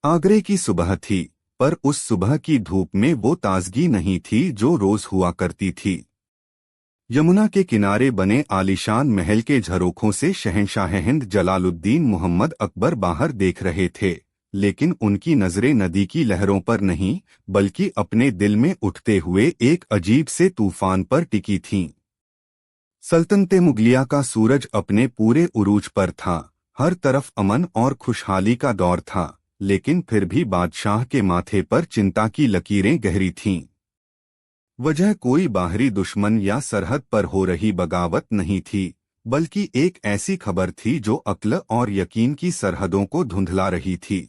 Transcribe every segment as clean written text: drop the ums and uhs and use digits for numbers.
आगरे की सुबह थी, पर उस सुबह की धूप में वो ताजगी नहीं थी जो रोज हुआ करती थी। यमुना के किनारे बने आलीशान महल के झरोखों से शहंशाह हिंद जलालुद्दीन मोहम्मद अकबर बाहर देख रहे थे, लेकिन उनकी नजरें नदी की लहरों पर नहीं, बल्कि अपने दिल में उठते हुए एक अजीब से तूफान पर टिकी थीं। सल्तनते मुगलिया का सूरज अपने पूरे उरूज पर था। हर तरफ अमन और खुशहाली का दौर था, लेकिन फिर भी बादशाह के माथे पर चिंता की लकीरें गहरी थीं। वजह कोई बाहरी दुश्मन या सरहद पर हो रही बगावत नहीं थी, बल्कि एक ऐसी खबर थी जो अक्ल और यकीन की सरहदों को धुंधला रही थी।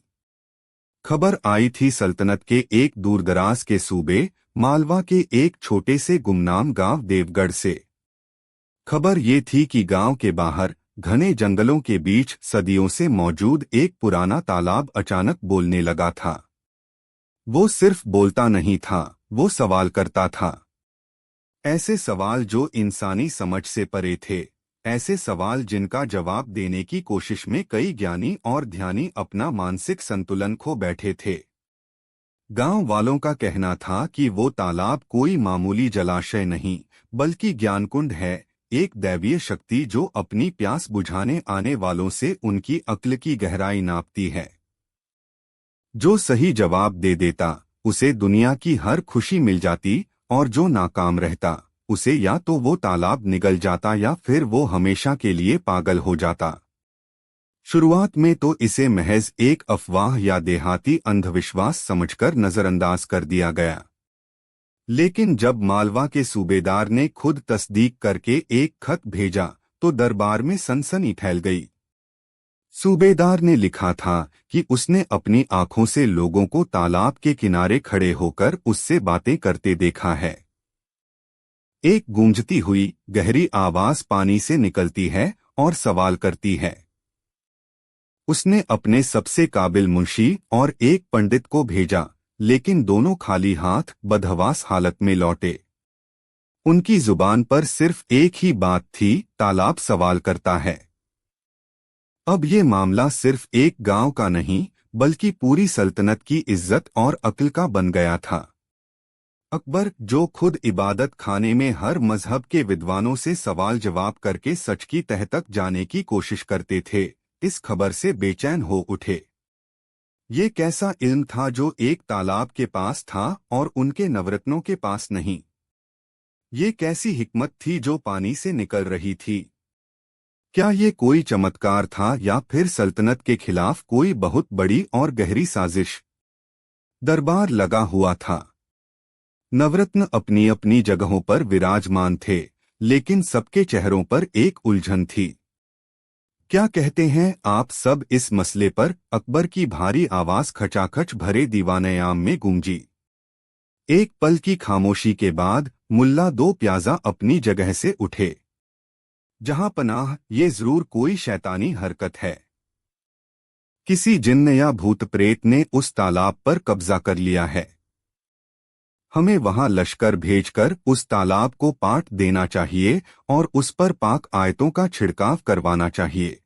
खबर आई थी सल्तनत के एक दूरदराज के सूबे, मालवा के एक छोटे से गुमनाम गांव देवगढ़ से। खबर ये थी कि गांव के बाहर घने जंगलों के बीच सदियों से मौजूद एक पुराना तालाब अचानक बोलने लगा था। वो सिर्फ बोलता नहीं था, वो सवाल करता था। ऐसे सवाल जो इंसानी समझ से परे थे, ऐसे सवाल जिनका जवाब देने की कोशिश में कई ज्ञानी और ध्यानी अपना मानसिक संतुलन खो बैठे थे। गांव वालों का कहना था कि वो तालाब कोई मामूली जलाशय नहीं, बल्कि ज्ञानकुंड है, एक दैवीय शक्ति जो अपनी प्यास बुझाने आने वालों से उनकी अक्ल की गहराई नापती है। जो सही जवाब दे देता, उसे दुनिया की हर खुशी मिल जाती, और जो नाकाम रहता, उसे या तो वो तालाब निगल जाता या फिर वो हमेशा के लिए पागल हो जाता। शुरुआत में तो इसे महज एक अफवाह या देहाती अंधविश्वास समझकर नजरअंदाज कर दिया गया। लेकिन जब मालवा के सूबेदार ने खुद तस्दीक करके एक खत भेजा, तो दरबार में सनसनी फैल गई। सूबेदार ने लिखा था कि उसने अपनी आंखों से लोगों को तालाब के किनारे खड़े होकर उससे बातें करते देखा है। एक गूंजती हुई गहरी आवाज पानी से निकलती है और सवाल करती है। उसने अपने सबसे काबिल मुंशी और एक पंडित को भेजा, लेकिन दोनों खाली हाथ बदहवास हालत में लौटे। उनकी जुबान पर सिर्फ एक ही बात थी, तालाब सवाल करता है। अब ये मामला सिर्फ एक गांव का नहीं, बल्कि पूरी सल्तनत की इज्जत और अक्ल का बन गया था। अकबर, जो खुद इबादत खाने में हर मजहब के विद्वानों से सवाल जवाब करके सच की तह तक जाने की कोशिश करते थे, इस खबर से बेचैन हो उठे। ये कैसा इल्म था जो एक तालाब के पास था और उनके नवरत्नों के पास नहीं? ये कैसी हिकमत थी जो पानी से निकल रही थी? क्या ये कोई चमत्कार था या फिर सल्तनत के खिलाफ कोई बहुत बड़ी और गहरी साजिश? दरबार लगा हुआ था। नवरत्न अपनी अपनी जगहों पर विराजमान थे, लेकिन सबके चेहरों पर एक उलझन थी। क्या कहते हैं आप सब इस मसले पर? अकबर की भारी आवाज खचाखच भरे दीवानयाम में गूंजी। एक पल की खामोशी के बाद मुल्ला दो प्याजा अपनी जगह से उठे। जहां पनाह, ये जरूर कोई शैतानी हरकत है। किसी जिन्न या भूत प्रेत ने उस तालाब पर कब्जा कर लिया है। हमें वहां लश्कर भेजकर उस तालाब को पाट देना चाहिए और उस पर पाक आयतों का छिड़काव करवाना चाहिए।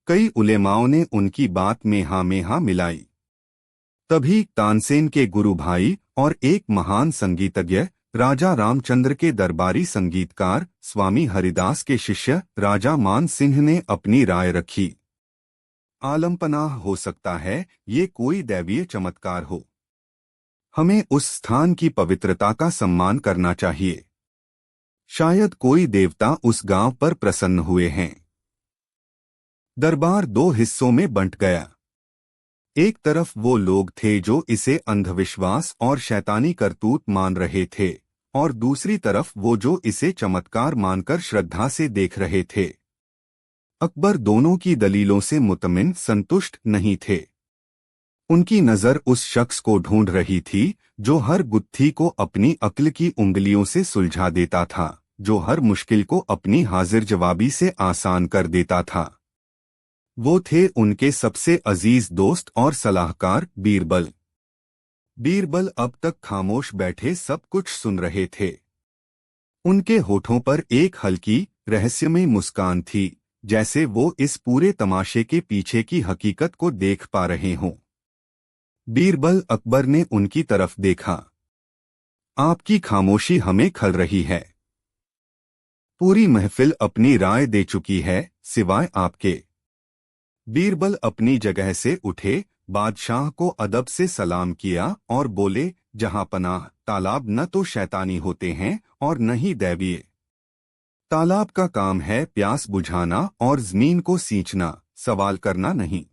कई उलेमाओं ने उनकी बात में हाँ मिलाई। तभी तानसेन के गुरु भाई और एक महान संगीतज्ञ, राजा रामचंद्र के दरबारी संगीतकार स्वामी हरिदास के शिष्य राजा मान सिंह ने अपनी राय रखी। आलमपनाह हो सकता है ये कोई दैवीय चमत्कार हो। हमें उस स्थान की पवित्रता का सम्मान करना चाहिए। शायद कोई देवता उस गांव पर प्रसन्न हुए हैं। दरबार दो हिस्सों में बंट गया। एक तरफ वो लोग थे जो इसे अंधविश्वास और शैतानी करतूत मान रहे थे, और दूसरी तरफ वो जो इसे चमत्कार मानकर श्रद्धा से देख रहे थे। अकबर दोनों की दलीलों से मुतमिन संतुष्ट नहीं थे। उनकी नजर उस शख्स को ढूंढ रही थी जो हर गुत्थी को अपनी अक्ल की उंगलियों से सुलझा देता था, जो हर मुश्किल को अपनी हाजिर जवाबी से आसान कर देता था। वो थे उनके सबसे अजीज दोस्त और सलाहकार बीरबल। बीरबल अब तक खामोश बैठे सब कुछ सुन रहे थे। उनके होठों पर एक हल्की रहस्यमय मुस्कान थी, जैसे वो इस पूरे तमाशे के पीछे की हकीकत को देख पा रहे हों। बीरबल अकबर ने उनकी तरफ देखा। आपकी खामोशी हमें खल रही है। पूरी महफिल अपनी राय दे चुकी है, सिवाय आपके। बीरबल अपनी जगह से उठे, बादशाह को अदब से सलाम किया और बोले, जहां पनाह, तालाब न तो शैतानी होते हैं और न ही दैवीय। तालाब का काम है प्यास बुझाना और जमीन को सींचना, सवाल करना नहीं।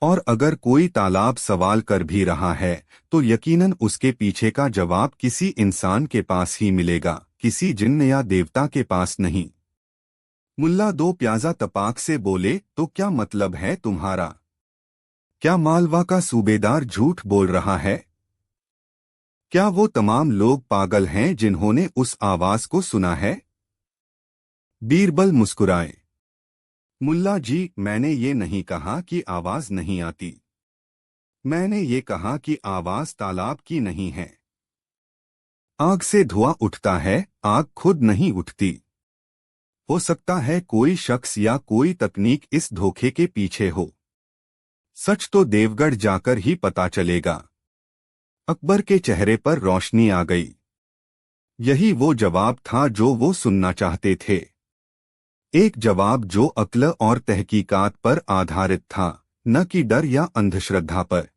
और अगर कोई तालाब सवाल कर भी रहा है तो यकीनन उसके पीछे का जवाब किसी इंसान के पास ही मिलेगा, किसी जिन्न या देवता के पास नहीं। मुल्ला दो प्याजा तपाक से बोले, तो क्या मतलब है तुम्हारा? क्या मालवा का सूबेदार झूठ बोल रहा है? क्या वो तमाम लोग पागल हैं जिन्होंने उस आवाज को सुना है? बीरबल मुस्कुराए। मुल्ला जी, मैंने ये नहीं कहा कि आवाज नहीं आती। मैंने ये कहा कि आवाज तालाब की नहीं है। आग से धुआं उठता है, आग खुद नहीं उठती। हो सकता है कोई शख्स या कोई तकनीक इस धोखे के पीछे हो। सच तो देवगढ़ जाकर ही पता चलेगा। अकबर के चेहरे पर रोशनी आ गई। यही वो जवाब था जो वो सुनना चाहते थे। एक जवाब जो अक्ल और तहकीकात पर आधारित था, न कि डर या अंधश्रद्धा पर।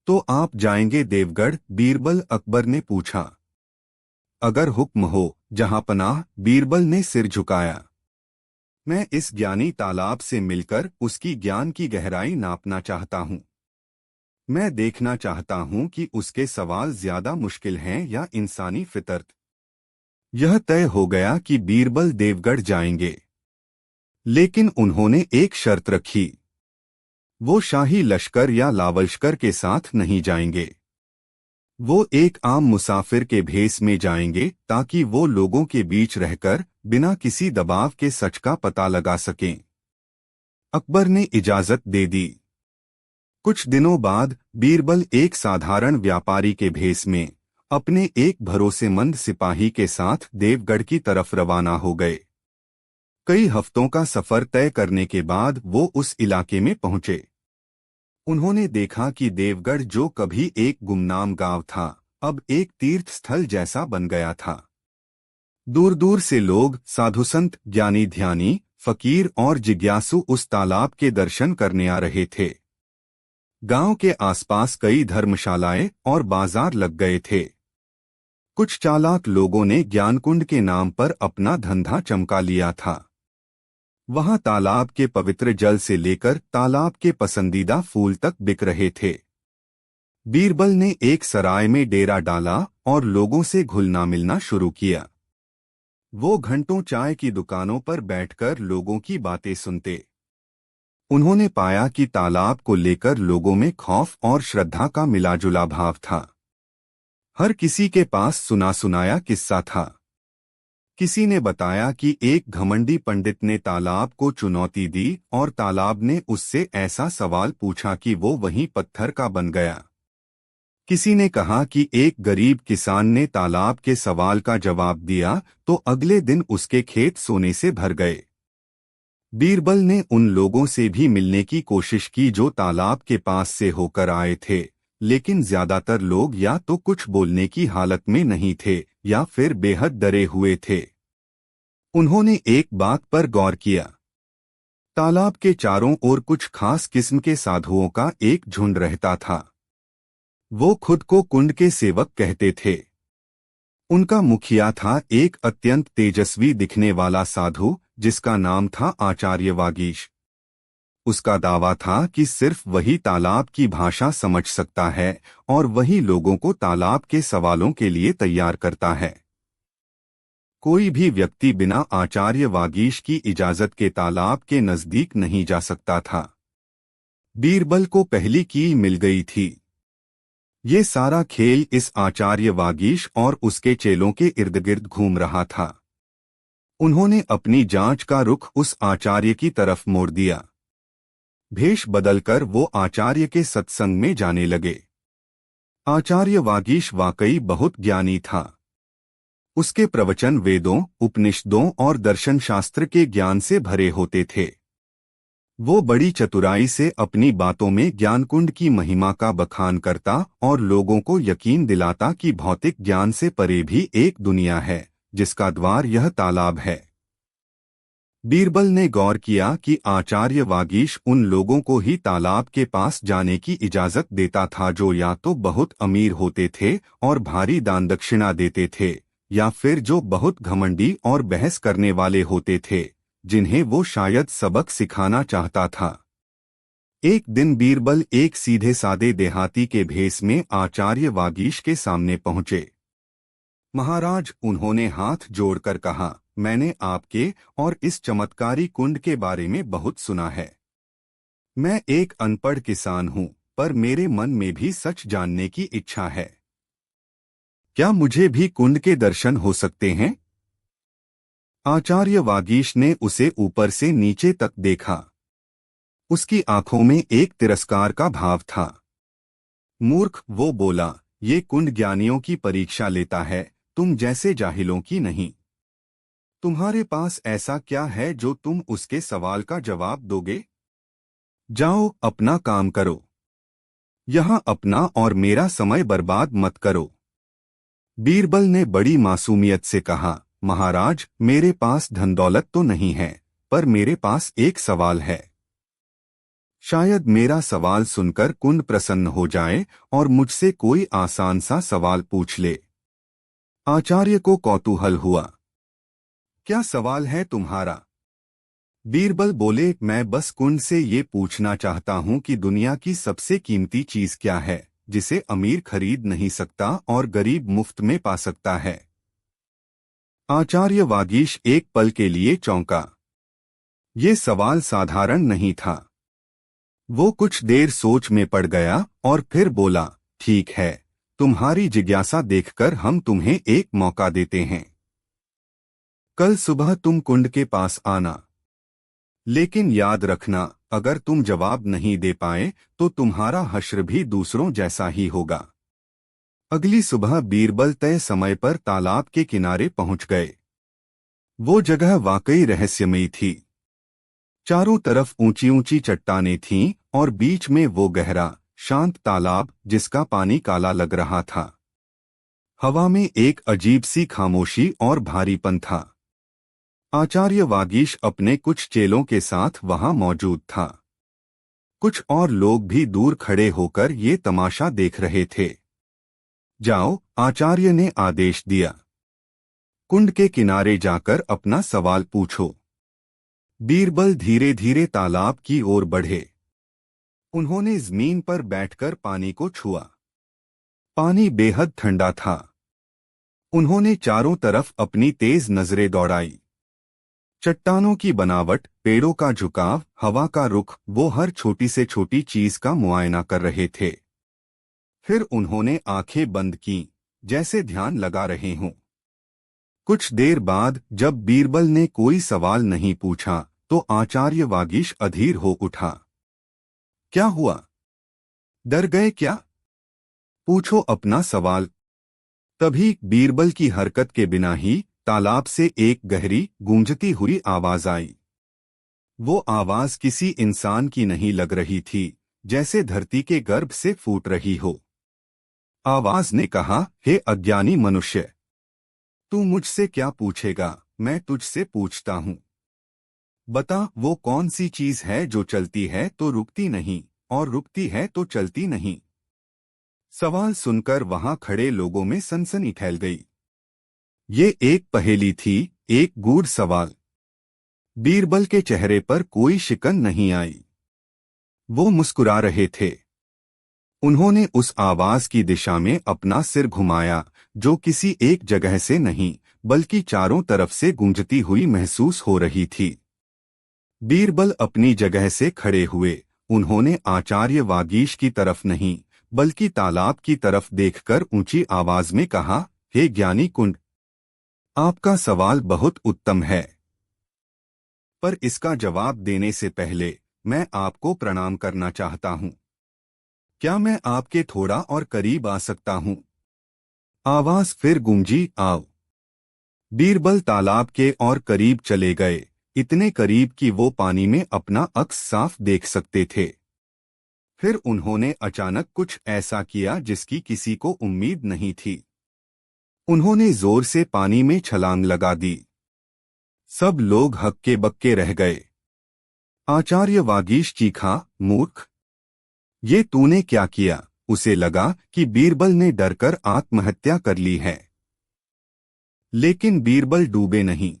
तो आप जाएंगे देवगढ़? बीरबल अकबर ने पूछा। अगर हुक्म हो जहां पनाह, बीरबल ने सिर झुकाया। मैं इस ज्ञानी तालाब से मिलकर उसकी ज्ञान की गहराई नापना चाहता हूं। मैं देखना चाहता हूं कि उसके सवाल ज्यादा मुश्किल हैं या इंसानी फितरत। यह तय हो गया कि बीरबल देवगढ़ जाएंगे, लेकिन उन्होंने एक शर्त रखी। वो शाही लश्कर या लावलश्कर के साथ नहीं जाएंगे। वो एक आम मुसाफिर के भेस में जाएंगे ताकि वो लोगों के बीच रहकर बिना किसी दबाव के सच का पता लगा सकें। अकबर ने इजाजत दे दी। कुछ दिनों बाद बीरबल एक साधारण व्यापारी के भेस में अपने एक भरोसेमंद सिपाही के साथ देवगढ़ की तरफ रवाना हो गए। कई हफ्तों का सफर तय करने के बाद वो उस इलाके में पहुंचे। उन्होंने देखा कि देवगढ़, जो कभी एक गुमनाम गांव था, अब एक तीर्थ स्थल जैसा बन गया था। दूर दूर से लोग, साधु संत, ज्ञानी ध्यानी, फकीर और जिज्ञासु उस तालाब के दर्शन करने आ रहे थे। गांव के आसपास कई धर्मशालाएं और बाजार लग गए थे। कुछ चालाक लोगों ने ज्ञानकुंड के नाम पर अपना धंधा चमका लिया था। वहां तालाब के पवित्र जल से लेकर तालाब के पसंदीदा फूल तक बिक रहे थे। बीरबल ने एक सराय में डेरा डाला और लोगों से घुलना मिलना शुरू किया। वो घंटों चाय की दुकानों पर बैठकर लोगों की बातें सुनते। उन्होंने पाया कि तालाब को लेकर लोगों में खौफ और श्रद्धा का मिलाजुला भाव था। हर किसी के पास सुना सुनाया किस्सा था। किसी ने बताया कि एक घमंडी पंडित ने तालाब को चुनौती दी और तालाब ने उससे ऐसा सवाल पूछा कि वो वहीं पत्थर का बन गया। किसी ने कहा कि एक गरीब किसान ने तालाब के सवाल का जवाब दिया तो अगले दिन उसके खेत सोने से भर गए। बीरबल ने उन लोगों से भी मिलने की कोशिश की जो तालाब के पास से होकर आए थे, लेकिन ज्यादातर लोग या तो कुछ बोलने की हालत में नहीं थे या फिर बेहद डरे हुए थे। उन्होंने एक बात पर गौर किया। तालाब के चारों ओर कुछ खास किस्म के साधुओं का एक झुंड रहता था। वो खुद को कुंड के सेवक कहते थे। उनका मुखिया था एक अत्यंत तेजस्वी दिखने वाला साधु जिसका नाम था आचार्य वागीश। उसका दावा था कि सिर्फ वही तालाब की भाषा समझ सकता है और वही लोगों को तालाब के सवालों के लिए तैयार करता है। कोई भी व्यक्ति बिना आचार्य वागीश की इजाजत के तालाब के नजदीक नहीं जा सकता था। बीरबल को पहली कील मिल गई थी। ये सारा खेल इस आचार्य वागीश और उसके चेलों के इर्द गिर्द घूम रहा था। उन्होंने अपनी जांच का रुख उस आचार्य की तरफ मोड़ दिया। भेष बदलकर वो आचार्य के सत्संग में जाने लगे। आचार्य वागीश वाकई बहुत ज्ञानी था। उसके प्रवचन वेदों, उपनिषदों और दर्शन शास्त्र के ज्ञान से भरे होते थे। वो बड़ी चतुराई से अपनी बातों में ज्ञानकुंड की महिमा का बखान करता और लोगों को यकीन दिलाता कि भौतिक ज्ञान से परे भी एक दुनिया है जिसका द्वार यह तालाब है। बीरबल ने गौर किया कि आचार्य वागीश उन लोगों को ही तालाब के पास जाने की इजाजत देता था जो या तो बहुत अमीर होते थे और भारी दान दक्षिणा देते थे, या फिर जो बहुत घमंडी और बहस करने वाले होते थे जिन्हें वो शायद सबक सिखाना चाहता था। एक दिन बीरबल एक सीधे सादे देहाती के भेष में आचार्य वागीश के सामने पहुंचे। महाराज, उन्होंने हाथ जोड़कर कहा, मैंने आपके और इस चमत्कारी कुंड के बारे में बहुत सुना है। मैं एक अनपढ़ किसान हूं, पर मेरे मन में भी सच जानने की इच्छा है। क्या मुझे भी कुंड के दर्शन हो सकते हैं? आचार्य वागीश ने उसे ऊपर से नीचे तक देखा। उसकी आंखों में एक तिरस्कार का भाव था। मूर्ख, वो बोला, ये कुंड ज्ञानियों की परीक्षा लेता है, तुम जैसे जाहिलों की नहीं। तुम्हारे पास ऐसा क्या है जो तुम उसके सवाल का जवाब दोगे? जाओ, अपना काम करो। यहां अपना और मेरा समय बर्बाद मत करो। बीरबल ने बड़ी मासूमियत से कहा, महाराज, मेरे पास धन दौलत तो नहीं है, पर मेरे पास एक सवाल है। शायद मेरा सवाल सुनकर कुंड प्रसन्न हो जाए और मुझसे कोई आसान सा सवाल पूछ ले। आचार्य को कौतूहल हुआ। क्या सवाल है तुम्हारा? बीरबल बोले, मैं बस कुंड से ये पूछना चाहता हूँ कि दुनिया की सबसे कीमती चीज क्या है जिसे अमीर खरीद नहीं सकता और गरीब मुफ्त में पा सकता है। आचार्य वागीश एक पल के लिए चौंका। ये सवाल साधारण नहीं था। वो कुछ देर सोच में पड़ गया और फिर बोला, ठीक है, तुम्हारी जिज्ञासा देखकर हम तुम्हें एक मौका देते हैं। कल सुबह तुम कुंड के पास आना। लेकिन याद रखना, अगर तुम जवाब नहीं दे पाए तो तुम्हारा हश्र भी दूसरों जैसा ही होगा। अगली सुबह बीरबल तय समय पर तालाब के किनारे पहुंच गए। वो जगह वाकई रहस्यमयी थी। चारों तरफ ऊंची ऊंची चट्टानें थीं और बीच में वो गहरा, शांत तालाब जिसका पानी काला लग रहा था। हवा में एक अजीब सी खामोशी और भारीपन था। आचार्य वागीश अपने कुछ चेलों के साथ वहां मौजूद था। कुछ और लोग भी दूर खड़े होकर ये तमाशा देख रहे थे। जाओ, आचार्य ने आदेश दिया। कुंड के किनारे जाकर अपना सवाल पूछो। बीरबल धीरे धीरे तालाब की ओर बढ़े। उन्होंने जमीन पर बैठकर पानी को छुआ। पानी बेहद ठंडा था। उन्होंने चारों तरफ अपनी तेज नजरें दौड़ाई। चट्टानों की बनावट, पेड़ों का झुकाव, हवा का रुख, वो हर छोटी से छोटी चीज का मुआयना कर रहे थे। फिर उन्होंने आंखें बंद की, जैसे ध्यान लगा रहे हों। कुछ देर बाद जब बीरबल ने कोई सवाल नहीं पूछा तो आचार्य वागीश अधीर हो उठा। क्या हुआ? डर गए क्या? पूछो अपना सवाल। तभी बीरबल की हरकत के बिना ही तालाब से एक गहरी, गूंजती हुई आवाज आई। वो आवाज किसी इंसान की नहीं लग रही थी, जैसे धरती के गर्भ से फूट रही हो। आवाज ने कहा, हे अज्ञानी मनुष्य, तू मुझसे क्या पूछेगा? मैं तुझसे पूछता हूँ। बता, वो कौन सी चीज है जो चलती है तो रुकती नहीं और रुकती है तो चलती नहीं? सवाल सुनकर वहां खड़े लोगों में सनसनी फैल गई। ये एक पहेली थी, एक गूढ़ सवाल। बीरबल के चेहरे पर कोई शिकन नहीं आई। वो मुस्कुरा रहे थे। उन्होंने उस आवाज की दिशा में अपना सिर घुमाया जो किसी एक जगह से नहीं बल्कि चारों तरफ से गूंजती हुई महसूस हो रही थी। बीरबल अपनी जगह से खड़े हुए। उन्होंने आचार्य वागीश की तरफ नहीं बल्कि तालाब की तरफ देखकर ऊंची आवाज में कहा, हे ज्ञानी कुंड, आपका सवाल बहुत उत्तम है, पर इसका जवाब देने से पहले मैं आपको प्रणाम करना चाहता हूं। क्या मैं आपके थोड़ा और करीब आ सकता हूं? आवाज फिर गूंजी, आओ। बीरबल तालाब के और करीब चले गए। इतने करीब कि वो पानी में अपना अक्स साफ देख सकते थे। फिर उन्होंने अचानक कुछ ऐसा किया जिसकी किसी को उम्मीद नहीं थी। उन्होंने जोर से पानी में छलांग लगा दी। सब लोग हक्के बक्के रह गए। आचार्य वागीश चीखा, मूर्ख, ये तूने क्या किया? उसे लगा कि बीरबल ने डरकर आत्महत्या कर ली है। लेकिन बीरबल डूबे नहीं।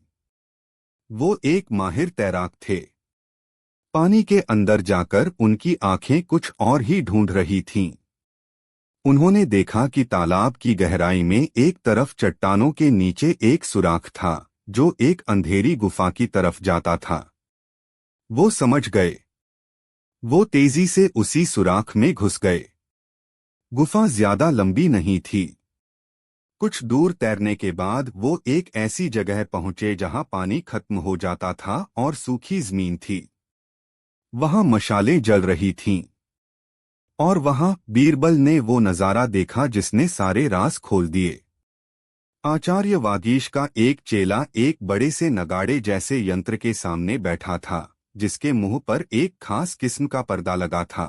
वो एक माहिर तैराक थे। पानी के अंदर जाकर उनकी आंखें कुछ और ही ढूंढ रही थीं। उन्होंने देखा कि तालाब की गहराई में एक तरफ चट्टानों के नीचे एक सुराख था जो एक अंधेरी गुफा की तरफ जाता था। वो समझ गए। वो तेजी से उसी सुराख में घुस गए। गुफा ज्यादा लंबी नहीं थी। कुछ दूर तैरने के बाद वो एक ऐसी जगह पहुंचे जहां पानी खत्म हो जाता था और सूखी जमीन थी। वहां मशालें जल रही थीं। और वहां बीरबल ने वो नजारा देखा जिसने सारे राज खोल दिए। आचार्य वागीश का एक चेला एक बड़े से नगाड़े जैसे यंत्र के सामने बैठा था जिसके मुंह पर एक खास किस्म का पर्दा लगा था।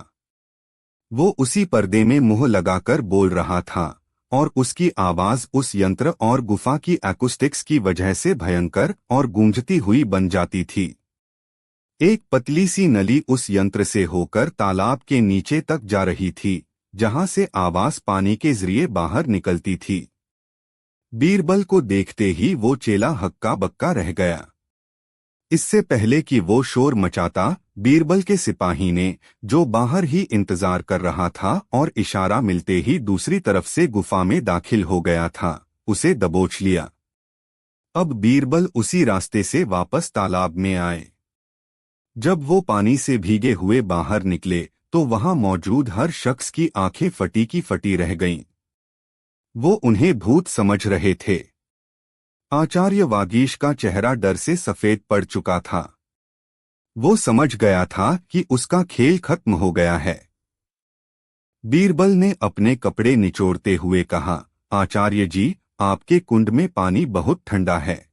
वो उसी पर्दे में मुंह लगाकर बोल रहा था और उसकी आवाज उस यंत्र और गुफा की एक्ूस्टिक्स की वजह से भयंकर और गूंजती हुई बन जाती थी। एक पतली सी नली उस यंत्र से होकर तालाब के नीचे तक जा रही थी जहां से आवाज पानी के जरिए बाहर निकलती थी। बीरबल को देखते ही वो चेला हक्का बक्का रह गया। इससे पहले कि वो शोर मचाता, बीरबल के सिपाही ने, जो बाहर ही इंतजार कर रहा था और इशारा मिलते ही दूसरी तरफ से गुफा में दाखिल हो गया था, उसे दबोच लिया। अब बीरबल उसी रास्ते से वापस तालाब में आए। जब वो पानी से भीगे हुए बाहर निकले तो वहां मौजूद हर शख्स की आंखें फटी की फटी रह गईं। वो उन्हें भूत समझ रहे थे। आचार्य वागीश का चेहरा डर से सफेद पड़ चुका था। वो समझ गया था कि उसका खेल खत्म हो गया है। बीरबल ने अपने कपड़े निचोड़ते हुए कहा, आचार्य जी, आपके कुंड में पानी बहुत ठंडा है।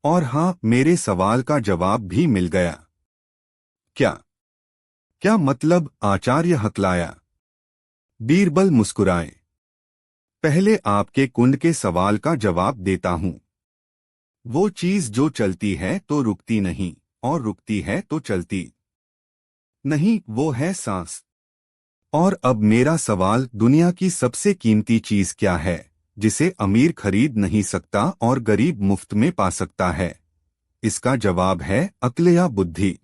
और हाँ, मेरे सवाल का जवाब भी मिल गया। क्या? क्या मतलब? आचार्य हकलाया। बीरबल मुस्कुराए। पहले आपके कुंड के सवाल का जवाब देता हूं। वो चीज जो चलती है तो रुकती नहीं, और रुकती है तो चलती नहीं, वो है सांस। और अब मेरा सवाल, दुनिया की सबसे कीमती चीज क्या है जिसे अमीर खरीद नहीं सकता और गरीब मुफ्त में पा सकता है? इसका जवाब है अक्ल या बुद्धि।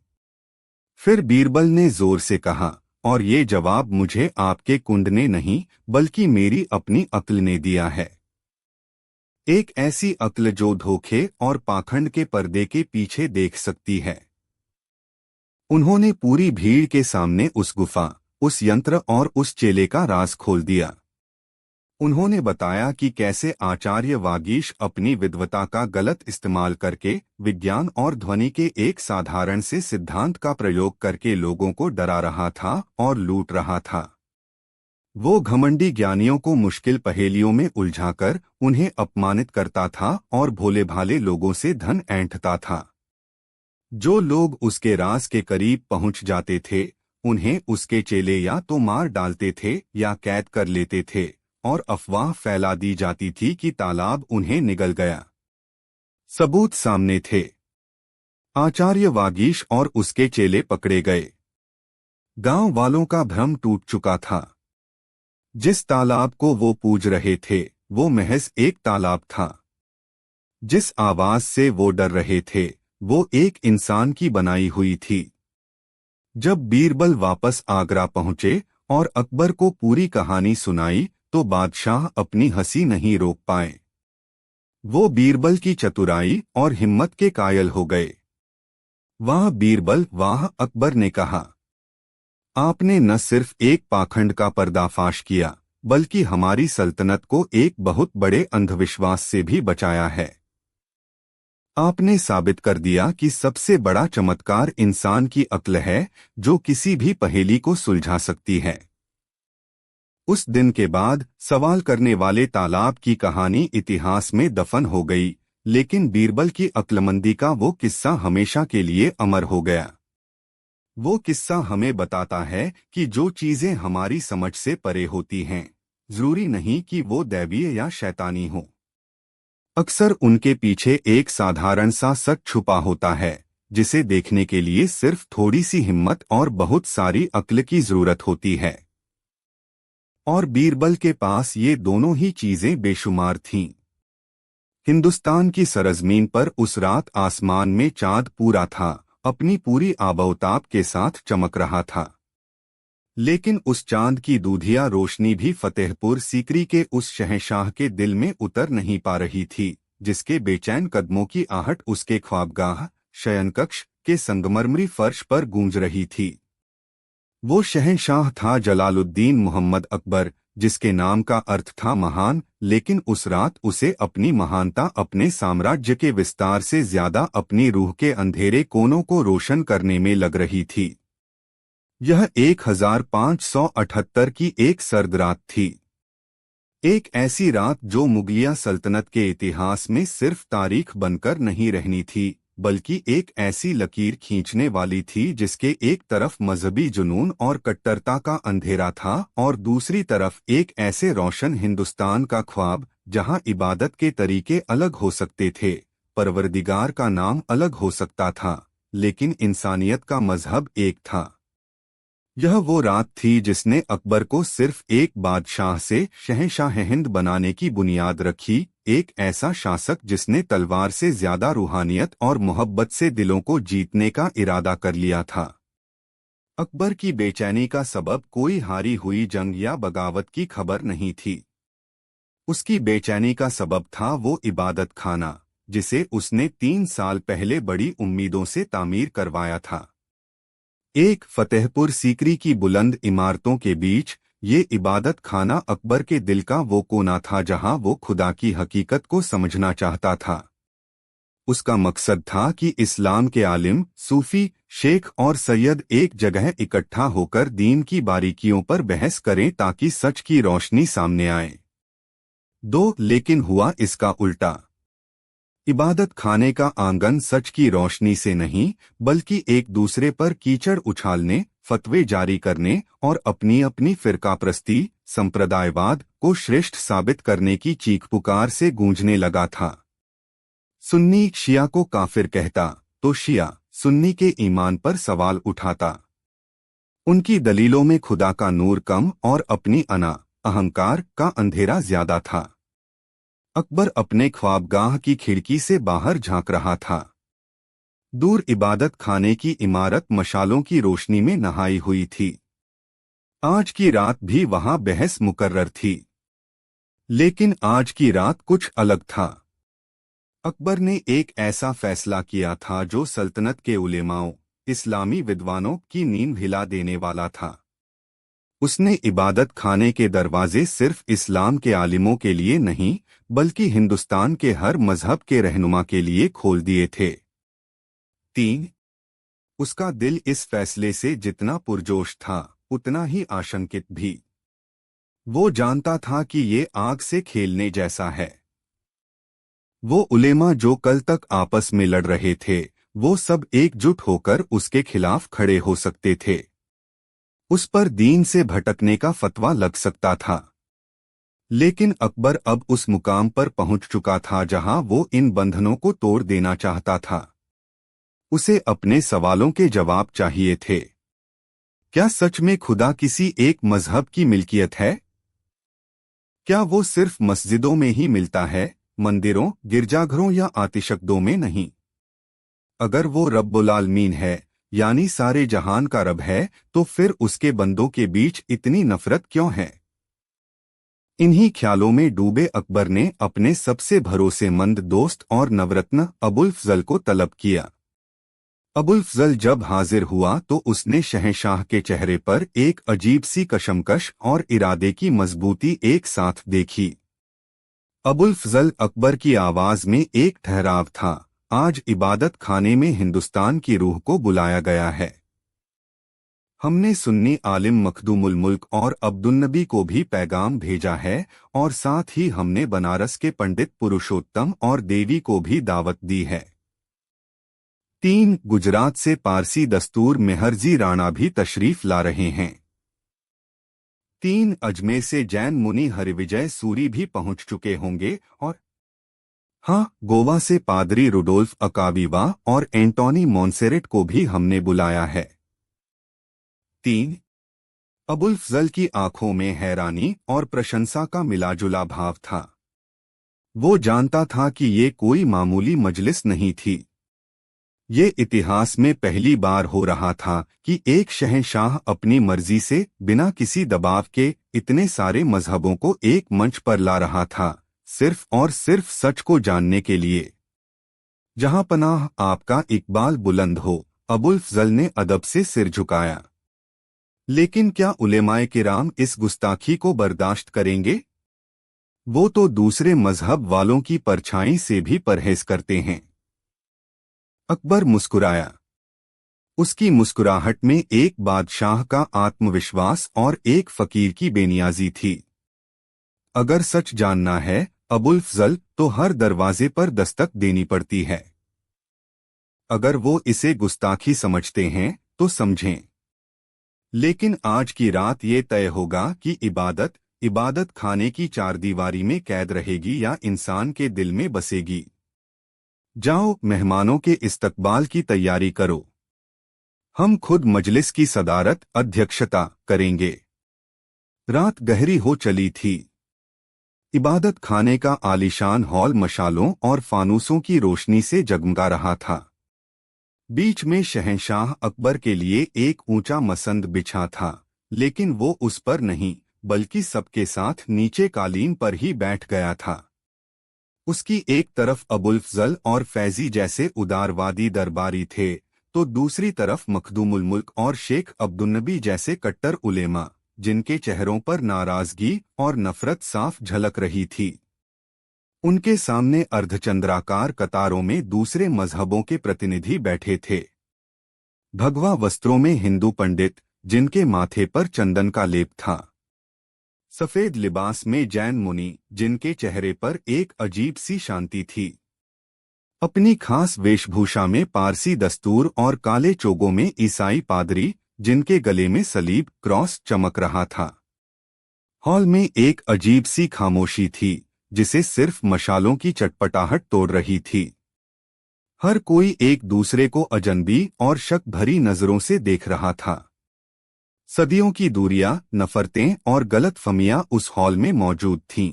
फिर बीरबल ने जोर से कहा, और ये जवाब मुझे आपके कुंड ने नहीं बल्कि मेरी अपनी अक्ल ने दिया है। एक ऐसी अक्ल जो धोखे और पाखंड के पर्दे के पीछे देख सकती है। उन्होंने पूरी भीड़ के सामने उस गुफा, उस यंत्र और उस चेले का राज खोल दिया। उन्होंने बताया कि कैसे आचार्य वागीश अपनी विद्वता का गलत इस्तेमाल करके विज्ञान और ध्वनि के एक साधारण से सिद्धांत का प्रयोग करके लोगों को डरा रहा था और लूट रहा था। वो घमंडी ज्ञानियों को मुश्किल पहेलियों में उलझाकर उन्हें अपमानित करता था और भोले भाले लोगों से धन ऐंठता था। जो लोग उसके राज के करीब पहुंच जाते थे उन्हें उसके चेले या तो मार डालते थे या कैद कर लेते थे, और अफवाह फैला दी जाती थी कि तालाब उन्हें निगल गया। सबूत सामने थे। आचार्य वागीश और उसके चेले पकड़े गए। गांव वालों का भ्रम टूट चुका था। जिस तालाब को वो पूज रहे थे वो महज एक तालाब था। जिस आवाज से वो डर रहे थे वो एक इंसान की बनाई हुई थी। जब बीरबल वापस आगरा पहुंचे और अकबर को पूरी कहानी सुनाई तो बादशाह अपनी हंसी नहीं रोक पाए। वो बीरबल की चतुराई और हिम्मत के कायल हो गए। वाह बीरबल वाह! अकबर ने कहा, आपने न सिर्फ एक पाखंड का पर्दाफाश किया बल्कि हमारी सल्तनत को एक बहुत बड़े अंधविश्वास से भी बचाया है। आपने साबित कर दिया कि सबसे बड़ा चमत्कार इंसान की अक्ल है जो किसी भी पहेली को सुलझा सकती है। उस दिन के बाद सवाल करने वाले तालाब की कहानी इतिहास में दफन हो गई, लेकिन बीरबल की अक्लमंदी का वो किस्सा हमेशा के लिए अमर हो गया। वो किस्सा हमें बताता है कि जो चीजें हमारी समझ से परे होती हैं, जरूरी नहीं कि वो दैवीय या शैतानी हो। अक्सर उनके पीछे एक साधारण सा सच छुपा होता है, जिसे देखने के लिए सिर्फ थोड़ी सी हिम्मत और बहुत सारी अक्ल की जरूरत होती है। और बीरबल के पास ये दोनों ही चीजें बेशुमार थीं। हिंदुस्तान की सरजमीन पर उस रात आसमान में चांद पूरा था, अपनी पूरी आबोताब के साथ चमक रहा था। लेकिन उस चांद की दूधिया रोशनी भी फतेहपुर सीकरी के उस शहंशाह के दिल में उतर नहीं पा रही थी, जिसके बेचैन कदमों की आहट उसके ख्वाबगाह शयनकक्ष के संगमरमरी फर्श पर गूंज रही थी। वो शहंशाह था जलालुद्दीन मोहम्मद अकबर, जिसके नाम का अर्थ था महान, लेकिन उस रात उसे अपनी महानता अपने साम्राज्य के विस्तार से ज्यादा अपनी रूह के अंधेरे कोनों को रोशन करने में लग रही थी। यह 1578 की एक सर्द रात थी। एक ऐसी रात जो मुगलिया सल्तनत के इतिहास में सिर्फ तारीख बनकर नहीं रहनी थी, बल्कि एक ऐसी लकीर खींचने वाली थी जिसके एक तरफ मजहबी जुनून और कट्टरता का अंधेरा था और दूसरी तरफ एक ऐसे रोशन हिंदुस्तान का ख्वाब जहां इबादत के तरीके अलग हो सकते थे, परवरदिगार का नाम अलग हो सकता था, लेकिन इंसानियत का मजहब एक था। यह वो रात थी जिसने अकबर को सिर्फ एक बादशाह से शहंशाह हिंद बनाने की बुनियाद रखी, एक ऐसा शासक जिसने तलवार से ज्यादा रूहानियत और मोहब्बत से दिलों को जीतने का इरादा कर लिया था। अकबर की बेचैनी का सबब कोई हारी हुई जंग या बगावत की खबर नहीं थी। उसकी बेचैनी का सबब था वो इबादत खाना, जिसे उसने 3 साल पहले बड़ी उम्मीदों से तामीर करवाया था। एक फतेहपुर सीकरी की बुलंद इमारतों के बीच ये इबादत खाना अकबर के दिल का वो कोना था जहां वो खुदा की हकीकत को समझना चाहता था। उसका मकसद था कि इस्लाम के आलिम, सूफी, शेख और सैयद एक जगह इकट्ठा होकर दीन की बारीकियों पर बहस करें ताकि सच की रोशनी सामने आए। लेकिन हुआ इसका उल्टा। इबादत खाने का आंगन सच की रोशनी से नहीं, बल्कि एक दूसरे पर कीचड़ उछालने, फतवे जारी करने और अपनी अपनी फिरकाप्रस्ती, संप्रदायवाद को श्रेष्ठ साबित करने की चीख पुकार से गूंजने लगा था। सुन्नी शिया को काफिर कहता, तो शिया सुन्नी के ईमान पर सवाल उठाता। उनकी दलीलों में खुदा का नूर कम और अपनी अहंकार का अंधेरा ज्यादा था। अकबर अपने ख्वाबगाह की खिड़की से बाहर झांक रहा था। दूर इबादत खाने की इमारत मशालों की रोशनी में नहाई हुई थी। आज की रात भी वहां बहस मुकर्रर थी, लेकिन आज की रात कुछ अलग था। अकबर ने एक ऐसा फैसला किया था जो सल्तनत के उलेमाओं, इस्लामी विद्वानों की नींद हिला देने वाला था। उसने इबादत खाने के दरवाजे सिर्फ इस्लाम के आलिमों के लिए नहीं, बल्कि हिंदुस्तान के हर मजहब के रहनुमा के लिए खोल दिए थे। 3. उसका दिल इस फैसले से जितना पुरजोश था, उतना ही आशंकित भी। वो जानता था कि ये आग से खेलने जैसा है। वो उलेमा जो कल तक आपस में लड़ रहे थे, वो सब एकजुट होकर उसके खिलाफ खड़े हो सकते थे। उस पर दीन से भटकने का फतवा लग सकता था। लेकिन अकबर अब उस मुकाम पर पहुंच चुका था जहां वो इन बंधनों को तोड़ देना चाहता था। उसे अपने सवालों के जवाब चाहिए थे। क्या सच में खुदा किसी एक मजहब की मिल्कियत है? क्या वो सिर्फ मस्जिदों में ही मिलता है, मंदिरों, गिरजाघरों या आतिशकदों में नहीं? अगर वो रब्बुल आलमीन है, यानी सारे जहान का रब है, तो फिर उसके बंदों के बीच इतनी नफरत क्यों है? इन्हीं ख्यालों में डूबे अकबर ने अपने सबसे भरोसेमंद दोस्त और नवरत्न अबुल फजल को तलब किया। अबुल फजल जब हाजिर हुआ तो उसने शहंशाह के चेहरे पर एक अजीब सी कशमकश और इरादे की मजबूती एक साथ देखी। अबुल फजल अकबर की आवाज में एक ठहराव था, आज इबादत खाने में हिंदुस्तान की रूह को बुलाया गया है। हमने सुन्नी आलिम मखदूमुल मुल्क और अब्दुन्नबी को भी पैगाम भेजा है और साथ ही हमने बनारस के पंडित पुरुषोत्तम और देवी को भी दावत दी है। 3 गुजरात से पारसी दस्तूर मेहरजी राणा भी तशरीफ ला रहे हैं। 3 अजमेर से जैन मुनि हरिविजय सूरी भी पहुंच चुके होंगे और हाँ, गोवा से पादरी रुडोल्फ अकावीवा और एंटोनी मोन्सेरेट को भी हमने बुलाया है। 3 अबुल्फजल की आंखों में हैरानी और प्रशंसा का मिलाजुला भाव था। वो जानता था कि ये कोई मामूली मजलिस नहीं थी। ये इतिहास में पहली बार हो रहा था कि एक शहंशाह अपनी मर्जी से बिना किसी दबाव के इतने सारे मजहबों को एक मंच पर ला रहा था, सिर्फ और सिर्फ सच को जानने के लिए। जहां पनाह आपका इकबाल बुलंद हो, अबुल्फजल ने अदब से सिर झुकाया। लेकिन क्या उलेमाए किराम इस गुस्ताखी को बर्दाश्त करेंगे? वो तो दूसरे मजहब वालों की परछाई से भी परहेज करते हैं। अकबर मुस्कुराया। उसकी मुस्कुराहट में एक बादशाह का आत्मविश्वास और एक फकीर की बेनियाजी थी। अगर सच जानना है अबुल्फजल, तो हर दरवाजे पर दस्तक देनी पड़ती है। अगर वो इसे गुस्ताखी समझते हैं तो समझें, लेकिन आज की रात ये तय होगा कि इबादत खाने की चारदीवारी में कैद रहेगी या इंसान के दिल में बसेगी। जाओ, मेहमानों के इस्तकबाल की तैयारी करो। हम खुद मजलिस की सदारत अध्यक्षता करेंगे। रात गहरी हो चली थी। इबादत खाने का आलीशान हॉल मशालों और फानूसों की रोशनी से जगमगा रहा था। बीच में शहंशाह अकबर के लिए एक ऊंचा मसंद बिछा था, लेकिन वो उस पर नहीं बल्कि सबके साथ नीचे कालीन पर ही बैठ गया था। उसकी एक तरफ अबुल्फजल और फैजी जैसे उदारवादी दरबारी थे, तो दूसरी तरफ मखदूमुल मुल्क और शेख अब्दुन्नबी जैसे कट्टर उलेमा, जिनके चेहरों पर नाराजगी और नफरत साफ झलक रही थी। उनके सामने अर्धचंद्राकार कतारों में दूसरे मजहबों के प्रतिनिधि बैठे थे। भगवा वस्त्रों में हिंदू पंडित, जिनके माथे पर चंदन का लेप था। सफेद लिबास में जैन मुनि, जिनके चेहरे पर एक अजीब सी शांति थी। अपनी खास वेशभूषा में पारसी दस्तूर और काले चोगों में ईसाई पादरी, जिनके गले में सलीब क्रॉस चमक रहा था। हॉल में एक अजीब सी खामोशी थी, जिसे सिर्फ मशालों की चटपटाहट तोड़ रही थी। हर कोई एक दूसरे को अजनबी और शक भरी नजरों से देख रहा था। सदियों की दूरियां, नफरतें और गलतफहमियां उस हॉल में मौजूद थीं।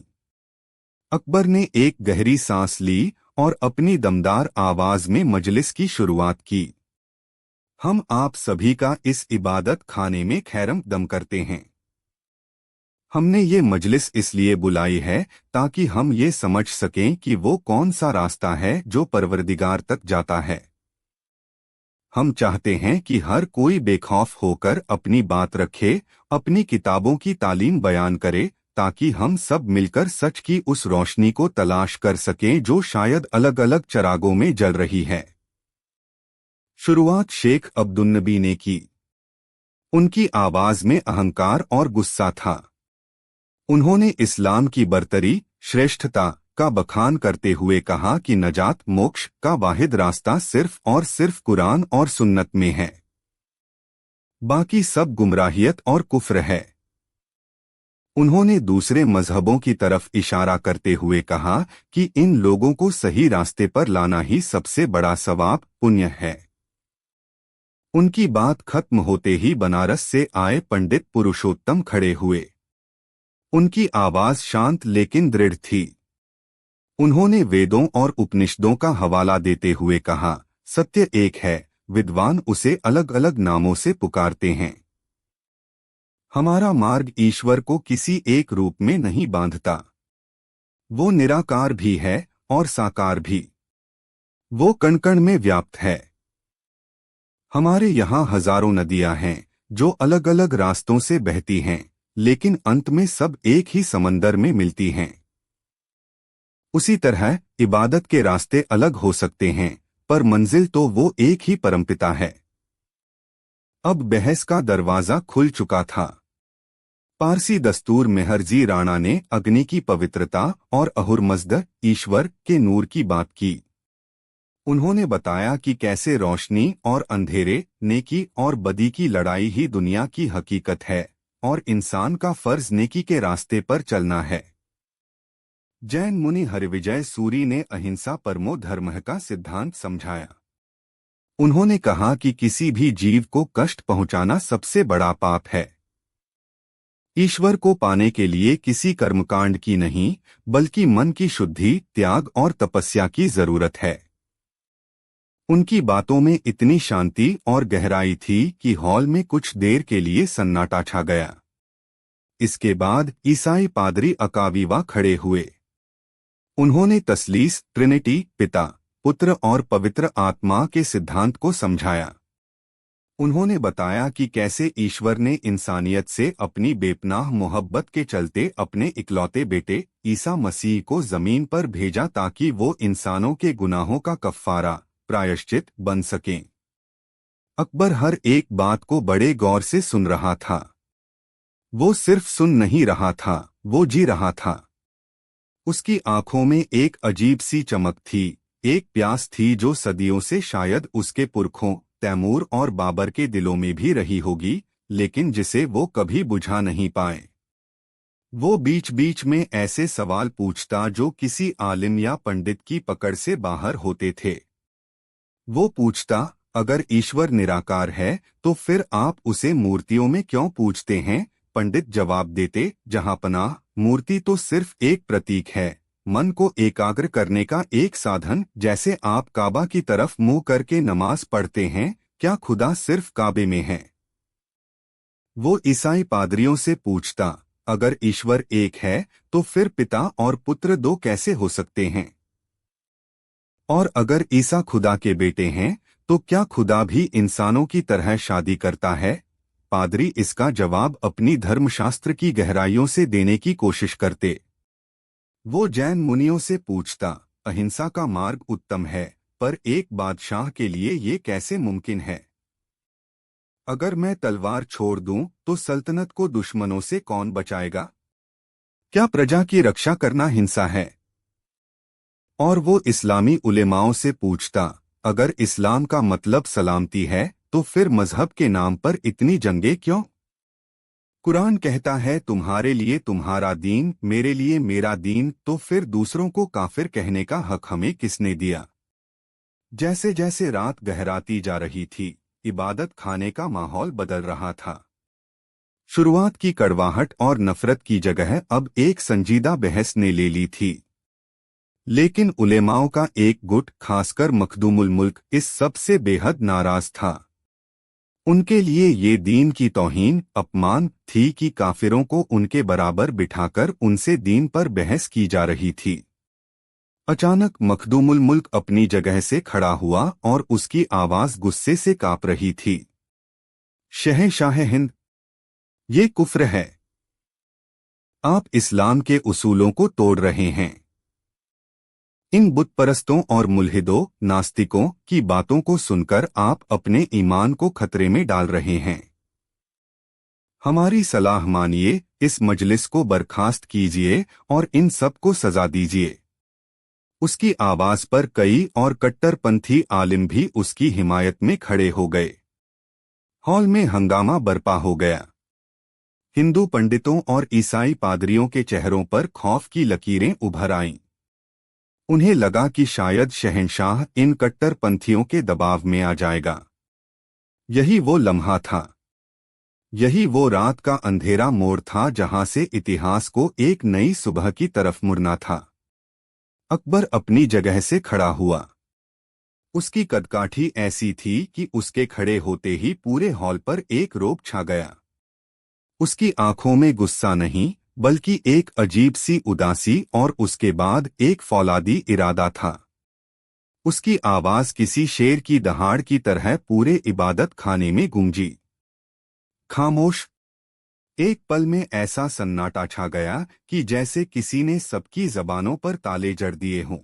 अकबर ने एक गहरी सांस ली और अपनी दमदार आवाज में मजलिस की शुरुआत की। हम आप सभी का इस इबादत खाने में खैरमकदम करते हैं। हमने ये मजलिस इसलिए बुलाई है ताकि हम ये समझ सकें कि वो कौन सा रास्ता है जो परवरदिगार तक जाता है। हम चाहते हैं कि हर कोई बेखौफ होकर अपनी बात रखे, अपनी किताबों की तालीम बयान करे, ताकि हम सब मिलकर सच की उस रोशनी को तलाश कर सकें जो शायद अलग अलग चरागों में जल रही है। शुरुआत शेख अब्दुन्नबी ने की। उनकी आवाज में अहंकार और गुस्सा था। उन्होंने इस्लाम की बरतरी, श्रेष्ठता का बखान करते हुए कहा कि नजात मोक्ष का वाहिद रास्ता सिर्फ और सिर्फ कुरान और सुन्नत में है। बाकी सब गुमराहियत और कुफ्र है। उन्होंने दूसरे मजहबों की तरफ इशारा करते हुए कहा कि इन लोगों को सही रास्ते पर लाना ही सबसे बड़ा सवाब पुण्य है। उनकी बात खत्म होते ही बनारस से आए पंडित पुरुषोत्तम खड़े हुए। उनकी आवाज शांत लेकिन दृढ़ थी। उन्होंने वेदों और उपनिषदों का हवाला देते हुए कहा, सत्य एक है, विद्वान उसे अलग अलग नामों से पुकारते हैं। हमारा मार्ग ईश्वर को किसी एक रूप में नहीं बांधता। वो निराकार भी है और साकार भी। वो कण कण में व्याप्त है। हमारे यहाँ हजारों नदियां हैं जो अलग अलग रास्तों से बहती हैं, लेकिन अंत में सब एक ही समंदर में मिलती हैं। उसी तरह इबादत के रास्ते अलग हो सकते हैं, पर मंजिल तो वो एक ही परमपिता है। अब बहस का दरवाजा खुल चुका था। पारसी दस्तूर मेहरजी राणा ने अग्नि की पवित्रता और अहुरमज़द ईश्वर के नूर की बात की। उन्होंने बताया कि कैसे रोशनी और अंधेरे, नेकी और बदी की लड़ाई ही दुनिया की हकीकत है और इंसान का फर्ज नेकी के रास्ते पर चलना है। जैन मुनि हरिविजय सूरी ने अहिंसा परमो धर्मः का सिद्धांत समझाया। उन्होंने कहा कि किसी भी जीव को कष्ट पहुंचाना सबसे बड़ा पाप है। ईश्वर को पाने के लिए किसी कर्मकांड की नहीं, बल्कि मन की शुद्धि, त्याग और तपस्या की जरूरत है। उनकी बातों में इतनी शांति और गहराई थी कि हॉल में कुछ देर के लिए सन्नाटा छा गया। इसके बाद ईसाई पादरी अकावीवा खड़े हुए। उन्होंने तस्लीस, ट्रिनिटी, पिता, पुत्र और पवित्र आत्मा के सिद्धांत को समझाया। उन्होंने बताया कि कैसे ईश्वर ने इंसानियत से अपनी बेपनाह मोहब्बत के चलते अपने इकलौते बेटे ईसा मसीह को जमीन पर भेजा ताकि वो इंसानों के गुनाहों का कफ्फारा, प्रायश्चित बन सकें। अकबर हर एक बात को बड़े गौर से सुन रहा था। वो सिर्फ सुन नहीं रहा था, वो जी रहा था। उसकी आंखों में एक अजीब सी चमक थी, एक प्यास थी जो सदियों से शायद उसके पुरखों तैमूर और बाबर के दिलों में भी रही होगी, लेकिन जिसे वो कभी बुझा नहीं पाए। वो बीच बीच में ऐसे सवाल पूछता जो किसी आलिम या पंडित की पकड़ से बाहर होते थे। वो पूछता, अगर ईश्वर निराकार है तो फिर आप उसे मूर्तियों में क्यों पूजते हैं? पंडित जवाब देते, जहांपनाह, मूर्ति तो सिर्फ एक प्रतीक है, मन को एकाग्र करने का एक साधन। जैसे आप काबा की तरफ मुंह करके नमाज पढ़ते हैं, क्या खुदा सिर्फ काबे में है? वो ईसाई पादरियों से पूछता, अगर ईश्वर एक है तो फिर पिता और पुत्र दो कैसे हो सकते हैं? और अगर ईसा खुदा के बेटे हैं तो क्या खुदा भी इंसानों की तरह शादी करता है? पादरी इसका जवाब अपनी धर्मशास्त्र की गहराइयों से देने की कोशिश करते। वो जैन मुनियों से पूछता, अहिंसा का मार्ग उत्तम है, पर एक बादशाह के लिए ये कैसे मुमकिन है? अगर मैं तलवार छोड़ दूं तो सल्तनत को दुश्मनों से कौन बचाएगा? क्या प्रजा की रक्षा करना हिंसा है? और वो इस्लामी उलेमाओं से पूछता, अगर इस्लाम का मतलब सलामती है तो फिर मजहब के नाम पर इतनी जंगें क्यों? कुरान कहता है, तुम्हारे लिए तुम्हारा दीन, मेरे लिए मेरा दीन, तो फिर दूसरों को काफिर कहने का हक हमें किसने दिया? जैसे जैसे रात गहराती जा रही थी, इबादत खाने का माहौल बदल रहा था। शुरुआत की कड़वाहट और नफरत की जगह अब एक संजीदा बहस ने ले ली थी। लेकिन उलेमाओं का एक गुट, खासकर मखदूमुल मुल्क, इस सब से बेहद नाराज था। उनके लिए ये दीन की तौहीन, अपमान थी कि काफिरों को उनके बराबर बिठाकर उनसे दीन पर बहस की जा रही थी। अचानक मखदूमुल मुल्क अपनी जगह से खड़ा हुआ और उसकी आवाज गुस्से से कांप रही थी। शहंशाह हिंद, ये कुफ्र है। आप इस्लाम के उसूलों को तोड़ रहे हैं। इन बुतपरस्तों और मुल्हिदों, नास्तिकों की बातों को सुनकर आप अपने ईमान को खतरे में डाल रहे हैं। हमारी सलाह मानिए, इस मजलिस को बर्खास्त कीजिए और इन सब को सजा दीजिए। उसकी आवाज पर कई और कट्टरपंथी आलिम भी उसकी हिमायत में खड़े हो गए। हॉल में हंगामा बरपा हो गया। हिंदू पंडितों और ईसाई पादरियों के चेहरों पर खौफ की लकीरें उभर आईं। उन्हें लगा कि शायद शहंशाह इन कट्टरपंथियों के दबाव में आ जाएगा। यही वो लम्हा था, यही वो रात का अंधेरा मोड़ था जहां से इतिहास को एक नई सुबह की तरफ मुड़ना था। अकबर अपनी जगह से खड़ा हुआ। उसकी कदकाठी ऐसी थी कि उसके खड़े होते ही पूरे हॉल पर एक रोब छा गया। उसकी आंखों में गुस्सा नहीं, बल्कि एक अजीब सी उदासी और उसके बाद एक फौलादी इरादा था। उसकी आवाज किसी शेर की दहाड़ की तरह पूरे इबादत खाने में गूंजी। खामोश। एक पल में ऐसा सन्नाटा छा गया कि जैसे किसी ने सबकी जबानों पर ताले जड़ दिए हों।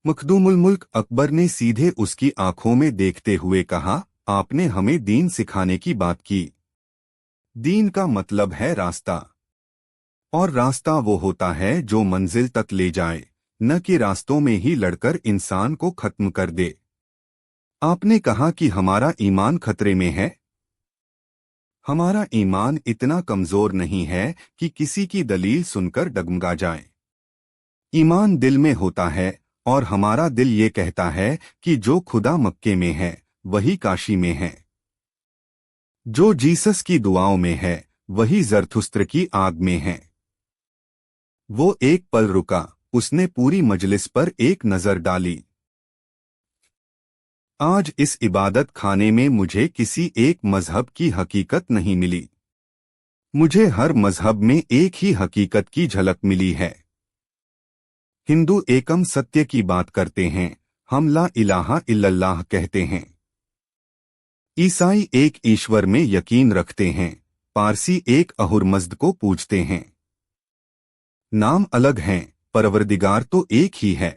मखदूमुल मुल्क अकबर ने सीधे उसकी आंखों में देखते हुए कहा, आपने हमें दीन सिखाने की बात की। दीन का मतलब है रास्ता, और रास्ता वो होता है जो मंजिल तक ले जाए, न कि रास्तों में ही लड़कर इंसान को खत्म कर दे। आपने कहा कि हमारा ईमान खतरे में है। हमारा ईमान इतना कमजोर नहीं है कि किसी की दलील सुनकर डगमगा जाए। ईमान दिल में होता है, और हमारा दिल ये कहता है कि जो खुदा मक्के में है वही काशी में है, जो जीसस की दुआओं में है वही जरथुस्त्र की आग में है। वो एक पल रुका, उसने पूरी मजलिस पर एक नजर डाली। आज इस इबादत खाने में मुझे किसी एक मजहब की हकीकत नहीं मिली। मुझे हर मजहब में एक ही हकीकत की झलक मिली है। हिंदू एकम सत्य की बात करते हैं, हम ला इलाहा इल्लल्लाह कहते हैं। ईसाई एक ईश्वर में यकीन रखते हैं, पारसी एक अहुरमज़्द को पूजते हैं। नाम अलग हैं, परवरदिगार तो एक ही है।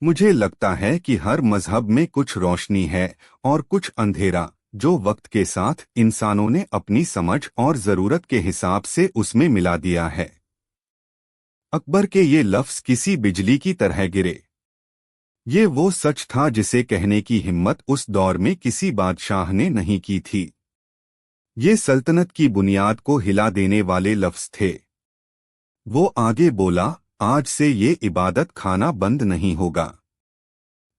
मुझे लगता है कि हर मजहब में कुछ रोशनी है और कुछ अंधेरा, जो वक्त के साथ इंसानों ने अपनी समझ और जरूरत के हिसाब से उसमें मिला दिया है। अकबर के ये लफ्ज किसी बिजली की तरह गिरे। ये वो सच था जिसे कहने की हिम्मत उस दौर में किसी बादशाह ने नहीं की थी। ये सल्तनत की बुनियाद को हिला देने वाले लफ्ज थे। वो आगे बोला, आज से ये इबादत खाना बंद नहीं होगा,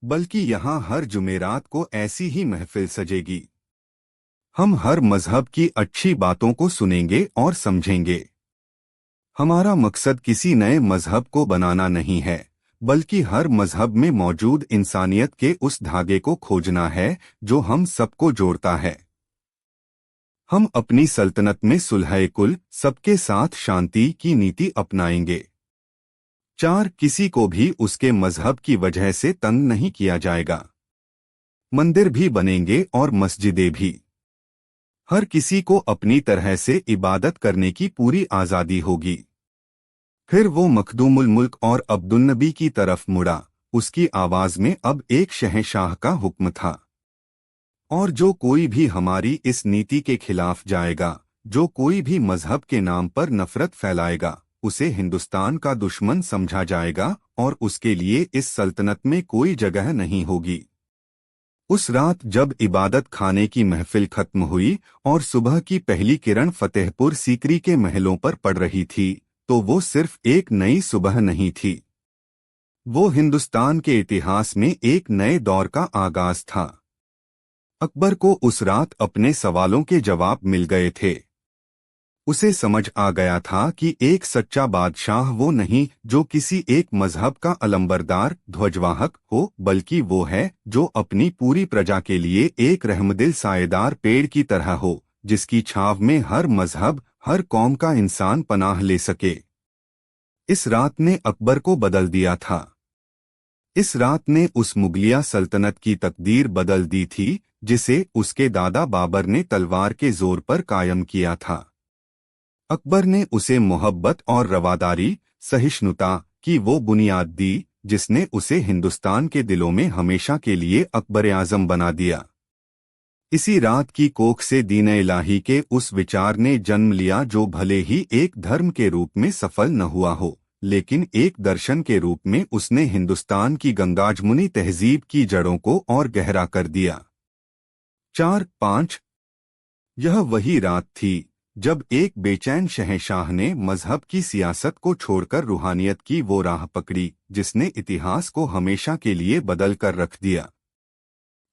बल्कि यहाँ हर जुमेरात को ऐसी ही महफिल सजेगी। हम हर मजहब की अच्छी बातों को सुनेंगे और समझेंगे। हमारा मकसद किसी नए मजहब को बनाना नहीं है, बल्कि हर मजहब में मौजूद इंसानियत के उस धागे को खोजना है जो हम सबको जोड़ता है। हम अपनी सल्तनत में सुलह कुल, सबके साथ शांति की नीति अपनाएंगे। 4, किसी को भी उसके मजहब की वजह से तंग नहीं किया जाएगा। मंदिर भी बनेंगे और मस्जिदें भी। हर किसी को अपनी तरह से इबादत करने की पूरी आज़ादी होगी। फिर वो मखदूमुल मुल्क और अब्दुन्नबी की तरफ मुड़ा। उसकी आवाज में अब एक शहंशाह का हुक्म था। और जो कोई भी हमारी इस नीति के खिलाफ जाएगा, जो कोई भी मजहब के नाम पर नफरत फैलाएगा, उसे हिंदुस्तान का दुश्मन समझा जाएगा और उसके लिए इस सल्तनत में कोई जगह नहीं होगी। उस रात जब इबादत खाने की महफिल खत्म हुई और सुबह की पहली किरण फतेहपुर सीकरी के महलों पर पड़ रही थी, तो वो सिर्फ एक नई सुबह नहीं थी। वो हिंदुस्तान के इतिहास में एक नए दौर का आगाज था। अकबर को उस रात अपने सवालों के जवाब मिल गए थे। उसे समझ आ गया था कि एक सच्चा बादशाह वो नहीं जो किसी एक मजहब का अलंबरदार ध्वजवाहक हो, बल्कि वो है जो अपनी पूरी प्रजा के लिए एक रहमदिल सायेदार पेड़ की तरह हो, जिसकी छाव में हर मजहब, हर कौम का इंसान पनाह ले सके। इस रात ने अकबर को बदल दिया था। इस रात ने उस मुगलिया सल्तनत की तकदीर बदल दी थी जिसे उसके दादा बाबर ने तलवार के जोर पर कायम किया था। अकबर ने उसे मोहब्बत और रवादारी, सहिष्णुता की वो बुनियाद दी जिसने उसे हिंदुस्तान के दिलों में हमेशा के लिए अकबर आजम बना दिया। इसी रात की कोख से दीन इलाही के उस विचार ने जन्म लिया जो भले ही एक धर्म के रूप में सफल न हुआ हो, लेकिन एक दर्शन के रूप में उसने हिंदुस्तान की गंगाजमुनी तहजीब की जड़ों को और गहरा कर दिया। 4, 5 यह वही रात थी जब एक बेचैन शहंशाह ने मजहब की सियासत को छोड़कर रूहानियत की वो राह पकड़ी जिसने इतिहास को हमेशा के लिए बदल कर रख दिया।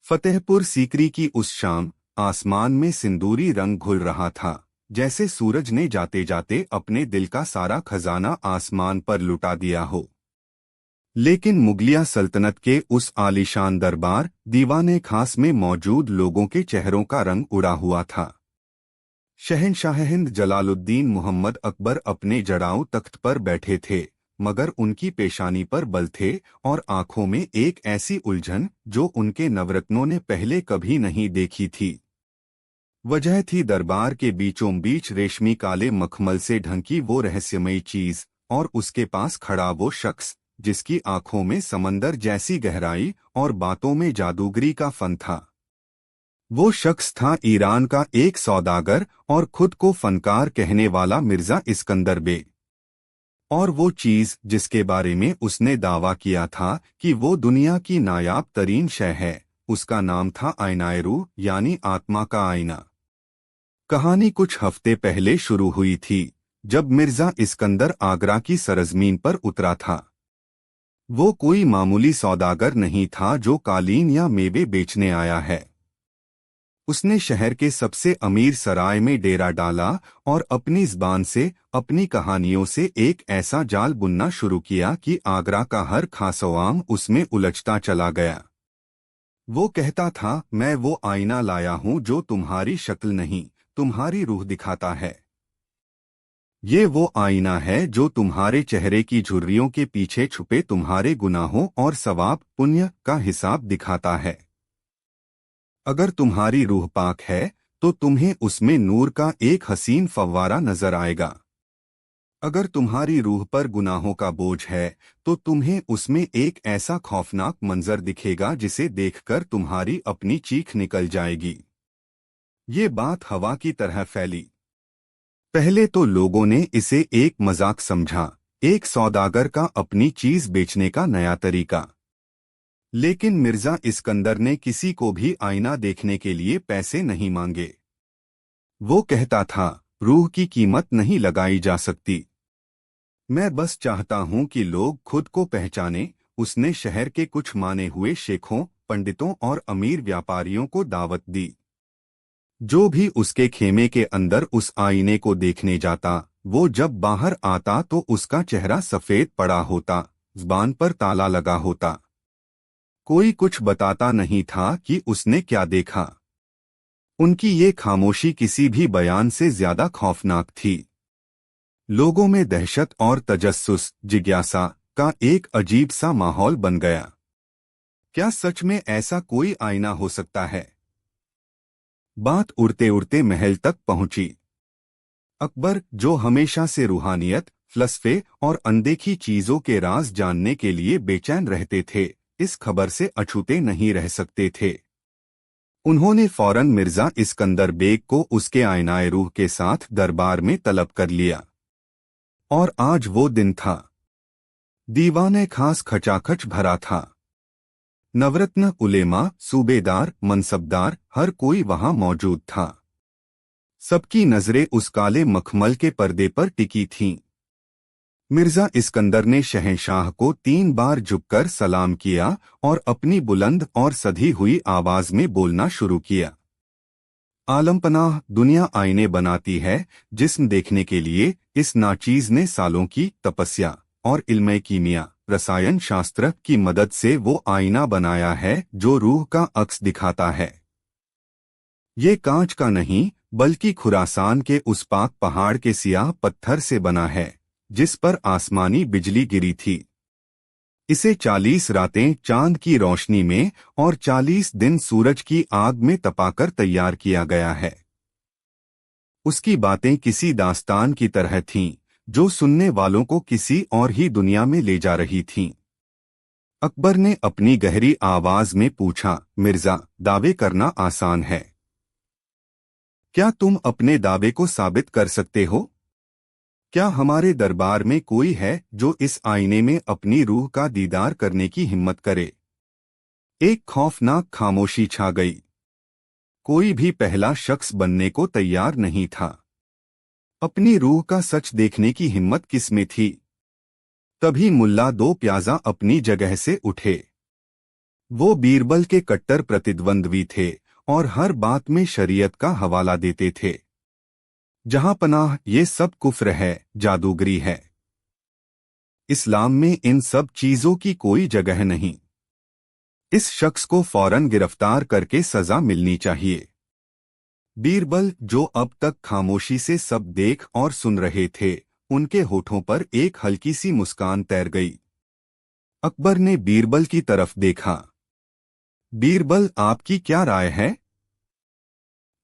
फतेहपुर सीकरी की उस शाम आसमान में सिंदूरी रंग घुल रहा था, जैसे सूरज ने जाते जाते अपने दिल का सारा खजाना आसमान पर लुटा दिया हो। लेकिन मुगलिया सल्तनत के उस आलीशान दरबार दीवाने खास में मौजूद लोगों के चेहरों का रंग उड़ा हुआ था। शहंशाह हिंद जलालुद्दीन मोहम्मद अकबर अपने जड़ाऊ तख्त पर बैठे थे, मगर उनकी पेशानी पर बल थे और आंखों में एक ऐसी उलझन जो उनके नवरत्नों ने पहले कभी नहीं देखी थी। वजह थी दरबार के बीचों बीच रेशमी काले मखमल से ढंकी वो रहस्यमयी चीज, और उसके पास खड़ा वो शख्स जिसकी आंखों में समंदर जैसी गहराई और बातों में जादूगरी का फन था। वो शख्स था ईरान का एक सौदागर और खुद को फनकार कहने वाला मिर्जा इस्कंदर बे। और वो चीज जिसके बारे में उसने दावा किया था कि वो दुनिया की नायाब तरीन शय है, उसका नाम था आईनाए रूह यानी आत्मा का आईना। कहानी कुछ हफ्ते पहले शुरू हुई थी, जब मिर्जा इस्कंदर आगरा की सरजमीन पर उतरा था। वो कोई मामूली सौदागर नहीं था जो कालीन या मेवे बेचने आया है। उसने शहर के सबसे अमीर सराय में डेरा डाला और अपनी ज़बान से, अपनी कहानियों से एक ऐसा जाल बुनना शुरू किया कि आगरा का हर खासवाम उसमें उलझता चला गया। वो कहता था, मैं वो आईना लाया हूं जो तुम्हारी शक्ल नहीं, तुम्हारी रूह दिखाता है। ये वो आईना है जो तुम्हारे चेहरे की झुर्रियों के पीछे छुपे तुम्हारे गुनाहों और सवाब पुण्य का हिसाब दिखाता है। अगर तुम्हारी रूह पाक है तो तुम्हें उसमें नूर का एक हसीन फव्वारा नजर आएगा। अगर तुम्हारी रूह पर गुनाहों का बोझ है तो तुम्हें उसमें एक ऐसा खौफनाक मंजर दिखेगा जिसे देखकर तुम्हारी अपनी चीख निकल जाएगी। ये बात हवा की तरह फैली। पहले तो लोगों ने इसे एक मजाक समझा, एक सौदागर का अपनी चीज बेचने का नया तरीका। लेकिन मिर्जा इस्कंदर ने किसी को भी आईना देखने के लिए पैसे नहीं मांगे। वो कहता था, रूह की कीमत नहीं लगाई जा सकती। मैं बस चाहता हूं कि लोग खुद को पहचाने। उसने शहर के कुछ माने हुए शेखों, पंडितों और अमीर व्यापारियों को दावत दी। जो भी उसके खेमे के अंदर उस आईने को देखने जाता, वो जब बाहर आता तो उसका चेहरा सफेद पड़ा होता, ज़बान पर ताला लगा होता। कोई कुछ बताता नहीं था कि उसने क्या देखा। उनकी ये खामोशी किसी भी बयान से ज्यादा खौफनाक थी। लोगों में दहशत और तजस्सुस, जिज्ञासा का एक अजीब सा माहौल बन गया। क्या सच में ऐसा कोई आईना हो सकता है? बात उड़ते उड़ते महल तक पहुंची। अकबर, जो हमेशा से रूहानियत, फलसफे और अनदेखी चीजों के राज जानने के लिए बेचैन रहते थे, इस खबर से अछूते नहीं रह सकते थे। उन्होंने फौरन मिर्जा इस्कंदर बेग को उसके आईनाए रूह के साथ दरबार में तलब कर लिया। और आज वो दिन था। दीवाने खास खचाखच भरा था। नवरत्न, उलेमा, सूबेदार, मनसबदार, हर कोई वहां मौजूद था। सबकी नजरें उस काले मखमल के पर्दे पर टिकी थीं। मिर्जा इस्कंदर ने शहंशाह को 3 बार झुककर सलाम किया और अपनी बुलंद और सधी हुई आवाज में बोलना शुरू किया। आलमपनाह, दुनिया आईने बनाती है जिस्म देखने के लिए। इस नाचीज ने सालों की तपस्या और इल्मे कीमिया, रसायन शास्त्र की मदद से वो आईना बनाया है जो रूह का अक्स दिखाता है। ये कांच का नहीं, बल्कि खुरासान के उस पाक पहाड़ के सियाह पत्थर से बना है जिस पर आसमानी बिजली गिरी थी। इसे 40 रातें चांद की रोशनी में और 40 दिन सूरज की आग में तपाकर तैयार किया गया है। उसकी बातें किसी दास्तान की तरह थीं, जो सुनने वालों को किसी और ही दुनिया में ले जा रही थीं। अकबर ने अपनी गहरी आवाज में पूछा, मिर्जा, दावे करना आसान है। क्या तुम अपने दावे को साबित कर सकते हो? क्या हमारे दरबार में कोई है जो इस आईने में अपनी रूह का दीदार करने की हिम्मत करे? एक खौफनाक खामोशी छा गई। कोई भी पहला शख्स बनने को तैयार नहीं था। अपनी रूह का सच देखने की हिम्मत किसमें थी? तभी मुल्ला दो प्याजा अपनी जगह से उठे। वो बीरबल के कट्टर प्रतिद्वंद्वी थे और हर बात में शरीयत का हवाला देते थे। जहां पनाह, ये सब कुफ्र है, जादूगरी है। इस्लाम में इन सब चीजों की कोई जगह नहीं। इस शख्स को फौरन गिरफ्तार करके सजा मिलनी चाहिए। बीरबल, जो अब तक खामोशी से सब देख और सुन रहे थे, उनके होठों पर एक हल्की सी मुस्कान तैर गई। अकबर ने बीरबल की तरफ देखा। बीरबल, आपकी क्या राय है?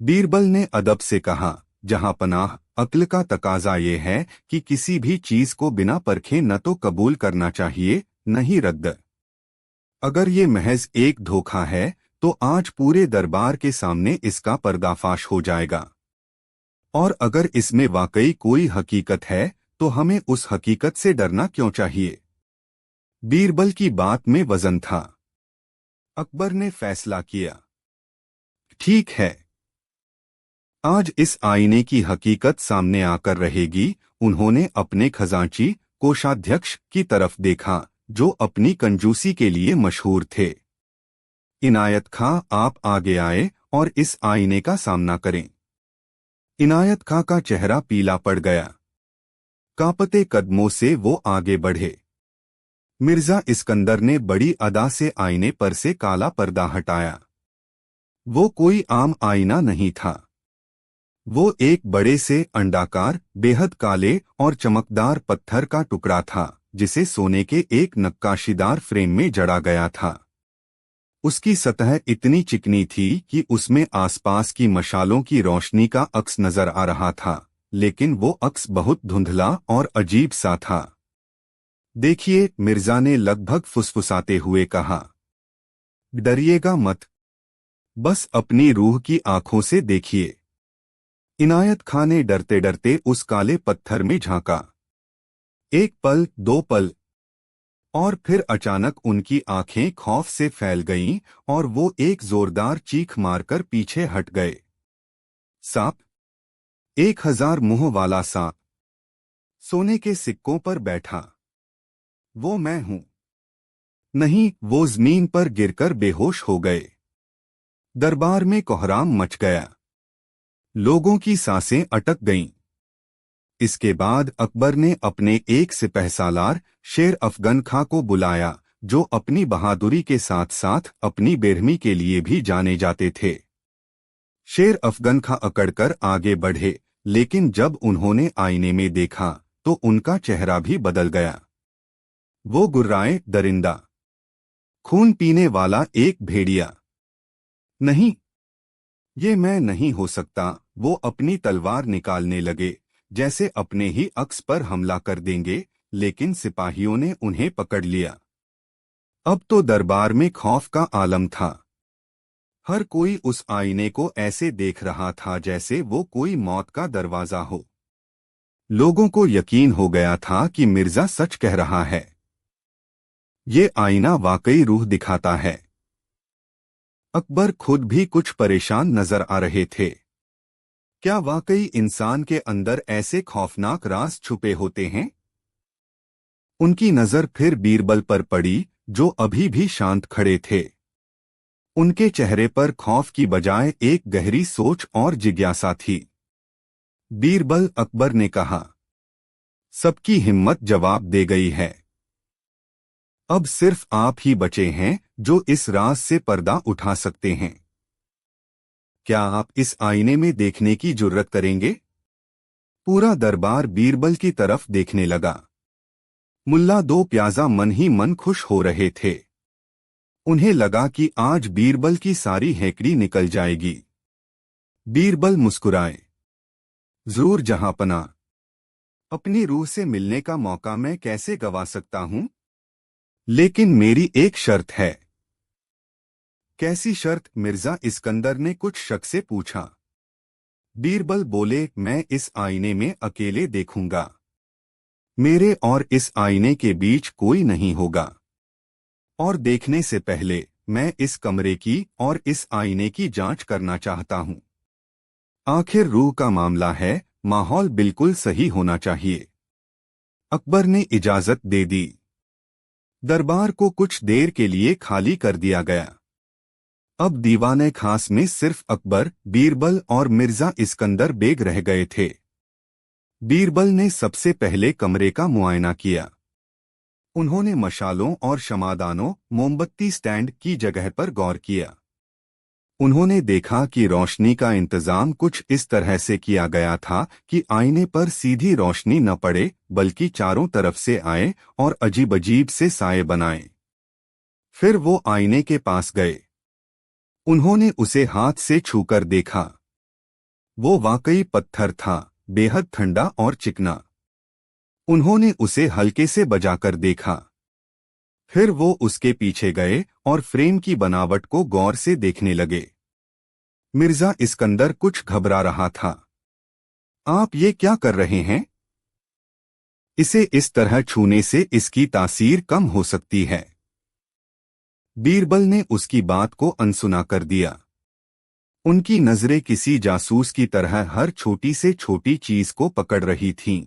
बीरबल ने अदब से कहा, जहां पनाह, अक्ल का तकाजा ये है कि किसी भी चीज को बिना परखे न तो कबूल करना चाहिए, न ही रद्द। अगर ये महज एक धोखा है तो आज पूरे दरबार के सामने इसका पर्दाफाश हो जाएगा। और अगर इसमें वाकई कोई हकीकत है तो हमें उस हकीकत से डरना क्यों चाहिए? बीरबल की बात में वजन था। अकबर ने फैसला किया, ठीक है, आज इस आईने की हकीकत सामने आकर रहेगी। उन्होंने अपने खजांची कोषाध्यक्ष की तरफ देखा, जो अपनी कंजूसी के लिए मशहूर थे। इनायत खां, आप आगे आए और इस आईने का सामना करें। इनायत खां का चेहरा पीला पड़ गया। कांपते कदमों से वो आगे बढ़े। मिर्जा इस्कंदर ने बड़ी अदा से आईने पर से काला पर्दा हटाया। वो कोई आम आईना नहीं था। वो एक बड़े से अंडाकार, बेहद काले और चमकदार पत्थर का टुकड़ा था, जिसे सोने के एक नक्काशीदार फ्रेम में जड़ा गया था। उसकी सतह इतनी चिकनी थी कि उसमें आसपास की मशालों की रोशनी का अक्स नजर आ रहा था, लेकिन वो अक्स बहुत धुंधला और अजीब सा था। देखिए, मिर्जा ने लगभग फुसफुसाते हुए कहा, डरिएगा मत, बस अपनी रूह की आंखों से देखिए। इनायत खां ने डरते डरते उस काले पत्थर में झांका। एक पल, दो पल, और फिर अचानक उनकी आंखें खौफ से फैल गईं और वो एक जोरदार चीख मारकर पीछे हट गए। सांप, 1000 मुंह वाला सांप, सोने के सिक्कों पर बैठा। वो मैं हूं। नहीं, वो जमीन पर गिरकर बेहोश हो गए। दरबार में कोहराम मच गया। लोगों की सांसें अटक गईं। इसके बाद अकबर ने अपने एक सिपहसालार शेर अफगन खां को बुलाया, जो अपनी बहादुरी के साथ साथ अपनी बेरहमी के लिए भी जाने जाते थे। शेर अफगन खां अकड़कर आगे बढ़े, लेकिन जब उन्होंने आईने में देखा तो उनका चेहरा भी बदल गया। वो गुर्राए दरिंदा, खून पीने वाला एक भेड़िया। नहीं, ये मैं नहीं हो सकता। वो अपनी तलवार निकालने लगे, जैसे अपने ही अक्स पर हमला कर देंगे, लेकिन सिपाहियों ने उन्हें पकड़ लिया। अब तो दरबार में खौफ का आलम था। हर कोई उस आईने को ऐसे देख रहा था जैसे वो कोई मौत का दरवाजा हो। लोगों को यकीन हो गया था कि मिर्जा सच कह रहा है। ये आईना वाकई रूह दिखाता है। अकबर खुद भी कुछ परेशान नजर आ रहे थे। क्या वाकई इंसान के अंदर ऐसे खौफनाक राज छुपे होते हैं? उनकी नजर फिर बीरबल पर पड़ी, जो अभी भी शांत खड़े थे। उनके चेहरे पर खौफ की बजाय एक गहरी सोच और जिज्ञासा थी। बीरबल, अकबर ने कहा, सबकी हिम्मत जवाब दे गई है। अब सिर्फ आप ही बचे हैं जो इस राज से पर्दा उठा सकते हैं। क्या आप इस आईने में देखने की जुर्रत करेंगे? पूरा दरबार बीरबल की तरफ देखने लगा। मुल्ला दो प्याजा मन ही मन खुश हो रहे थे। उन्हें लगा कि आज बीरबल की सारी हेकड़ी निकल जाएगी। बीरबल मुस्कुराए, जरूर जहांपना, अपनी रूह से मिलने का मौका मैं कैसे गवा सकता हूं? लेकिन मेरी एक शर्त है। कैसी शर्त? मिर्जा इस्कंदर ने कुछ शक से पूछा। बीरबल बोले, मैं इस आईने में अकेले देखूंगा। मेरे और इस आईने के बीच कोई नहीं होगा। और देखने से पहले मैं इस कमरे की और इस आईने की जांच करना चाहता हूं। आखिर रूह का मामला है, माहौल बिल्कुल सही होना चाहिए। अकबर ने इजाजत दे दी। दरबार को कुछ देर के लिए खाली कर दिया गया। अब दीवाने खास में सिर्फ अकबर, बीरबल और मिर्जा इस्कंदर बेग रह गए थे। बीरबल ने सबसे पहले कमरे का मुआयना किया। उन्होंने मशालों और शमादानों, मोमबत्ती स्टैंड की जगह पर गौर किया। उन्होंने देखा कि रोशनी का इंतजाम कुछ इस तरह से किया गया था कि आईने पर सीधी रोशनी न पड़े, बल्कि चारों तरफ से आए और अजीब अजीब से साए बनाए। फिर वो आईने के पास गए। उन्होंने उसे हाथ से छूकर देखा। वो वाकई पत्थर था, बेहद ठंडा और चिकना। उन्होंने उसे हल्के से बजाकर देखा। फिर वो उसके पीछे गए और फ्रेम की बनावट को गौर से देखने लगे। मिर्जा इस्कंदर कुछ घबरा रहा था। आप ये क्या कर रहे हैं? इसे इस तरह छूने से इसकी तासीर कम हो सकती है। बीरबल ने उसकी बात को अनसुना कर दिया। उनकी नजरें किसी जासूस की तरह हर छोटी से छोटी चीज को पकड़ रही थीं।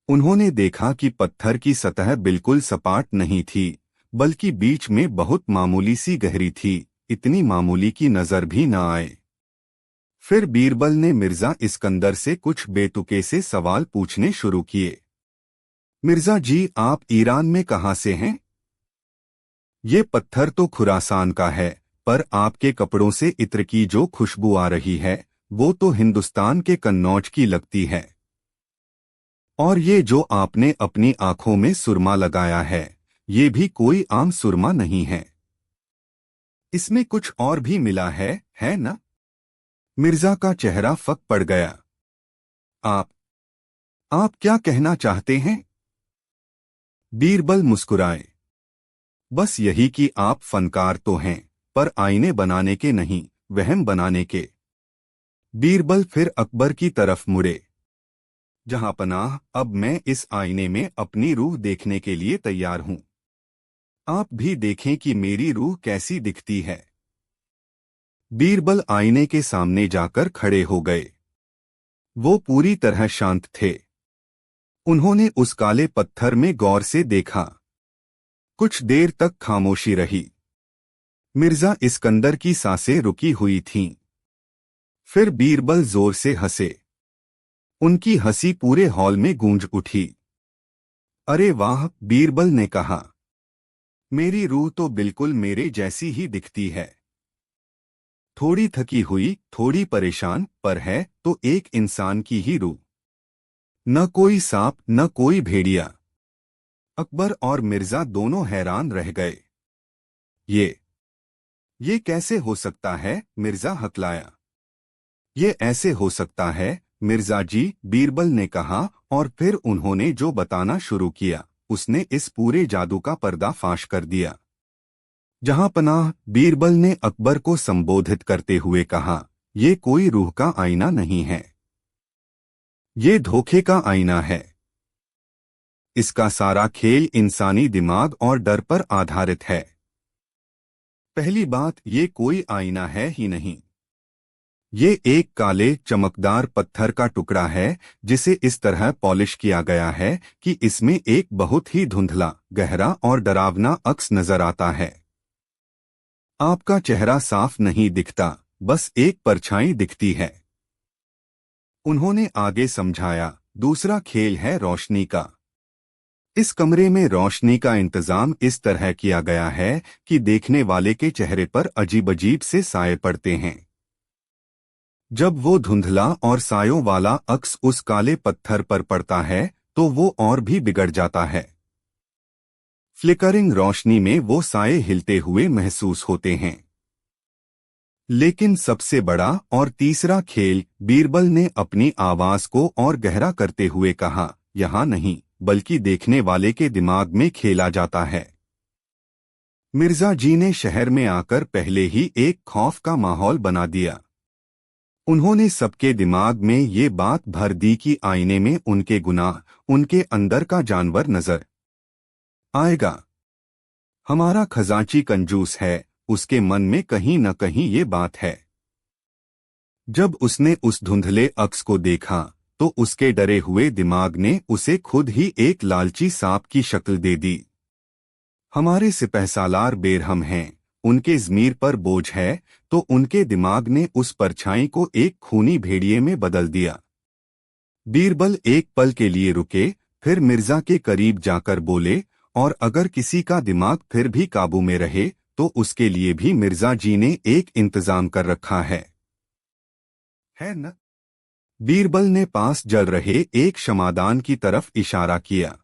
उन्होंने देखा कि पत्थर की सतह बिल्कुल सपाट नहीं थी, बल्कि बीच में बहुत मामूली सी गहरी थी, इतनी मामूली की नजर भी न आए। फिर बीरबल ने मिर्जा इस्कंदर से कुछ बेतुके से सवाल पूछने शुरू किए। मिर्जा जी, आप ईरान में कहाँ से हैं? ये पत्थर तो खुरासान का है, पर आपके कपड़ों से इत्र की जो खुशबू आ रही है, वो तो हिंदुस्तान के कन्नौज की लगती है। और ये जो आपने अपनी आंखों में सुरमा लगाया है, ये भी कोई आम सुरमा नहीं है। इसमें कुछ और भी मिला है ना? मिर्जा का चेहरा फक पड़ गया। आप क्या कहना चाहते हैं? बीरबल मुस्कुराए। बस यही कि आप फनकार तो हैं, पर आईने बनाने के नहीं, वहम बनाने के। बीरबल फिर अकबर की तरफ मुड़े। जहांपनाह, अब मैं इस आईने में अपनी रूह देखने के लिए तैयार हूं। आप भी देखें कि मेरी रूह कैसी दिखती है। बीरबल आईने के सामने जाकर खड़े हो गए। वो पूरी तरह शांत थे। उन्होंने उस काले पत्थर में गौर से देखा। कुछ देर तक खामोशी रही। मिर्जा इस्कंदर की सांसें रुकी हुई थीं। फिर बीरबल जोर से हंसे। उनकी हंसी पूरे हॉल में गूंज उठी। अरे वाह, बीरबल ने कहा, मेरी रूह तो बिल्कुल मेरे जैसी ही दिखती है। थोड़ी थकी हुई, थोड़ी परेशान, पर है तो एक इंसान की ही रूह। न कोई सांप, न कोई भेड़िया। अकबर और मिर्जा दोनों हैरान रह गए। ये कैसे हो सकता है? मिर्जा हकलाया। ये ऐसे हो सकता है मिर्जा जी, बीरबल ने कहा, और फिर उन्होंने जो बताना शुरू किया, उसने इस पूरे जादू का पर्दाफाश कर दिया। जहांपनाह, बीरबल ने अकबर को संबोधित करते हुए कहा, ये कोई रूह का आईना नहीं है। ये धोखे का आईना है। इसका सारा खेल इंसानी दिमाग और डर पर आधारित है। पहली बात, ये कोई आईना है ही नहीं। ये एक काले चमकदार पत्थर का टुकड़ा है, जिसे इस तरह पॉलिश किया गया है कि इसमें एक बहुत ही धुंधला, गहरा और डरावना अक्स नजर आता है। आपका चेहरा साफ नहीं दिखता, बस एक परछाई दिखती है। उन्होंने आगे समझाया, दूसरा खेल है रोशनी का। इस कमरे में रोशनी का इंतजाम इस तरह किया गया है कि देखने वाले के चेहरे पर अजीब अजीब से साए पड़ते हैं। जब वो धुंधला और सायों वाला अक्स उस काले पत्थर पर पड़ता है, तो वो और भी बिगड़ जाता है। फ्लिकरिंग रोशनी में वो साए हिलते हुए महसूस होते हैं। लेकिन सबसे बड़ा और तीसरा खेल, बीरबल ने अपनी आवाज को और गहरा करते हुए कहा, यहाँ नहीं, बल्कि देखने वाले के दिमाग में खेला जाता है। मिर्जा जी ने शहर में आकर पहले ही एक खौफ का माहौल बना दिया। उन्होंने सबके दिमाग में ये बात भर दी कि आईने में उनके गुनाह, उनके अंदर का जानवर नजर आएगा। हमारा खजांची कंजूस है, उसके मन में कहीं न कहीं ये बात है। जब उसने उस धुंधले अक्स को देखा, तो उसके डरे हुए दिमाग ने उसे खुद ही एक लालची सांप की शक्ल दे दी। हमारे सिपहसालार बेरहम हैं, उनके ज़मीर पर बोझ है, तो उनके दिमाग ने उस परछाई को एक खूनी भेड़िए में बदल दिया। बीरबल एक पल के लिए रुके, फिर मिर्जा के करीब जाकर बोले, और अगर किसी का दिमाग फिर भी काबू में रहे, तो उसके लिए भी मिर्जा जी ने एक इंतजाम कर रखा है न? बीरबल ने पास जल रहे एक शमादान की तरफ इशारा किया।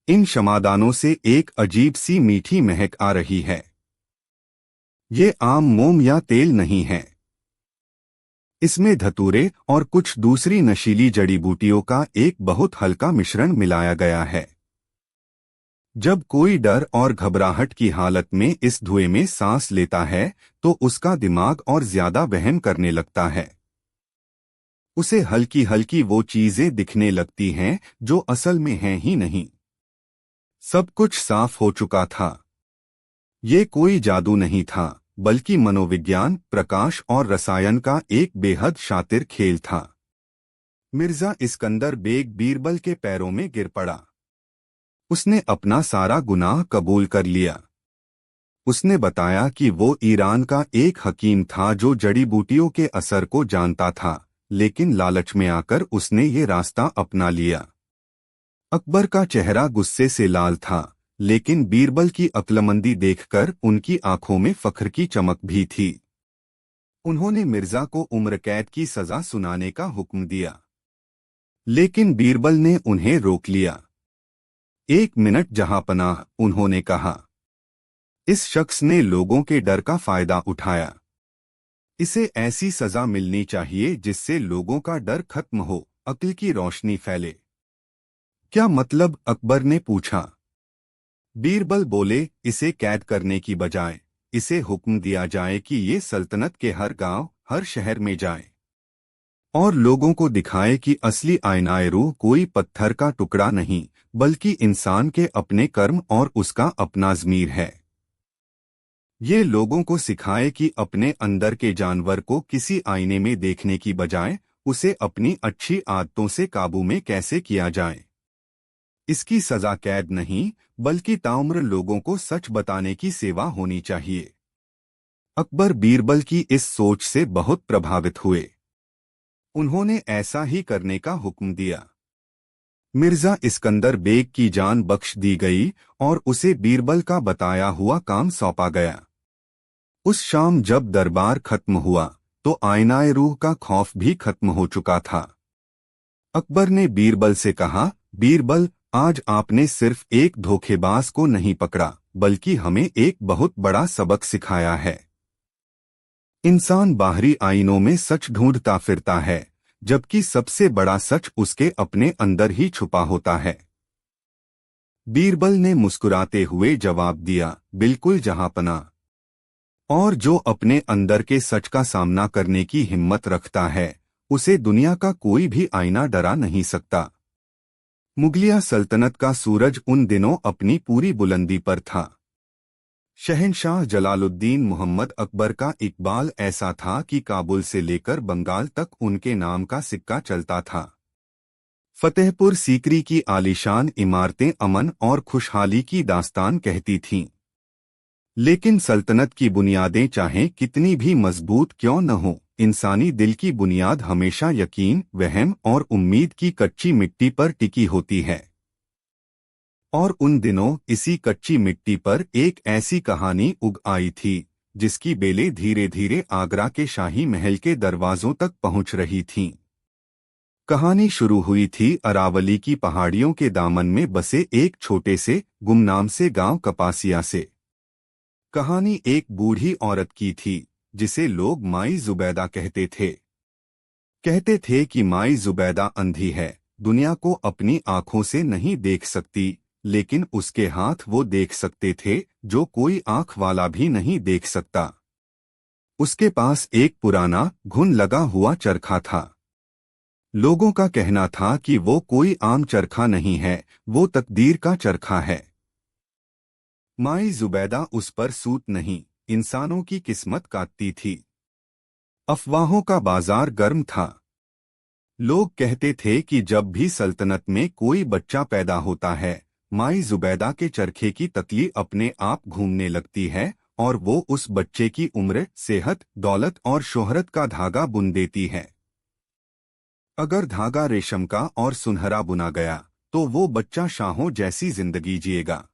इन शमादानों से एक अजीब सी मीठी महक आ रही है। ये आम मोम या तेल नहीं है। इसमें धतूरे और कुछ दूसरी नशीली जड़ी बूटियों का एक बहुत हल्का मिश्रण मिलाया गया है। जब कोई डर और घबराहट की हालत में इस धुएं में सांस लेता है तो उसका दिमाग और ज्यादा वहम करने लगता है। उसे हल्की हल्की वो चीजें दिखने लगती हैं जो असल में हैं ही नहीं। सब कुछ साफ हो चुका था। ये कोई जादू नहीं था, बल्कि मनोविज्ञान, प्रकाश और रसायन का एक बेहद शातिर खेल था। मिर्जा इस्कंदर बेग बीरबल के पैरों में गिर पड़ा। उसने अपना सारा गुनाह कबूल कर लिया। उसने बताया कि वो ईरान का एक हकीम था जो जड़ी बूटियों के असर को जानता था, लेकिन लालच में आकर उसने ये रास्ता अपना लिया। अकबर का चेहरा गुस्से से लाल था, लेकिन बीरबल की अक्लमंदी देखकर उनकी आंखों में फख्र की चमक भी थी। उन्होंने मिर्जा को उम्र कैद की सजा सुनाने का हुक्म दिया, लेकिन बीरबल ने उन्हें रोक लिया। एक मिनट जहांपनाह, उन्होंने कहा। इस शख्स ने लोगों के डर का फायदा उठाया। इसे ऐसी सजा मिलनी चाहिए जिससे लोगों का डर खत्म हो, अक्ल की रोशनी फैले। क्या मतलब? अकबर ने पूछा। बीरबल बोले, इसे कैद करने की बजाय इसे हुक्म दिया जाए कि ये सल्तनत के हर गांव, हर शहर में जाए और लोगों को दिखाए कि असली आईनाए रूह कोई पत्थर का टुकड़ा नहीं, बल्कि इंसान के अपने कर्म और उसका अपना ज़मीर है। ये लोगों को सिखाए कि अपने अंदर के जानवर को किसी आईने में देखने की बजाय उसे अपनी अच्छी आदतों से काबू में कैसे किया जाए। इसकी सजा कैद नहीं, बल्कि ताउम्र लोगों को सच बताने की सेवा होनी चाहिए। अकबर बीरबल की इस सोच से बहुत प्रभावित हुए। उन्होंने ऐसा ही करने का हुक्म दिया। मिर्जा इस्कंदर बेग की जान बख्श दी गई और उसे बीरबल का बताया हुआ काम सौंपा गया। उस शाम जब दरबार खत्म हुआ तो आईनाए रूह का खौफ भी खत्म हो चुका था। अकबर ने बीरबल से कहा, बीरबल, आज आपने सिर्फ एक धोखेबाज को नहीं पकड़ा, बल्कि हमें एक बहुत बड़ा सबक सिखाया है। इंसान बाहरी आईनों में सच ढूंढता फिरता है, जबकि सबसे बड़ा सच उसके अपने अंदर ही छुपा होता है। बीरबल ने मुस्कुराते हुए जवाब दिया, बिल्कुल जहांपनाह। और जो अपने अंदर के सच का सामना करने की हिम्मत रखता है, उसे दुनिया का कोई भी आईना डरा नहीं सकता। मुगलिया सल्तनत का सूरज उन दिनों अपनी पूरी बुलंदी पर था। शहंशाह जलालुद्दीन मोहम्मद अकबर का इकबाल ऐसा था कि काबुल से लेकर बंगाल तक उनके नाम का सिक्का चलता था। फतेहपुर सीकरी की आलीशान इमारतें अमन और खुशहाली की दास्तान कहती थीं। लेकिन सल्तनत की बुनियादें चाहे कितनी भी मजबूत क्यों न हो, इंसानी दिल की बुनियाद हमेशा यकीन, वहम और उम्मीद की कच्ची मिट्टी पर टिकी होती है। और उन दिनों इसी कच्ची मिट्टी पर एक ऐसी कहानी उग आई थी जिसकी बेलें धीरे धीरे आगरा के शाही महल के दरवाजों तक पहुंच रही थीं। कहानी शुरू हुई थी अरावली की पहाड़ियों के दामन में बसे एक छोटे से गुमनाम से गांव कपासिया से। कहानी एक बूढ़ी औरत की थी जिसे लोग माई जुबैदा कहते थे। कहते थे कि माई जुबैदा अंधी है, दुनिया को अपनी आंखों से नहीं देख सकती, लेकिन उसके हाथ वो देख सकते थे जो कोई आंख वाला भी नहीं देख सकता। उसके पास एक पुराना घुन लगा हुआ चरखा था। लोगों का कहना था कि वो कोई आम चरखा नहीं है, वो तकदीर का चरखा है। माई जुबैदा उस पर सूत नहीं, इंसानों की किस्मत काटती थी। अफवाहों का बाजार गर्म था। लोग कहते थे कि जब भी सल्तनत में कोई बच्चा पैदा होता है, माई जुबैदा के चरखे की तकली अपने आप घूमने लगती है और वो उस बच्चे की उम्र, सेहत, दौलत और शोहरत का धागा बुन देती है। अगर धागा रेशम का और सुनहरा बुना गया तो वो बच्चा शाहों जैसी जिंदगी जिएगा।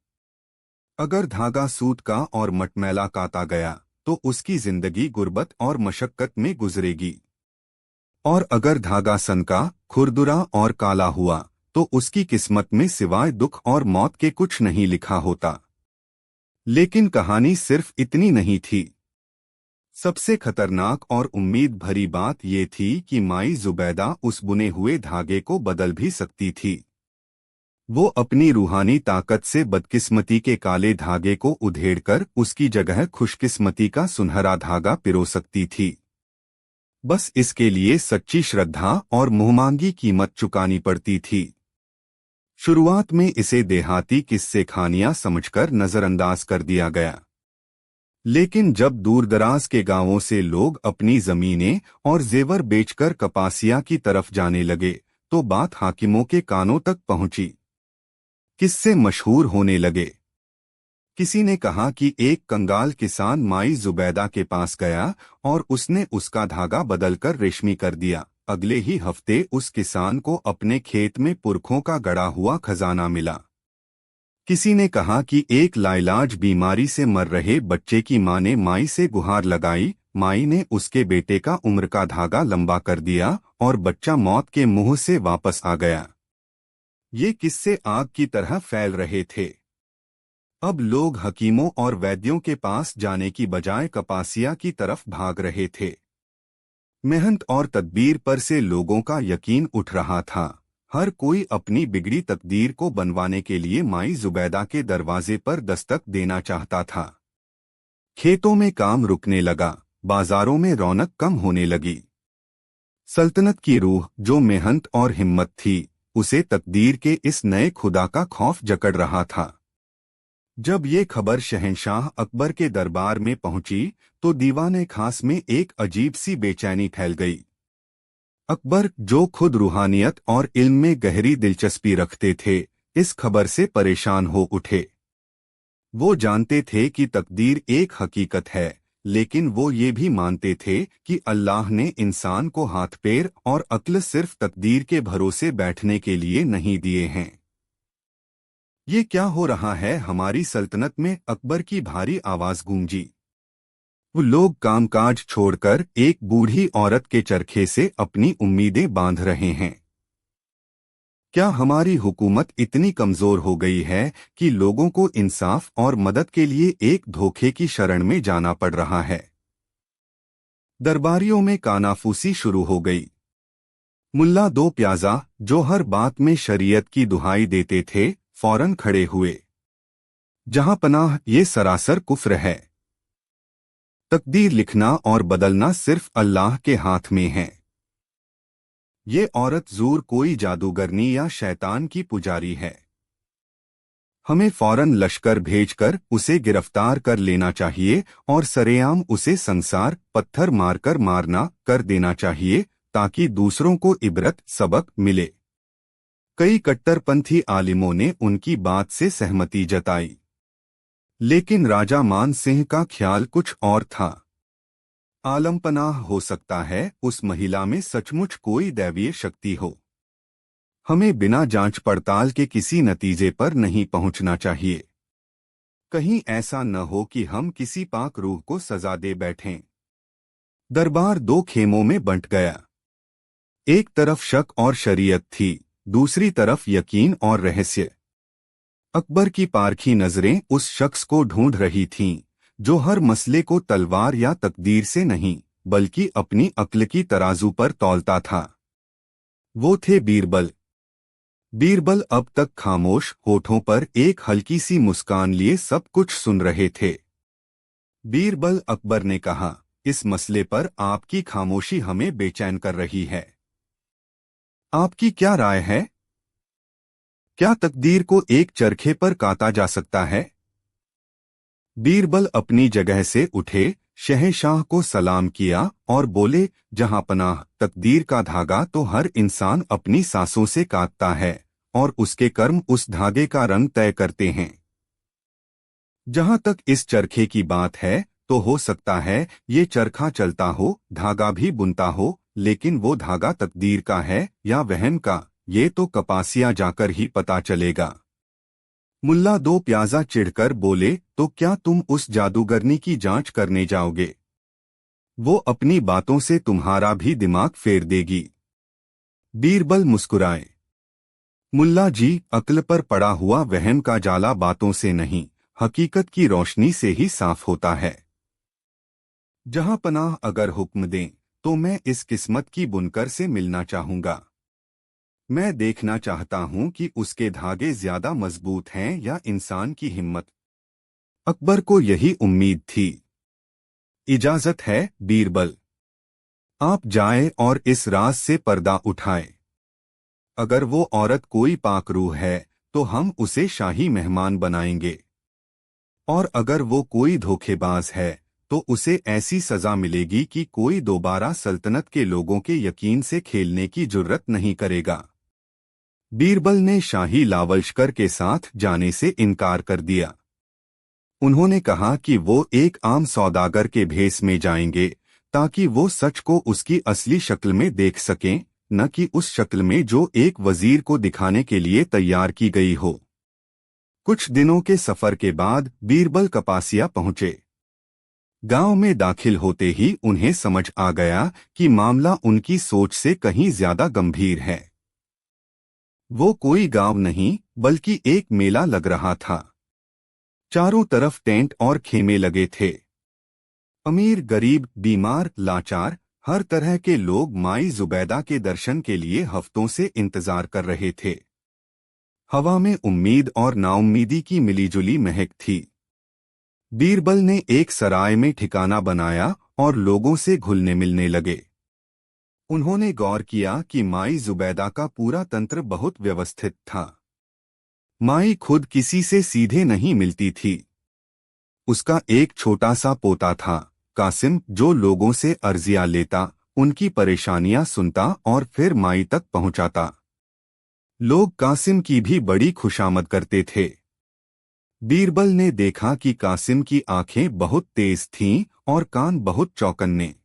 अगर धागा सूत का और मटमैला काता गया तो उसकी जिंदगी गुर्बत और मशक्कत में गुजरेगी। और अगर धागा सनका, खुरदुरा और काला हुआ तो उसकी किस्मत में सिवाय दुख और मौत के कुछ नहीं लिखा होता। लेकिन कहानी सिर्फ इतनी नहीं थी। सबसे खतरनाक और उम्मीद भरी बात ये थी कि माई जुबैदा उस बुने हुए धागे को बदल भी सकती थी। वो अपनी रूहानी ताकत से बदकिस्मती के काले धागे को उधेड़कर उसकी जगह खुशकिस्मती का सुनहरा धागा पिरो सकती थी। बस इसके लिए सच्ची श्रद्धा और मुंहमांगी कीमत चुकानी पड़ती थी। शुरुआत में इसे देहाती किस्से कहानियां समझकर नजरअंदाज कर दिया गया, लेकिन जब दूरदराज के गांवों से लोग अपनी जमीनें और जेवर बेचकर कपासिया की तरफ जाने लगे तो बात हाकिमों के कानों तक पहुंची। किस्से मशहूर होने लगे। किसी ने कहा कि एक कंगाल किसान माई जुबैदा के पास गया और उसने उसका धागा बदलकर रेशमी कर दिया। अगले ही हफ्ते उस किसान को अपने खेत में पुरखों का गड़ा हुआ खजाना मिला। किसी ने कहा कि एक लाइलाज बीमारी से मर रहे बच्चे की मां ने माई से गुहार लगाई। माई ने उसके बेटे का उम्र का धागा लंबा कर दिया और बच्चा मौत के मुंह से वापस आ गया। ये किस्से आग की तरह फैल रहे थे। अब लोग हकीमों और वैद्यों के पास जाने की बजाय कपासिया की तरफ भाग रहे थे। मेहनत और तदबीर पर से लोगों का यकीन उठ रहा था। हर कोई अपनी बिगड़ी तकदीर को बनवाने के लिए माई जुबैदा के दरवाजे पर दस्तक देना चाहता था। खेतों में काम रुकने लगा, बाजारों में रौनक कम होने लगी। सल्तनत की रूह, जो मेहनत और हिम्मत थी, उसे तकदीर के इस नए खुदा का खौफ जकड़ रहा था। जब ये खबर शहंशाह अकबर के दरबार में पहुंची तो दीवाने खास में एक अजीब सी बेचैनी फैल गई। अकबर, जो खुद रूहानियत और इल्म में गहरी दिलचस्पी रखते थे, इस खबर से परेशान हो उठे। वो जानते थे कि तकदीर एक हकीकत है, लेकिन वो ये भी मानते थे कि अल्लाह ने इंसान को हाथ पैर और अक्ल सिर्फ तकदीर के भरोसे बैठने के लिए नहीं दिए हैं। ये क्या हो रहा है हमारी सल्तनत में? अकबर की भारी आवाज गूंजी। वो लोग कामकाज छोड़कर एक बूढ़ी औरत के चरखे से अपनी उम्मीदें बांध रहे हैं। क्या हमारी हुकूमत इतनी कमजोर हो गई है कि लोगों को इंसाफ और मदद के लिए एक धोखे की शरण में जाना पड़ रहा है? दरबारियों में कानाफूसी शुरू हो गई। मुल्ला दो प्याजा, जो हर बात में शरीयत की दुहाई देते थे, फौरन खड़े हुए। जहां पनाह, ये सरासर कुफ्र है। तकदीर लिखना और बदलना सिर्फ अल्लाह के हाथ में है। ये औरत ज़रूर कोई जादूगरनी या शैतान की पुजारी है। हमें फौरन लश्कर भेजकर उसे गिरफ्तार कर लेना चाहिए और सरेआम उसे संसार पत्थर मारकर मारना कर देना चाहिए, ताकि दूसरों को इबरत सबक मिले। कई कट्टरपंथी आलिमों ने उनकी बात से सहमति जताई, लेकिन राजा मान सिंह का ख्याल कुछ और था। आलमपनाह, हो सकता है उस महिला में सचमुच कोई दैवीय शक्ति हो। हमें बिना जांच पड़ताल के किसी नतीजे पर नहीं पहुंचना चाहिए। कहीं ऐसा न हो कि हम किसी पाक रूह को सजा दे बैठें। दरबार दो खेमों में बंट गया। एक तरफ शक और शरीयत थी, दूसरी तरफ यकीन और रहस्य। अकबर की पारखी नजरें उस शख्स को ढूंढ रही थीं जो हर मसले को तलवार या तकदीर से नहीं बल्कि अपनी अक्ल की तराजू पर तौलता था। वो थे बीरबल। बीरबल अब तक खामोश, होठों पर एक हल्की सी मुस्कान लिए सब कुछ सुन रहे थे। बीरबल, अकबर ने कहा, इस मसले पर आपकी खामोशी हमें बेचैन कर रही है। आपकी क्या राय है? क्या तकदीर को एक चरखे पर काटा जा सकता है? बीरबल अपनी जगह से उठे, शहंशाह को सलाम किया और बोले, जहां पनाह, तकदीर का धागा तो हर इंसान अपनी सांसों से काटता है और उसके कर्म उस धागे का रंग तय करते हैं। जहां तक इस चरखे की बात है, तो हो सकता है ये चरखा चलता हो, धागा भी बुनता हो, लेकिन वो धागा तकदीर का है या वहम का, ये तो कपासिया जाकर ही पता चलेगा। मुल्ला दो प्याजा चिढ़कर बोले, तो क्या तुम उस जादूगरनी की जांच करने जाओगे? वो अपनी बातों से तुम्हारा भी दिमाग फेर देगी। बीरबल मुस्कुराए। मुल्ला जी, अक्ल पर पड़ा हुआ वहम का जाला बातों से नहीं, हकीकत की रोशनी से ही साफ होता है। जहां पनाह, अगर हुक्म दें तो मैं इस किस्मत की बुनकर से मिलना चाहूंगा। मैं देखना चाहता हूं कि उसके धागे ज्यादा मजबूत हैं या इंसान की हिम्मत। अकबर को यही उम्मीद थी। इजाजत है बीरबल, आप जाएं और इस राज से पर्दा उठाएं। अगर वो औरत कोई पाक रूह है तो हम उसे शाही मेहमान बनाएंगे, और अगर वो कोई धोखेबाज है तो उसे ऐसी सजा मिलेगी कि कोई दोबारा सल्तनत के लोगों के यकीन से खेलने की जुर्रत नहीं करेगा। बीरबल ने शाही लावलश्कर के साथ जाने से इनकार कर दिया। उन्होंने कहा कि वो एक आम सौदागर के भेस में जाएंगे ताकि वो सच को उसकी असली शक्ल में देख सकें, न कि उस शक्ल में जो एक वजीर को दिखाने के लिए तैयार की गई हो। कुछ दिनों के सफर के बाद बीरबल कपासिया पहुंचे। गांव में दाखिल होते ही उन्हें समझ आ गया कि मामला उनकी सोच से कहीं ज्यादा गंभीर है। वो कोई गांव नहीं बल्कि एक मेला लग रहा था। चारों तरफ टेंट और खेमे लगे थे। अमीर, गरीब, बीमार, लाचार, हर तरह के लोग माई जुबैदा के दर्शन के लिए हफ्तों से इंतजार कर रहे थे। हवा में उम्मीद और नाउम्मीदी की मिलीजुली महक थी। बीरबल ने एक सराय में ठिकाना बनाया और लोगों से घुलने मिलने लगे। उन्होंने गौर किया कि माई जुबैदा का पूरा तंत्र बहुत व्यवस्थित था। माई खुद किसी से सीधे नहीं मिलती थी। उसका एक छोटा सा पोता था, कासिम, जो लोगों से अर्जियां लेता, उनकी परेशानियां सुनता और फिर माई तक पहुंचाता। लोग कासिम की भी बड़ी खुशामद करते थे। बीरबल ने देखा कि कासिम की आंखें बहुत तेज थीं और कान बहुत चौकन्ने।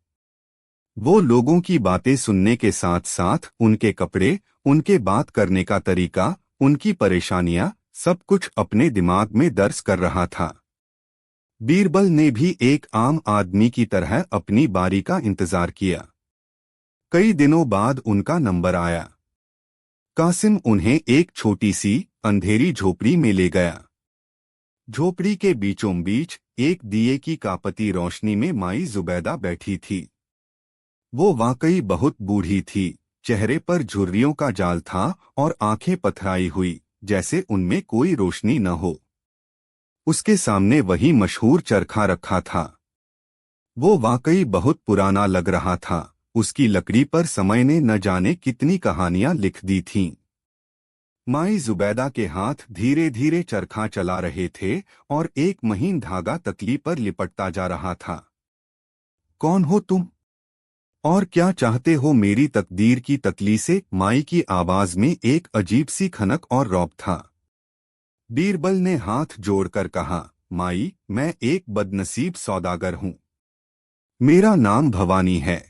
वो लोगों की बातें सुनने के साथ साथ उनके कपड़े, उनके बात करने का तरीका, उनकी परेशानियां, सब कुछ अपने दिमाग में दर्ज कर रहा था। बीरबल ने भी एक आम आदमी की तरह अपनी बारी का इंतजार किया। कई दिनों बाद उनका नंबर आया। कासिम उन्हें एक छोटी सी अंधेरी झोपड़ी में ले गया। झोपड़ी के बीचों बीच एक दिए की कापती रोशनी में माई जुबैदा बैठी थी। वो वाकई बहुत बूढ़ी थी, चेहरे पर झुर्रियों का जाल था और आंखें पथराई हुई, जैसे उनमें कोई रोशनी न हो। उसके सामने वही मशहूर चरखा रखा था। वो वाकई बहुत पुराना लग रहा था। उसकी लकड़ी पर समय ने न जाने कितनी कहानियां लिख दी थीं। माई जुबैदा के हाथ धीरे धीरे चरखा चला रहे थे और एक महीन धागा तकली पर लिपटता जा रहा था। कौन हो तुम? और क्या चाहते हो मेरी तकदीर की तकली से? माई की आवाज में एक अजीब सी खनक और रौब था। बीरबल ने हाथ जोड़कर कहा, माई, मैं एक बदनसीब सौदागर हूं। मेरा नाम भवानी है।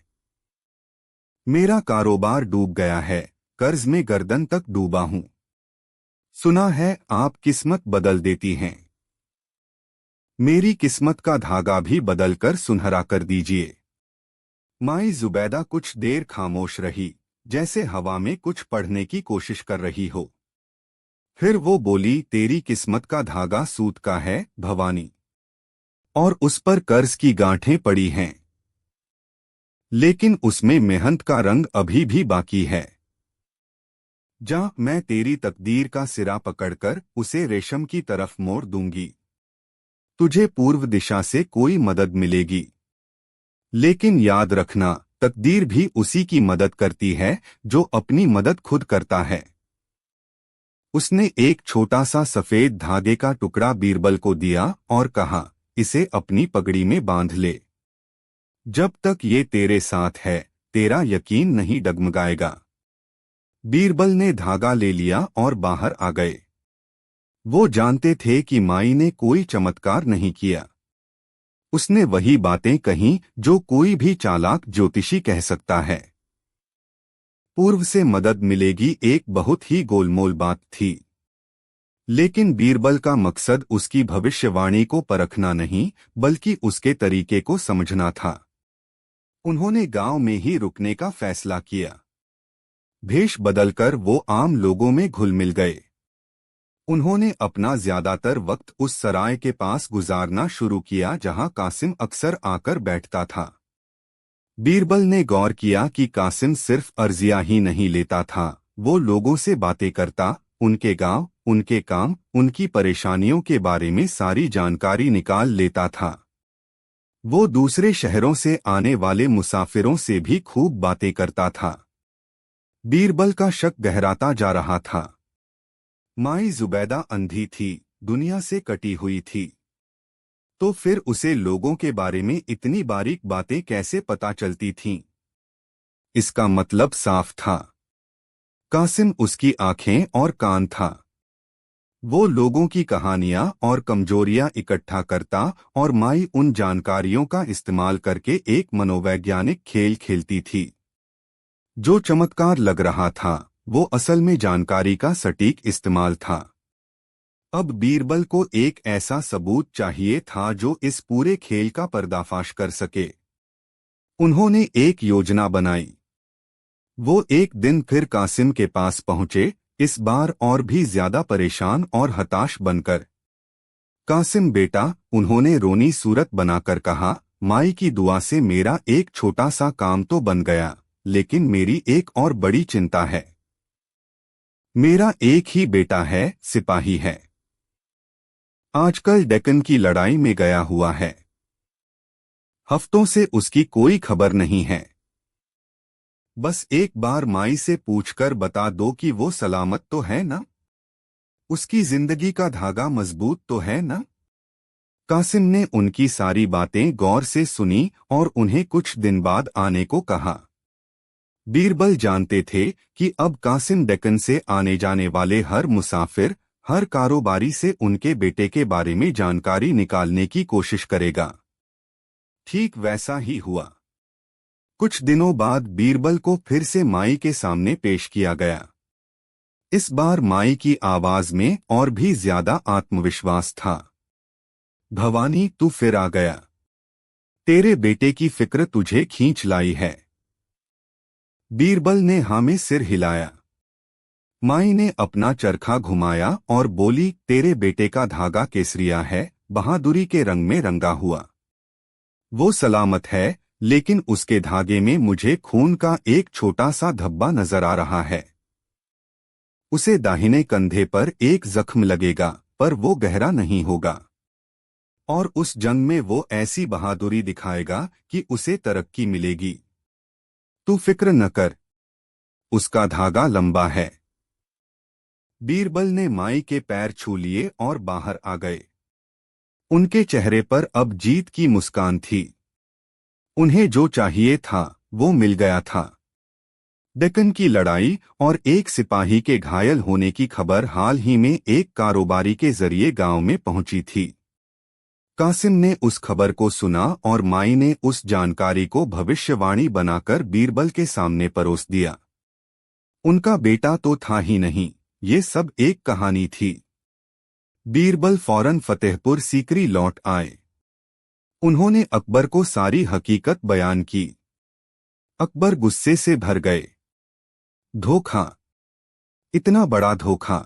मेरा कारोबार डूब गया है, कर्ज में गर्दन तक डूबा हूं। सुना है आप किस्मत बदल देती हैं। मेरी किस्मत का धागा भी बदलकर सुनहरा कर दीजिए। माई जुबैदा कुछ देर खामोश रही, जैसे हवा में कुछ पढ़ने की कोशिश कर रही हो। फिर वो बोली, तेरी किस्मत का धागा सूत का है भवानी, और उस पर कर्ज की गांठें पड़ी हैं, लेकिन उसमें मेहनत का रंग अभी भी बाकी है। जा, मैं तेरी तकदीर का सिरा पकड़कर उसे रेशम की तरफ मोड़ दूंगी। तुझे पूर्व दिशा से कोई मदद मिलेगी, लेकिन याद रखना, तकदीर भी उसी की मदद करती है जो अपनी मदद खुद करता है। उसने एक छोटा सा सफेद धागे का टुकड़ा बीरबल को दिया और कहा, इसे अपनी पगड़ी में बांध ले। जब तक ये तेरे साथ है, तेरा यकीन नहीं डगमगाएगा। बीरबल ने धागा ले लिया और बाहर आ गए। वो जानते थे कि माई ने कोई चमत्कार नहीं किया। उसने वही बातें कहीं जो कोई भी चालाक ज्योतिषी कह सकता है। पूर्व से मदद मिलेगी एक बहुत ही गोलमोल बात थी, लेकिन बीरबल का मकसद उसकी भविष्यवाणी को परखना नहीं बल्कि उसके तरीके को समझना था। उन्होंने गांव में ही रुकने का फैसला किया। भेष बदलकर वो आम लोगों में घुल मिल गए। उन्होंने अपना ज्यादातर वक्त उस सराय के पास गुजारना शुरू किया जहां कासिम अक्सर आकर बैठता था। बीरबल ने गौर किया कि कासिम सिर्फ अर्जिया ही नहीं लेता था, वो लोगों से बातें करता, उनके गांव, उनके काम, उनकी परेशानियों के बारे में सारी जानकारी निकाल लेता था। वो दूसरे शहरों से आने वाले मुसाफिरों से भी खूब बातें करता था। बीरबल का शक गहराता जा रहा था। माई जुबैदा अंधी थी, दुनिया से कटी हुई थी, तो फिर उसे लोगों के बारे में इतनी बारीक बातें कैसे पता चलती थीं? इसका मतलब साफ था, कासिम उसकी आंखें और कान था। वो लोगों की कहानियां और कमजोरियां इकट्ठा करता और माई उन जानकारियों का इस्तेमाल करके एक मनोवैज्ञानिक खेल खेलती थी। जो चमत्कार लग रहा था, वो असल में जानकारी का सटीक इस्तेमाल था। अब बीरबल को एक ऐसा सबूत चाहिए था जो इस पूरे खेल का पर्दाफाश कर सके। उन्होंने एक योजना बनाई। वो एक दिन फिर कासिम के पास पहुंचे, इस बार और भी ज्यादा परेशान और हताश बनकर। कासिम बेटा, उन्होंने रोनी सूरत बनाकर कहा, माई की दुआ से मेरा एक छोटा सा काम तो बन गया, लेकिन मेरी एक और बड़ी चिंता है। मेरा एक ही बेटा है, सिपाही है। आजकल डेक्कन की लड़ाई में गया हुआ है। हफ्तों से उसकी कोई खबर नहीं है। बस एक बार माई से पूछकर बता दो कि वो सलामत तो है ना? उसकी जिंदगी का धागा मजबूत तो है ना? कासिम ने उनकी सारी बातें गौर से सुनी और उन्हें कुछ दिन बाद आने को कहा। बीरबल जानते थे कि अब कासिम डेक्कन से आने जाने वाले हर मुसाफिर, हर कारोबारी से उनके बेटे के बारे में जानकारी निकालने की कोशिश करेगा। ठीक वैसा ही हुआ। कुछ दिनों बाद बीरबल को फिर से माई के सामने पेश किया गया। इस बार माई की आवाज में और भी ज्यादा आत्मविश्वास था। भवानी, तू फिर आ गया। तेरे बेटे की फिक्र तुझे खींच लाई है। बीरबल ने हाँ में सिर हिलाया। माई ने अपना चरखा घुमाया और बोली, तेरे बेटे का धागा केसरिया है, बहादुरी के रंग में रंगा हुआ। वो सलामत है, लेकिन उसके धागे में मुझे खून का एक छोटा सा धब्बा नजर आ रहा है। उसे दाहिने कंधे पर एक जख्म लगेगा, पर वो गहरा नहीं होगा। और उस जंग में वो ऐसी बहादुरी दिखाएगा कि उसे तरक्की मिलेगी। तू फिक्र न कर, उसका धागा लंबा है। बीरबल ने माई के पैर छू लिए और बाहर आ गए। उनके चेहरे पर अब जीत की मुस्कान थी। उन्हें जो चाहिए था, वो मिल गया था। डेक्कन की लड़ाई और एक सिपाही के घायल होने की खबर हाल ही में एक कारोबारी के जरिए गांव में पहुंची थी। कासिम ने उस खबर को सुना और माई ने उस जानकारी को भविष्यवाणी बनाकर बीरबल के सामने परोस दिया। उनका बेटा तो था ही नहीं, ये सब एक कहानी थी। बीरबल फौरन फतेहपुर सीकरी लौट आए। उन्होंने अकबर को सारी हकीकत बयान की। अकबर गुस्से से भर गए। धोखा, इतना बड़ा धोखा।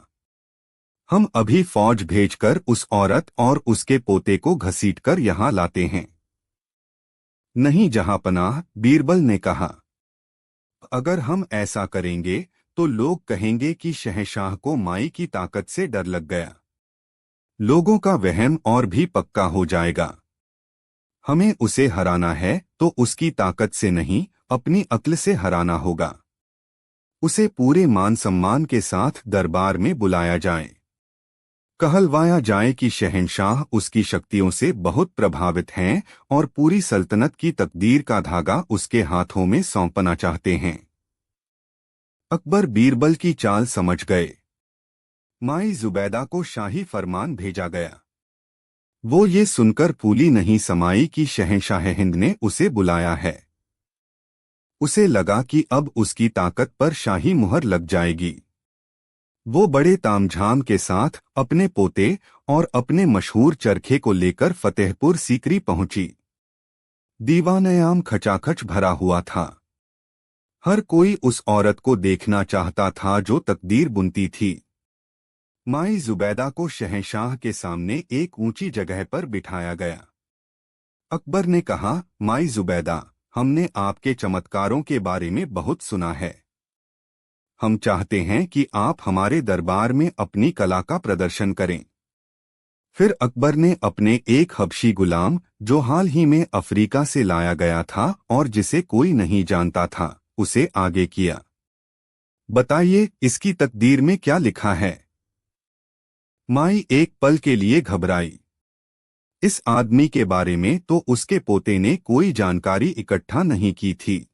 हम अभी फौज भेजकर उस औरत और उसके पोते को घसीटकर यहाँ लाते हैं। नहीं जहांपनाह, बीरबल ने कहा। अगर हम ऐसा करेंगे तो लोग कहेंगे कि शहंशाह को माई की ताकत से डर लग गया। लोगों का वहम और भी पक्का हो जाएगा। हमें उसे हराना है तो उसकी ताकत से नहीं, अपनी अक्ल से हराना होगा। उसे पूरे मान सम्मान के साथ दरबार में बुलाया जाए। कहलवाया जाए कि शहंशाह उसकी शक्तियों से बहुत प्रभावित हैं और पूरी सल्तनत की तकदीर का धागा उसके हाथों में सौंपना चाहते हैं। अकबर बीरबल की चाल समझ गए। माई जुबैदा को शाही फरमान भेजा गया। वो ये सुनकर फूली नहीं समाई कि शहंशाह हिंद ने उसे बुलाया है। उसे लगा कि अब उसकी ताकत पर शाही मुहर लग जाएगी। वो बड़े तामझाम के साथ अपने पोते और अपने मशहूर चरखे को लेकर फतेहपुर सीकरी पहुंची। दीवानयाम खचाखच भरा हुआ था। हर कोई उस औरत को देखना चाहता था जो तकदीर बुनती थी। माई जुबैदा को शहंशाह के सामने एक ऊंची जगह पर बिठाया गया। अकबर ने कहा, माई जुबैदा, हमने आपके चमत्कारों के बारे में बहुत सुना है। हम चाहते हैं कि आप हमारे दरबार में अपनी कला का प्रदर्शन करें। फिर अकबर ने अपने एक हबशी गुलाम, जो हाल ही में अफ्रीका से लाया गया था और जिसे कोई नहीं जानता था, उसे आगे किया। बताइए, इसकी तकदीर में क्या लिखा है? माई एक पल के लिए घबराई। इस आदमी के बारे में तो उसके पोते ने कोई जानकारी इकट्ठा नहीं की थी,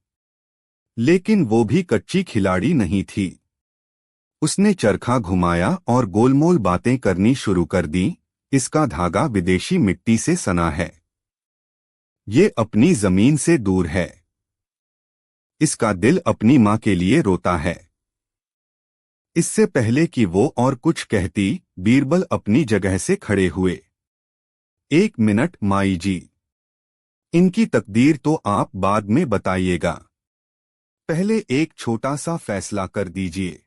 लेकिन वो भी कच्ची खिलाड़ी नहीं थी। उसने चरखा घुमाया और गोलमोल बातें करनी शुरू कर दी। इसका धागा विदेशी मिट्टी से सना है। ये अपनी जमीन से दूर है। इसका दिल अपनी माँ के लिए रोता है। इससे पहले कि वो और कुछ कहती, बीरबल अपनी जगह से खड़े हुए। एक मिनट माई जी, इनकी तकदीर तो आप बाद में बताइएगा, पहले एक छोटा सा फैसला कर दीजिए।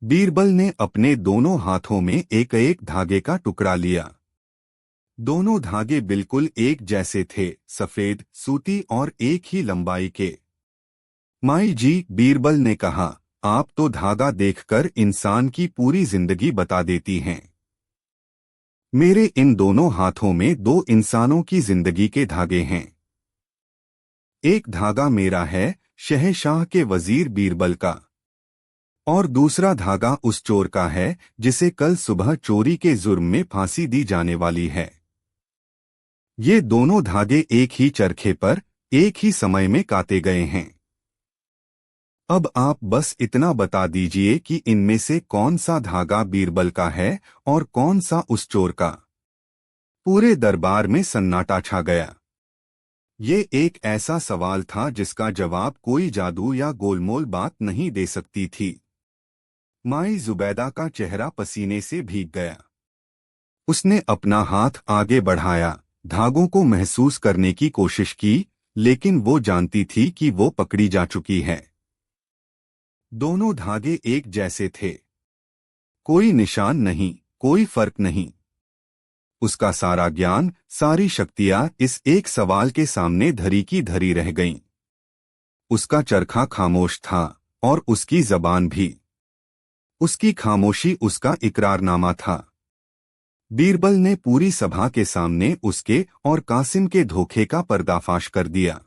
बीरबल ने अपने दोनों हाथों में एक एक धागे का टुकड़ा लिया। दोनों धागे बिल्कुल एक जैसे थे, सफेद, सूती और एक ही लंबाई के। माई जी, बीरबल ने कहा, आप तो धागा देखकर इंसान की पूरी जिंदगी बता देती हैं। मेरे इन दोनों हाथों में दो इंसानों की जिंदगी के धागे हैं। एक धागा मेरा है, शहंशाह के वजीर बीरबल का, और दूसरा धागा उस चोर का है जिसे कल सुबह चोरी के जुर्म में फांसी दी जाने वाली है। ये दोनों धागे एक ही चरखे पर एक ही समय में काते गए हैं। अब आप बस इतना बता दीजिए कि इनमें से कौन सा धागा बीरबल का है और कौन सा उस चोर का। पूरे दरबार में सन्नाटा छा गया। ये एक ऐसा सवाल था जिसका जवाब कोई जादू या गोलमोल बात नहीं दे सकती थी। माई जुबैदा का चेहरा पसीने से भीग गया। उसने अपना हाथ आगे बढ़ाया, धागों को महसूस करने की कोशिश की, लेकिन वो जानती थी कि वो पकड़ी जा चुकी है। दोनों धागे एक जैसे थे। कोई निशान नहीं, कोई फर्क नहीं। उसका सारा ज्ञान, सारी शक्तियां इस एक सवाल के सामने धरी की धरी रह गईं। उसका चरखा खामोश था और उसकी जबान भी। उसकी खामोशी उसका इकरारनामा था। बीरबल ने पूरी सभा के सामने उसके और कासिम के धोखे का पर्दाफाश कर दिया।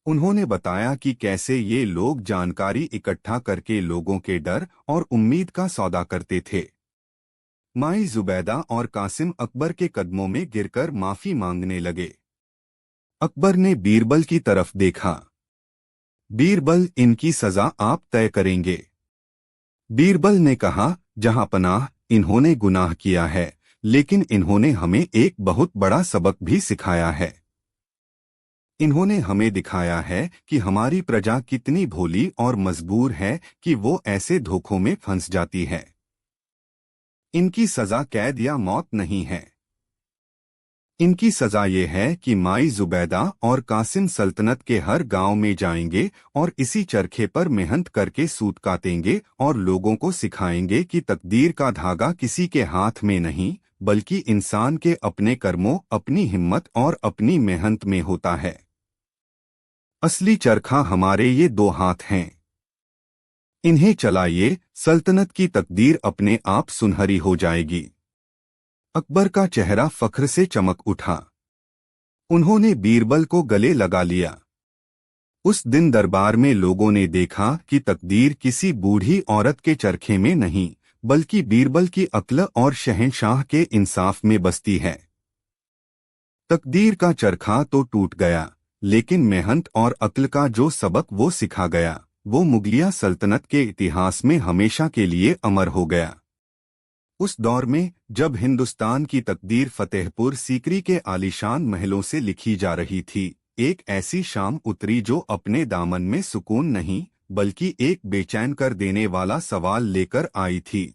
उन्होंने बताया कि कैसे ये लोग जानकारी इकट्ठा करके लोगों के डर और उम्मीद का सौदा करते थे। माई जुबैदा और कासिम अकबर के कदमों में गिरकर माफी मांगने लगे। अकबर ने बीरबल की तरफ देखा। बीरबल, इनकी सजा आप तय करेंगे। बीरबल ने कहा, जहां पनाह, इन्होंने गुनाह किया है, लेकिन इन्होंने हमें एक बहुत बड़ा सबक भी सिखाया है। इन्होंने हमें दिखाया है कि हमारी प्रजा कितनी भोली और मजबूर है कि वो ऐसे धोखों में फंस जाती है। इनकी सजा कैद या मौत नहीं है। इनकी सजा ये है कि माई जुबैदा और कासिम सल्तनत के हर गांव में जाएंगे और इसी चरखे पर मेहनत करके सूत काटेंगे और लोगों को सिखाएंगे कि तकदीर का धागा किसी के हाथ में नहीं, बल्कि इंसान के अपने कर्मों, अपनी हिम्मत और अपनी मेहनत में होता है। असली चरखा हमारे ये दो हाथ हैं। इन्हें चलाइए, सल्तनत की तकदीर अपने आप सुनहरी हो जाएगी। अकबर का चेहरा फख्र से चमक उठा। उन्होंने बीरबल को गले लगा लिया। उस दिन दरबार में लोगों ने देखा कि तकदीर किसी बूढ़ी औरत के चरखे में नहीं, बल्कि बीरबल की अक्ल और शहंशाह के इंसाफ में बसती है। तकदीर का चरखा तो टूट गया, लेकिन मेहनत और अक्ल का जो सबक वो सिखा गया, वो मुगलिया सल्तनत के इतिहास में हमेशा के लिए अमर हो गया। उस दौर में जब हिंदुस्तान की तकदीर फतेहपुर सीकरी के आलीशान महलों से लिखी जा रही थी, एक ऐसी शाम उतरी जो अपने दामन में सुकून नहीं, बल्कि एक बेचैन कर देने वाला सवाल लेकर आई थी।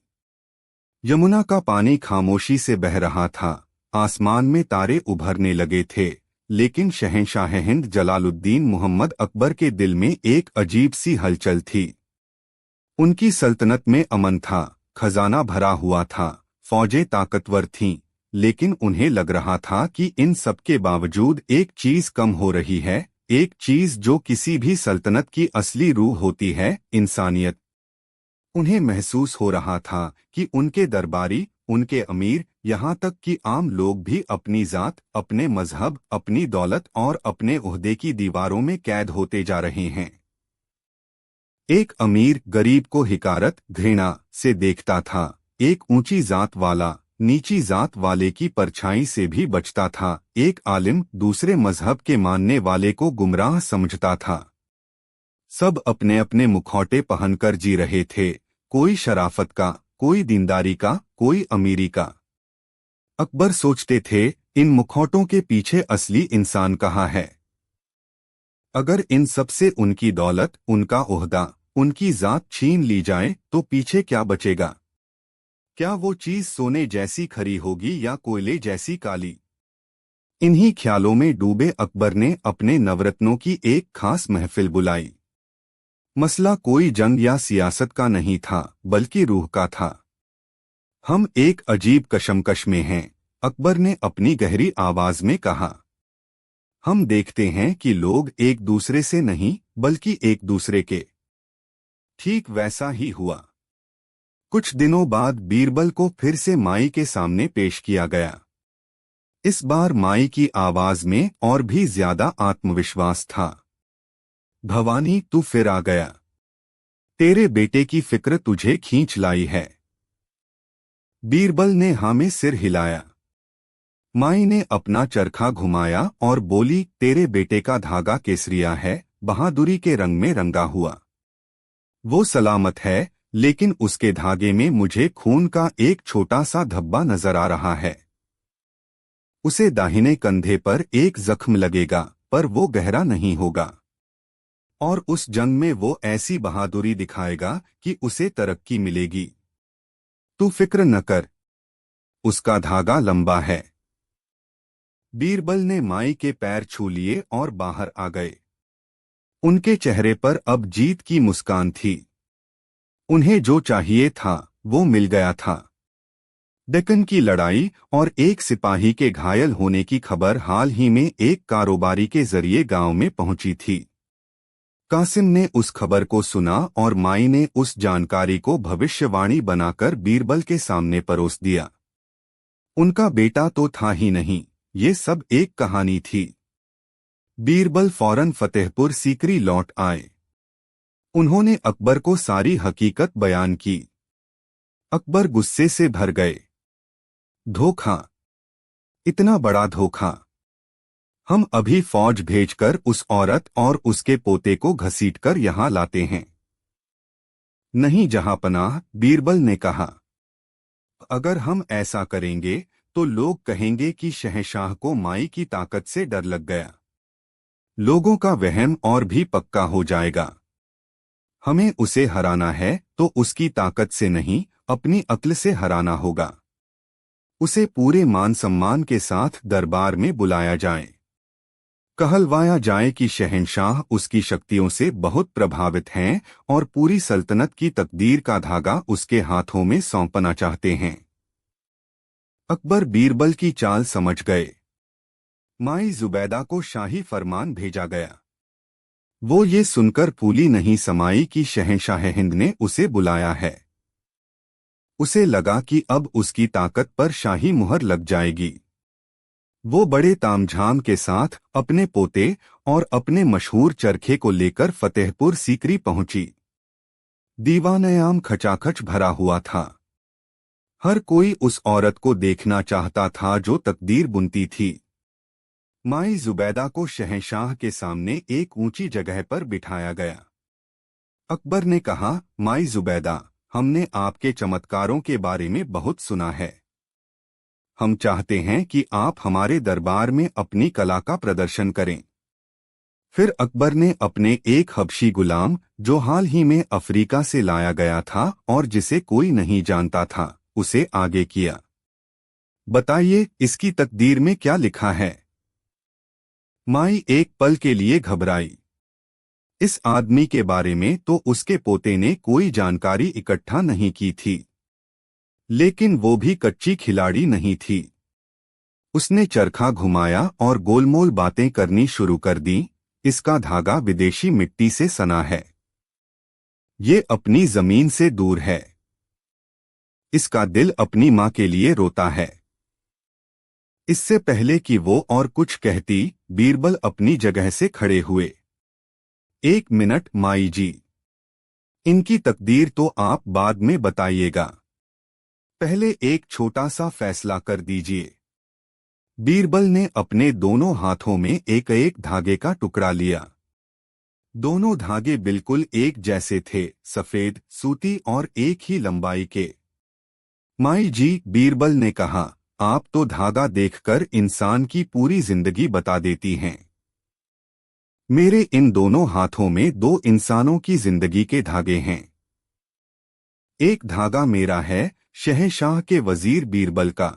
यमुना का पानी खामोशी से बह रहा था, आसमान में तारे उभरने लगे थे, लेकिन शहंशाह हिंद जलालुद्दीन मोहम्मद अकबर के दिल में एक अजीब सी हलचल थी। उनकी सल्तनत में अमन था, खजाना भरा हुआ था, फौजें ताकतवर थीं, लेकिन उन्हें लग रहा था कि इन सब के बावजूद एक चीज कम हो रही है, एक चीज जो किसी भी सल्तनत की असली रूह होती है, इंसानियत। उन्हें महसूस हो रहा था कि उनके दरबारी, उनके अमीर, यहाँ तक कि आम लोग भी अपनी जात, अपने मजहब, अपनी दौलत और अपने ओहदे की दीवारों में कैद होते जा रहे हैं। एक अमीर गरीब को हिकारत, घृणा से देखता था। एक ऊंची जात वाला नीची जात वाले की परछाई से भी बचता था। एक आलिम दूसरे मजहब के मानने वाले को गुमराह समझता था। सब अपने अपने मुखौटे पहनकर जी रहे थे, कोई शराफत का, कोई दीनदारी का, कोई अमीरी का। अकबर सोचते थे, इन मुखौटों के पीछे असली इंसान कहाँ है? अगर इन सब से उनकी दौलत, उनका ओहदा, उनकी जात छीन ली जाए तो पीछे क्या बचेगा? क्या वो चीज सोने जैसी खरी होगी या कोयले जैसी काली? इन्हीं ख्यालों में डूबे अकबर ने अपने नवरत्नों की एक खास महफिल बुलाई। मसला कोई जंग या सियासत का नहीं था, बल्कि रूह का था। हम एक अजीब कशमकश में हैं, अकबर ने अपनी गहरी आवाज में कहा। हम देखते हैं कि लोग एक दूसरे से नहीं, बल्कि एक दूसरे के। ठीक वैसा ही हुआ। कुछ दिनों बाद बीरबल को फिर से माई के सामने पेश किया गया। इस बार माई की आवाज में और भी ज्यादा आत्मविश्वास था। भवानी, तू फिर आ गया। तेरे बेटे की फिक्र तुझे खींच लाई है। बीरबल ने हाँ में सिर हिलाया। माई ने अपना चरखा घुमाया और बोली, तेरे बेटे का धागा केसरिया है, बहादुरी के रंग में रंगा हुआ। वो सलामत है, लेकिन उसके धागे में मुझे खून का एक छोटा सा धब्बा नजर आ रहा है। उसे दाहिने कंधे पर एक जख्म लगेगा, पर वो गहरा नहीं होगा। और उस जंग में वो ऐसी बहादुरी दिखाएगा कि उसे तरक्की मिलेगी। तू फिक्र न कर, उसका धागा लंबा है। बीरबल ने माई के पैर छू लिए और बाहर आ गए। उनके चेहरे पर अब जीत की मुस्कान थी। उन्हें जो चाहिए था वो मिल गया था। डेक्कन की लड़ाई और एक सिपाही के घायल होने की खबर हाल ही में एक कारोबारी के जरिए गांव में पहुंची थी। कासिम ने उस खबर को सुना और माई ने उस जानकारी को भविष्यवाणी बनाकर बीरबल के सामने परोस दिया। उनका बेटा तो था ही नहीं, ये सब एक कहानी थी। बीरबल फौरन फतेहपुर सीकरी लौट आए। उन्होंने अकबर को सारी हकीकत बयान की। अकबर गुस्से से भर गए। धोखा, इतना बड़ा धोखा। हम अभी फौज भेजकर उस औरत और उसके पोते को घसीटकर यहाँ लाते हैं। नहीं जहांपनाह, बीरबल ने कहा। अगर हम ऐसा करेंगे तो लोग कहेंगे कि शहंशाह को माई की ताकत से डर लग गया। लोगों का वहम और भी पक्का हो जाएगा। हमें उसे हराना है तो उसकी ताकत से नहीं, अपनी अक्ल से हराना होगा। उसे पूरे मान सम्मान के साथ दरबार में बुलाया जाए। कहलवाया जाए कि शहंशाह उसकी शक्तियों से बहुत प्रभावित हैं और पूरी सल्तनत की तकदीर का धागा उसके हाथों में सौंपना चाहते हैं। अकबर बीरबल की चाल समझ गए। माई जुबैदा को शाही फरमान भेजा गया। वो ये सुनकर फूली नहीं समाई कि शहंशाह हिंद ने उसे बुलाया है। उसे लगा कि अब उसकी ताकत पर शाही मुहर लग जाएगी। वो बड़े तामझाम के साथ अपने पोते और अपने मशहूर चरखे को लेकर फतेहपुर सीकरी पहुंची। दीवान-ए-आम खचाखच भरा हुआ था। हर कोई उस औरत को देखना चाहता था जो तकदीर बुनती थी। माई जुबैदा को शहंशाह के सामने एक ऊंची जगह पर बिठाया गया। अकबर ने कहा, माई जुबैदा, हमने आपके चमत्कारों के बारे में बहुत सुना है। हम चाहते हैं कि आप हमारे दरबार में अपनी कला का प्रदर्शन करें। फिर अकबर ने अपने एक हबशी गुलाम, जो हाल ही में अफ्रीका से लाया गया था और जिसे कोई नहीं जानता था, उसे आगे किया। बताइए, इसकी तकदीर में क्या लिखा है? माई एक पल के लिए घबराई। इस आदमी के बारे में तो उसके पोते ने कोई जानकारी इकट्ठा नहीं की थी, लेकिन वो भी कच्ची खिलाड़ी नहीं थी। उसने चरखा घुमाया और गोलमोल बातें करनी शुरू कर दी। इसका धागा विदेशी मिट्टी से सना है। ये अपनी जमीन से दूर है। इसका दिल अपनी माँ के लिए रोता है। इससे पहले कि वो और कुछ कहती, बीरबल अपनी जगह से खड़े हुए। 1 मिनट माई जी, इनकी तकदीर तो आप बाद में बताइएगा, पहले एक छोटा सा फैसला कर दीजिए। बीरबल ने अपने दोनों हाथों में एक एक धागे का टुकड़ा लिया। दोनों धागे बिल्कुल एक जैसे थे, सफेद, सूती और एक ही लंबाई के। माई जी, बीरबल ने कहा, आप तो धागा देखकर इंसान की पूरी जिंदगी बता देती हैं। मेरे इन दोनों हाथों में 2 इंसानों की जिंदगी के धागे हैं। एक धागा मेरा है, शहंशाह के वजीर बीरबल का,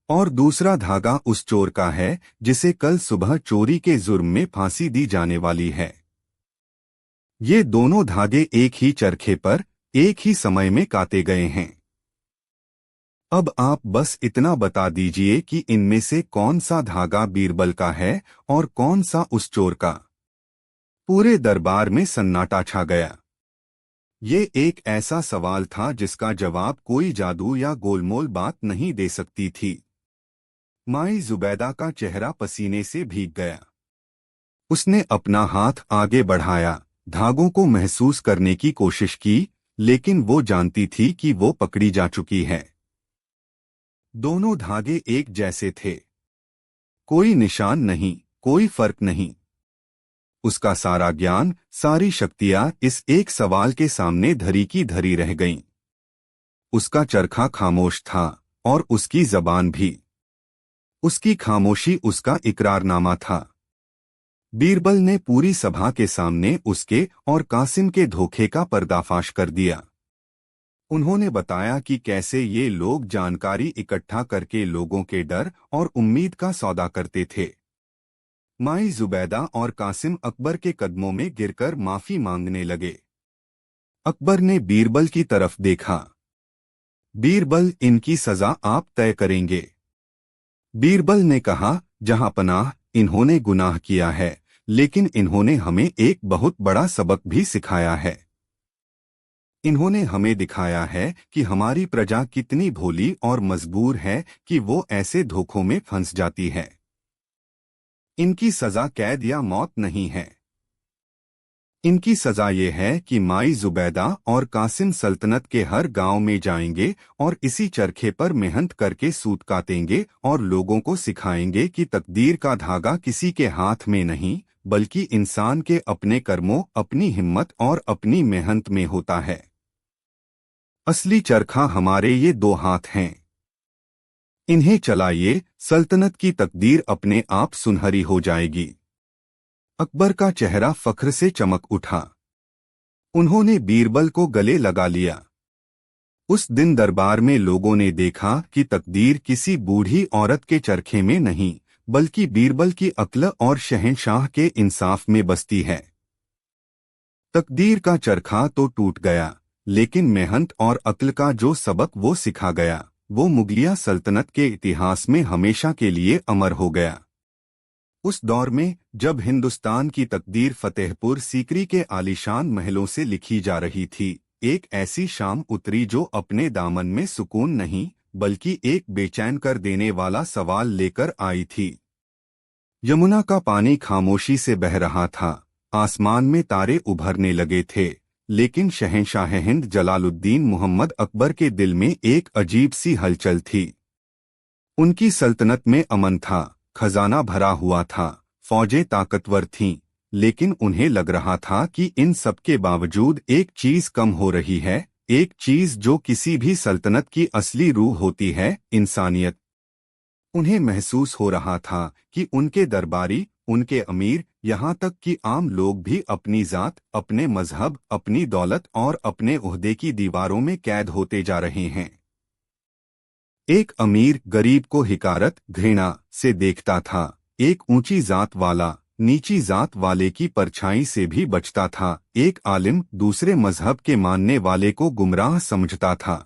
और दूसरा धागा उस चोर का है जिसे कल सुबह चोरी के जुर्म में फांसी दी जाने वाली है। ये दोनों धागे एक ही चरखे पर एक ही समय में काटे गए हैं। अब आप बस इतना बता दीजिए कि इनमें से कौन सा धागा बीरबल का है और कौन सा उस चोर का। पूरे दरबार में सन्नाटा छा गया। ये एक ऐसा सवाल था जिसका जवाब कोई जादू या गोलमोल बात नहीं दे सकती थी। माई जुबैदा का चेहरा पसीने से भीग गया। उसने अपना हाथ आगे बढ़ाया, धागों को महसूस करने की कोशिश की, लेकिन वो जानती थी कि वो पकड़ी जा चुकी है। दोनों धागे एक जैसे थे। कोई निशान नहीं, कोई फर्क नहीं। उसका सारा ज्ञान, सारी शक्तियां इस एक सवाल के सामने धरी की धरी रह गईं। उसका चरखा खामोश था और उसकी जबान भी। उसकी खामोशी उसका इकरारनामा था। बीरबल ने पूरी सभा के सामने उसके और कासिम के धोखे का पर्दाफाश कर दिया। उन्होंने बताया कि कैसे ये लोग जानकारी इकट्ठा करके लोगों के डर और उम्मीद का सौदा करते थे। माई जुबैदा और कासिम अकबर के कदमों में गिरकर माफी मांगने लगे। अकबर ने बीरबल की तरफ देखा। बीरबल, इनकी सजा आप तय करेंगे। बीरबल ने कहा, जहांपनाह, इन्होंने गुनाह किया है, लेकिन इन्होंने हमें एक बहुत बड़ा सबक भी सिखाया है। इन्होंने हमें दिखाया है कि हमारी प्रजा कितनी भोली और मजबूर है कि वो ऐसे धोखों में फंस जाती है। इनकी सजा कैद या मौत नहीं है। इनकी सजा ये है कि माई जुबैदा और कासिम सल्तनत के हर गांव में जाएंगे और इसी चरखे पर मेहनत करके सूत काटेंगे और लोगों को सिखाएंगे कि तकदीर का धागा किसी के हाथ में नहीं, बल्कि इंसान के अपने कर्मों, अपनी हिम्मत और अपनी मेहनत में होता है। असली चरखा हमारे ये 2 हाथ हैं। इन्हें चलाइए, सल्तनत की तकदीर अपने आप सुनहरी हो जाएगी। अकबर का चेहरा फख्र से चमक उठा। उन्होंने बीरबल को गले लगा लिया। उस दिन दरबार में लोगों ने देखा कि तकदीर किसी बूढ़ी औरत के चरखे में नहीं, बल्कि बीरबल की अक्ल और शहंशाह के इंसाफ में बसती है। तकदीर का चरखा तो टूट गया, लेकिन मेहनत और अक्ल का जो सबक वो सिखा गया, वो मुगलिया सल्तनत के इतिहास में हमेशा के लिए अमर हो गया। उस दौर में जब हिंदुस्तान की तकदीर फतेहपुर सीकरी के आलीशान महलों से लिखी जा रही थी, एक ऐसी शाम उतरी जो अपने दामन में सुकून नहीं, बल्कि एक बेचैन कर देने वाला सवाल लेकर आई थी। यमुना का पानी खामोशी से बह रहा था, आसमान में तारे उभरने लगे थे, लेकिन शहंशाह हिंद जलालुद्दीन मोहम्मद अकबर के दिल में एक अजीब सी हलचल थी। उनकी सल्तनत में अमन था, खजाना भरा हुआ था, फौजें ताकतवर थीं, लेकिन उन्हें लग रहा था कि इन सब के बावजूद एक चीज कम हो रही है, एक चीज जो किसी भी सल्तनत की असली रूह होती है, इंसानियत। उन्हें महसूस हो रहा था कि उनके दरबारी, उनके अमीर, यहाँ तक कि आम लोग भी अपनी जात, अपने मजहब, अपनी दौलत और अपने ओहदे की दीवारों में कैद होते जा रहे हैं। एक अमीर गरीब को हिकारत, घृणा से देखता था। एक ऊंची जात वाला नीची जात वाले की परछाई से भी बचता था। एक आलिम दूसरे मजहब के मानने वाले को गुमराह समझता था।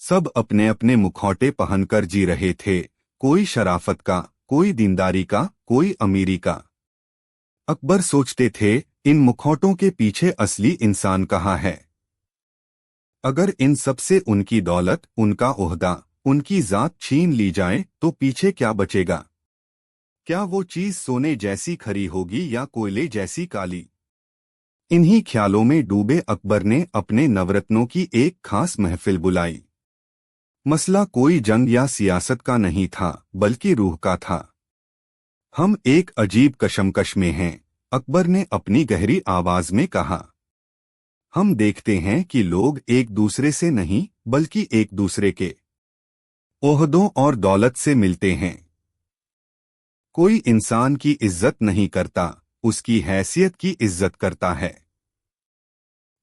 सब अपने अपने मुखौटे पहनकर जी रहे थे, कोई शराफत का, कोई दीनदारी का, कोई अमीरी का। अकबर सोचते थे, इन मुखौटों के पीछे असली इंसान कहाँ है? अगर इन सब से उनकी दौलत, उनका ओहदा, उनकी जात छीन ली जाए तो पीछे क्या बचेगा? क्या वो चीज सोने जैसी खरी होगी या कोयले जैसी काली? इन्हीं ख्यालों में डूबे अकबर ने अपने नवरत्नों की एक खास महफिल बुलाई। मसला कोई जंग या सियासत का नहीं था, बल्कि रूह का था। हम एक अजीब कशमकश में हैं, अकबर ने अपनी गहरी आवाज में कहा। हम देखते हैं कि लोग एक दूसरे से नहीं, बल्कि एक दूसरे के ओहदों और दौलत से मिलते हैं। कोई इंसान की इज्जत नहीं करता, उसकी हैसियत की इज्जत करता है।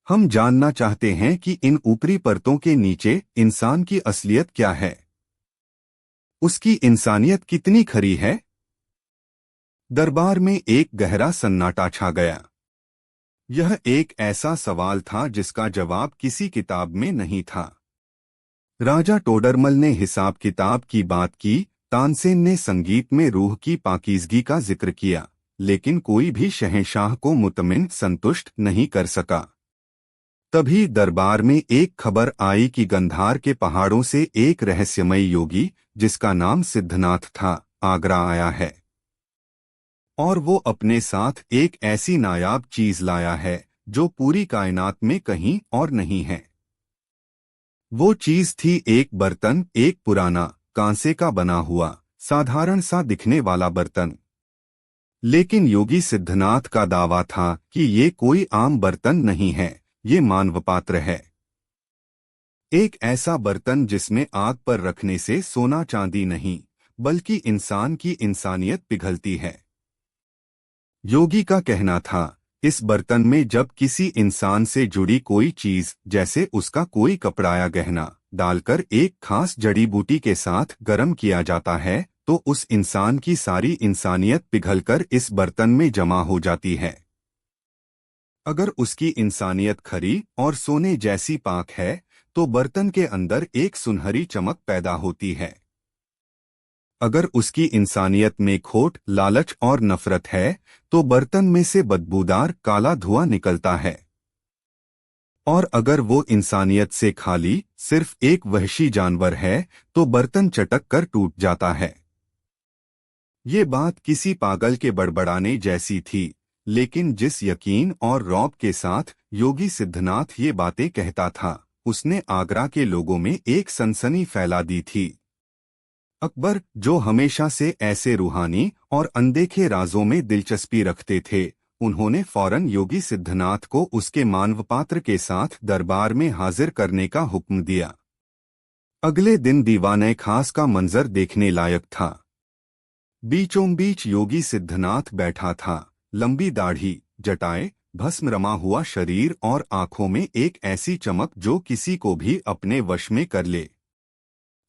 हम जानना चाहते हैं कि इन ऊपरी परतों के नीचे इंसान की असलियत क्या है। उसकी इंसानियत कितनी खरी है? दरबार में एक गहरा सन्नाटा छा गया। यह एक ऐसा सवाल था जिसका जवाब किसी किताब में नहीं था। राजा टोडरमल ने हिसाब किताब की बात की, तानसेन ने संगीत में रूह की पाकीज़गी का जिक्र किया, लेकिन कोई भी शहंशाह को मुतमिन संतुष्ट नहीं कर सका। तभी दरबार में एक खबर आई कि गंधार के पहाड़ों से एक रहस्यमयी योगी, जिसका नाम सिद्धनाथ था, आगरा आया है। और वो अपने साथ एक ऐसी नायाब चीज लाया है जो पूरी कायनात में कहीं और नहीं है। वो चीज थी एक बर्तन, एक पुराना कांसे का बना हुआ साधारण सा दिखने वाला बर्तन। लेकिन योगी सिद्धनाथ का दावा था कि ये कोई आम बर्तन नहीं है, ये मानवपात्र है। एक ऐसा बर्तन जिसमें आग पर रखने से सोना चांदी नहीं, बल्कि इंसान की इंसानियत पिघलती है। योगी का कहना था, इस बर्तन में जब किसी इंसान से जुड़ी कोई चीज, जैसे उसका कोई कपड़ा या गहना, डालकर एक खास जड़ी बूटी के साथ गर्म किया जाता है, तो उस इंसान की सारी इंसानियत पिघलकर इस बर्तन में जमा हो जाती है। अगर उसकी इंसानियत खरी और सोने जैसी पाक है, तो बर्तन के अंदर एक सुनहरी चमक पैदा होती है। अगर उसकी इंसानियत में खोट, लालच और नफरत है, तो बर्तन में से बदबूदार काला धुआं निकलता है। और अगर वो इंसानियत से खाली, सिर्फ एक वहशी जानवर है, तो बर्तन चटक कर टूट जाता है। ये बात किसी पागल के बड़बड़ाने जैसी थी, लेकिन जिस यकीन और रौब के साथ योगी सिद्धनाथ ये बातें कहता था, उसने आगरा के लोगों में एक सनसनी फैला दी थी। अकबर, जो हमेशा से ऐसे रूहानी और अनदेखे राजों में दिलचस्पी रखते थे, उन्होंने फौरन योगी सिद्धनाथ को उसके मानवपात्र के साथ दरबार में हाजिर करने का हुक्म दिया। अगले दिन दीवाने खास का मंजर देखने लायक था। बीचों बीच योगी सिद्धनाथ बैठा था, लंबी दाढ़ी, जटाएं, भस्म रमा हुआ शरीर और आंखों में एक ऐसी चमक जो किसी को भी अपने वश में कर ले।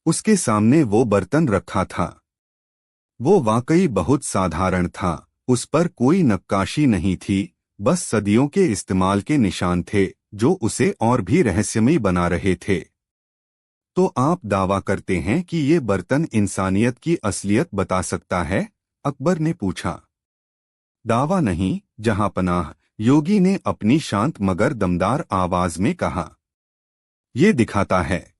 उसके सामने वो बर्तन रखा था। वो वाकई बहुत साधारण था, उस पर कोई नक्काशी नहीं थी, बस सदियों के इस्तेमाल के निशान थे जो उसे और भी रहस्यमयी बना रहे थे। तो आप दावा करते हैं कि ये बर्तन इंसानियत की असलियत बता सकता है? अकबर ने पूछा। दावा नहीं, जहांपनाह, योगी ने अपनी शांत मगर दमदार आवाज में कहा। ये दिखाता है।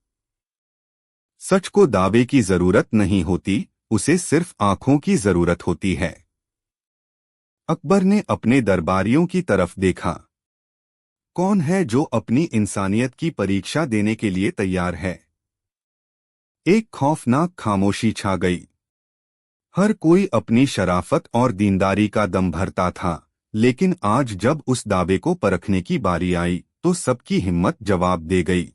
सच को दावे की जरूरत नहीं होती, उसे सिर्फ आंखों की जरूरत होती है। अकबर ने अपने दरबारियों की तरफ देखा। कौन है जो अपनी इंसानियत की परीक्षा देने के लिए तैयार है? एक खौफनाक खामोशी छा गई। हर कोई अपनी शराफत और दीनदारी का दम भरता था, लेकिन आज जब उस दावे को परखने की बारी आई, तो सबकी हिम्मत जवाब दे गई।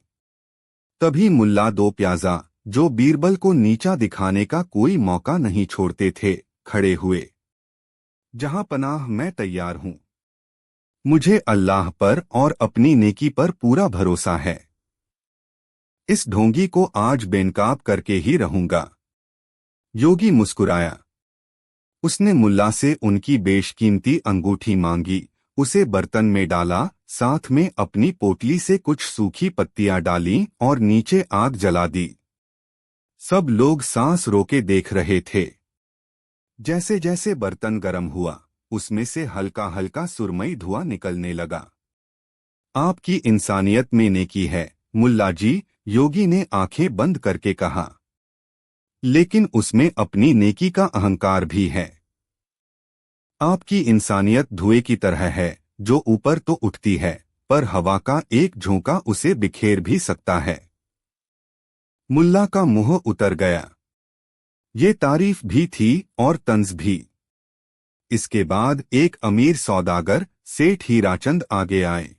तभी मुल्ला दो प्याजा, जो बीरबल को नीचा दिखाने का कोई मौका नहीं छोड़ते थे, खड़े हुए। जहां पनाह, मैं तैयार हूं। मुझे अल्लाह पर और अपनी नेकी पर पूरा भरोसा है। इस ढोंगी को आज बेनकाब करके ही रहूंगा। योगी मुस्कुराया। उसने मुल्ला से उनकी बेशकीमती अंगूठी मांगी, उसे बर्तन में डाला, साथ में अपनी पोटली से कुछ सूखी पत्तियां डालीं और नीचे आग जला दी। सब लोग सांस रोके देख रहे थे। जैसे जैसे बर्तन गर्म हुआ, उसमें से हल्का हल्का सुरमई धुआं निकलने लगा। आपकी इंसानियत में नेकी है मुल्ला जी, योगी ने आंखें बंद करके कहा। लेकिन उसमें अपनी नेकी का अहंकार भी है। आपकी इंसानियत धुएं की तरह है जो ऊपर तो उठती है पर हवा का एक झोंका उसे बिखेर भी सकता है। मुल्ला का मुंह उतर गया। ये तारीफ भी थी और तंज भी। इसके बाद एक अमीर सौदागर सेठ हीराचंद आगे आए।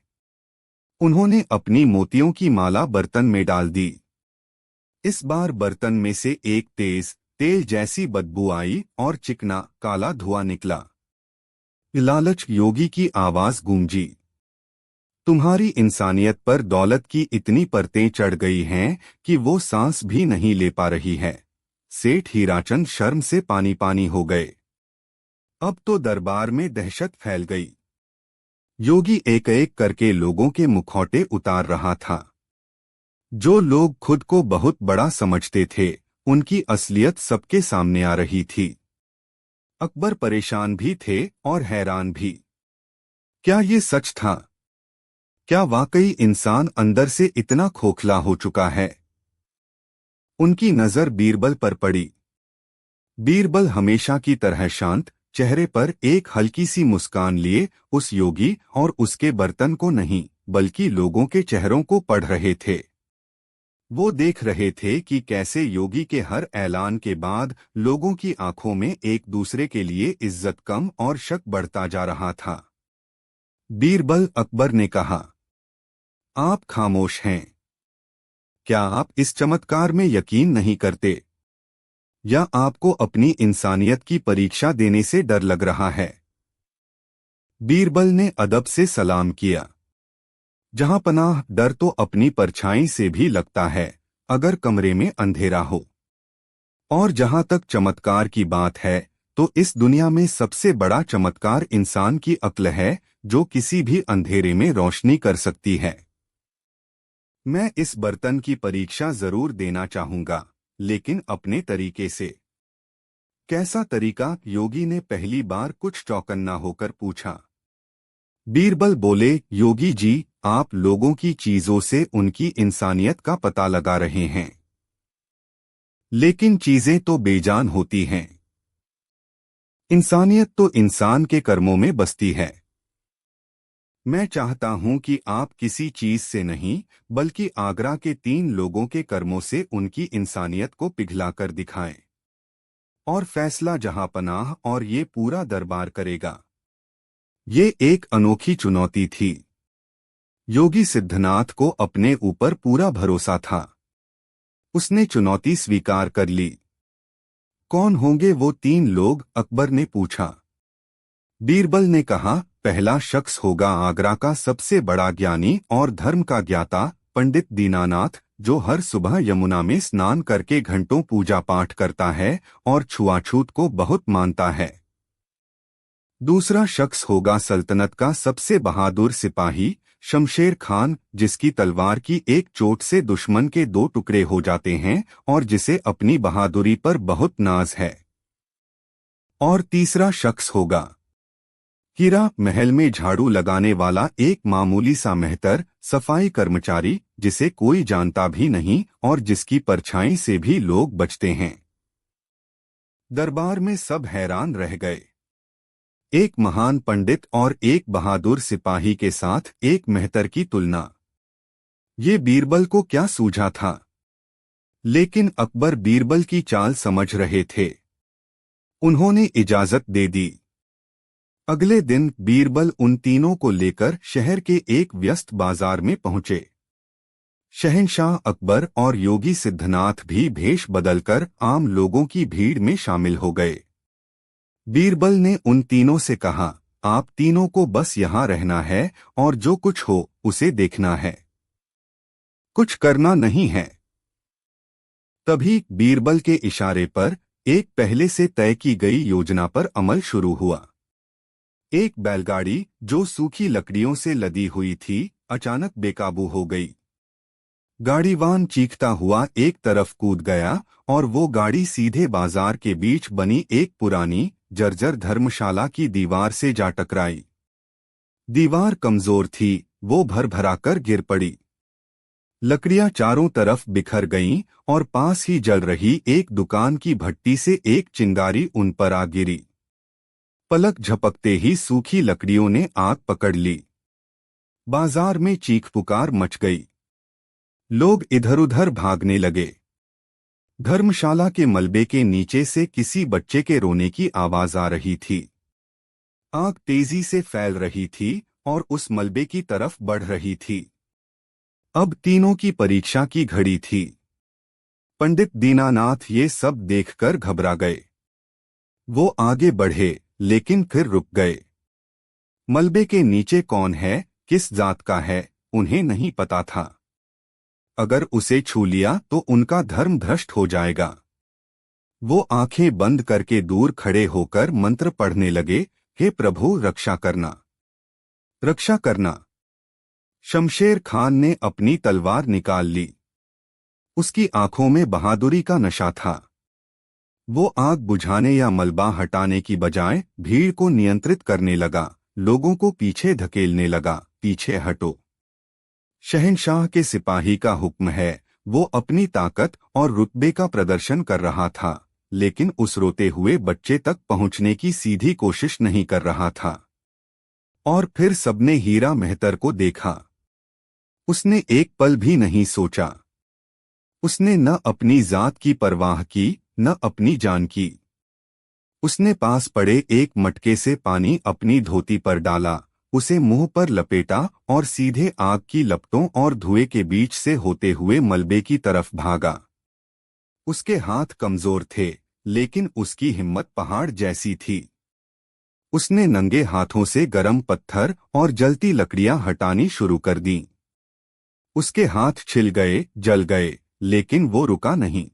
उन्होंने अपनी मोतियों की माला बर्तन में डाल दी। इस बार बर्तन में से एक तेज तेल जैसी बदबू आई और चिकना काला धुआं निकला। लालच योगी की आवाज गूंजी। तुम्हारी इंसानियत पर दौलत की इतनी परतें चढ़ गई हैं कि वो सांस भी नहीं ले पा रही है। सेठ हीराचंद शर्म से पानी पानी हो गए। अब तो दरबार में दहशत फैल गई। योगी एक एक करके लोगों के मुखौटे उतार रहा था। जो लोग खुद को बहुत बड़ा समझते थे उनकी असलियत सबके सामने आ रही थी। अकबर परेशान भी थे और हैरान भी। क्या ये सच था? क्या वाकई इंसान अंदर से इतना खोखला हो चुका है? उनकी नजर बीरबल पर पड़ी। बीरबल हमेशा की तरह शांत, चेहरे पर एक हल्की सी मुस्कान लिए उस योगी और उसके बर्तन को नहीं बल्कि लोगों के चेहरों को पढ़ रहे थे। वो देख रहे थे कि कैसे योगी के हर ऐलान के बाद लोगों की आंखों में एक दूसरे के लिए इज्जत कम और शक बढ़ता जा रहा था। बीरबल, अकबर ने कहा, आप खामोश हैं। क्या आप इस चमत्कार में यकीन नहीं करते? या आपको अपनी इंसानियत की परीक्षा देने से डर लग रहा है? बीरबल ने अदब से सलाम किया। जहां पनाह, डर तो अपनी परछाई से भी लगता है अगर कमरे में अंधेरा हो। और जहां तक चमत्कार की बात है तो इस दुनिया में सबसे बड़ा चमत्कार इंसान की अक्ल है जो किसी भी अंधेरे में रोशनी कर सकती है। मैं इस बर्तन की परीक्षा जरूर देना चाहूंगा, लेकिन अपने तरीके से। कैसा तरीका? योगी ने पहली बार कुछ चौकन्ना होकर पूछा। बीरबल बोले, योगी जी, आप लोगों की चीजों से उनकी इंसानियत का पता लगा रहे हैं, लेकिन चीजें तो बेजान होती हैं। इंसानियत तो इंसान के कर्मों में बसती है। मैं चाहता हूं कि आप किसी चीज से नहीं बल्कि आगरा के 3 लोगों के कर्मों से उनकी इंसानियत को पिघलाकर दिखाएं। और फैसला जहांपनाह और ये पूरा दरबार करेगा। ये एक अनोखी चुनौती थी। योगी सिद्धनाथ को अपने ऊपर पूरा भरोसा था। उसने चुनौती स्वीकार कर ली। कौन होंगे वो 3 लोग? अकबर ने पूछा। बीरबल ने कहा, पहला शख्स होगा आगरा का सबसे बड़ा ज्ञानी और धर्म का ज्ञाता पंडित दीनानाथ, जो हर सुबह यमुना में स्नान करके घंटों पूजा पाठ करता है और छुआछूत को बहुत मानता है। दूसरा शख्स होगा सल्तनत का सबसे बहादुर सिपाही शमशेर खान, जिसकी तलवार की एक चोट से दुश्मन के 2 टुकड़े हो जाते हैं और जिसे अपनी बहादुरी पर बहुत नाज है। और तीसरा शख्स होगा हीरा महल में झाड़ू लगाने वाला एक मामूली सा मेहतर सफाई कर्मचारी, जिसे कोई जानता भी नहीं और जिसकी परछाई से भी लोग बचते हैं। दरबार में सब हैरान रह गए। एक महान पंडित और एक बहादुर सिपाही के साथ एक मेहतर की तुलना। ये बीरबल को क्या सूझा था? लेकिन अकबर बीरबल की चाल समझ रहे थे। उन्होंने इजाजत दे दी। अगले दिन बीरबल उन तीनों को लेकर शहर के एक व्यस्त बाजार में पहुंचे। शहंशाह अकबर और योगी सिद्धनाथ भी भेष बदलकर आम लोगों की भीड़ में शामिल हो गए। बीरबल ने उन तीनों से कहा, आप तीनों को बस यहाँ रहना है और जो कुछ हो उसे देखना है, कुछ करना नहीं है। तभी बीरबल के इशारे पर एक पहले से तय की गई योजना पर अमल शुरू हुआ। एक बैलगाड़ी जो सूखी लकड़ियों से लदी हुई थी अचानक बेकाबू हो गई। गाड़ीवान चीखता हुआ एक तरफ कूद गया और वो गाड़ी सीधे बाजार के बीच बनी एक पुरानी जर्जर धर्मशाला की दीवार से जा टकराई। दीवार कमजोर थी, वो भर-भराकर गिर पड़ी। लकड़ियां चारों तरफ बिखर गईं और पास ही जल रही एक दुकान की भट्टी से एक चिंगारी उन पर आ गिरी। पलक झपकते ही सूखी लकड़ियों ने आग पकड़ ली। बाजार में चीख पुकार मच गई। लोग इधर-उधर भागने लगे। धर्मशाला के मलबे के नीचे से किसी बच्चे के रोने की आवाज आ रही थी। आग तेजी से फैल रही थी और उस मलबे की तरफ बढ़ रही थी। अब तीनों की परीक्षा की घड़ी थी। पंडित दीनानाथ ये सब देखकर घबरा गए। वो आगे बढ़े, लेकिन फिर रुक गए। मलबे के नीचे कौन है, किस जात का है, उन्हें नहीं पता था। अगर उसे छू लिया तो उनका धर्म भ्रष्ट हो जाएगा। वो आंखें बंद करके दूर खड़े होकर मंत्र पढ़ने लगे, हे प्रभु रक्षा करना, रक्षा करना। शमशेर खान ने अपनी तलवार निकाल ली। उसकी आंखों में बहादुरी का नशा था। वो आग बुझाने या मलबा हटाने की बजाय भीड़ को नियंत्रित करने लगा, लोगों को पीछे धकेलने लगा, पीछे हटो। शहंशाह के सिपाही का हुक्म है, वो अपनी ताकत और रुतबे का प्रदर्शन कर रहा था, लेकिन उस रोते हुए बच्चे तक पहुंचने की सीधी कोशिश नहीं कर रहा था। और फिर सबने हीरा मेहतर को देखा। उसने एक पल भी नहीं सोचा। उसने न अपनी जात की परवाह की, न अपनी जान की। उसने पास पड़े एक मटके से पानी अपनी धोती पर डाला, उसे मुंह पर लपेटा और सीधे आग की लपटों और धुएं के बीच से होते हुए मलबे की तरफ भागा। उसके हाथ कमजोर थे, लेकिन उसकी हिम्मत पहाड़ जैसी थी। उसने नंगे हाथों से गर्म पत्थर और जलती लकड़ियां हटानी शुरू कर दीं। उसके हाथ छिल गए, जल गए, लेकिन वो रुका नहीं।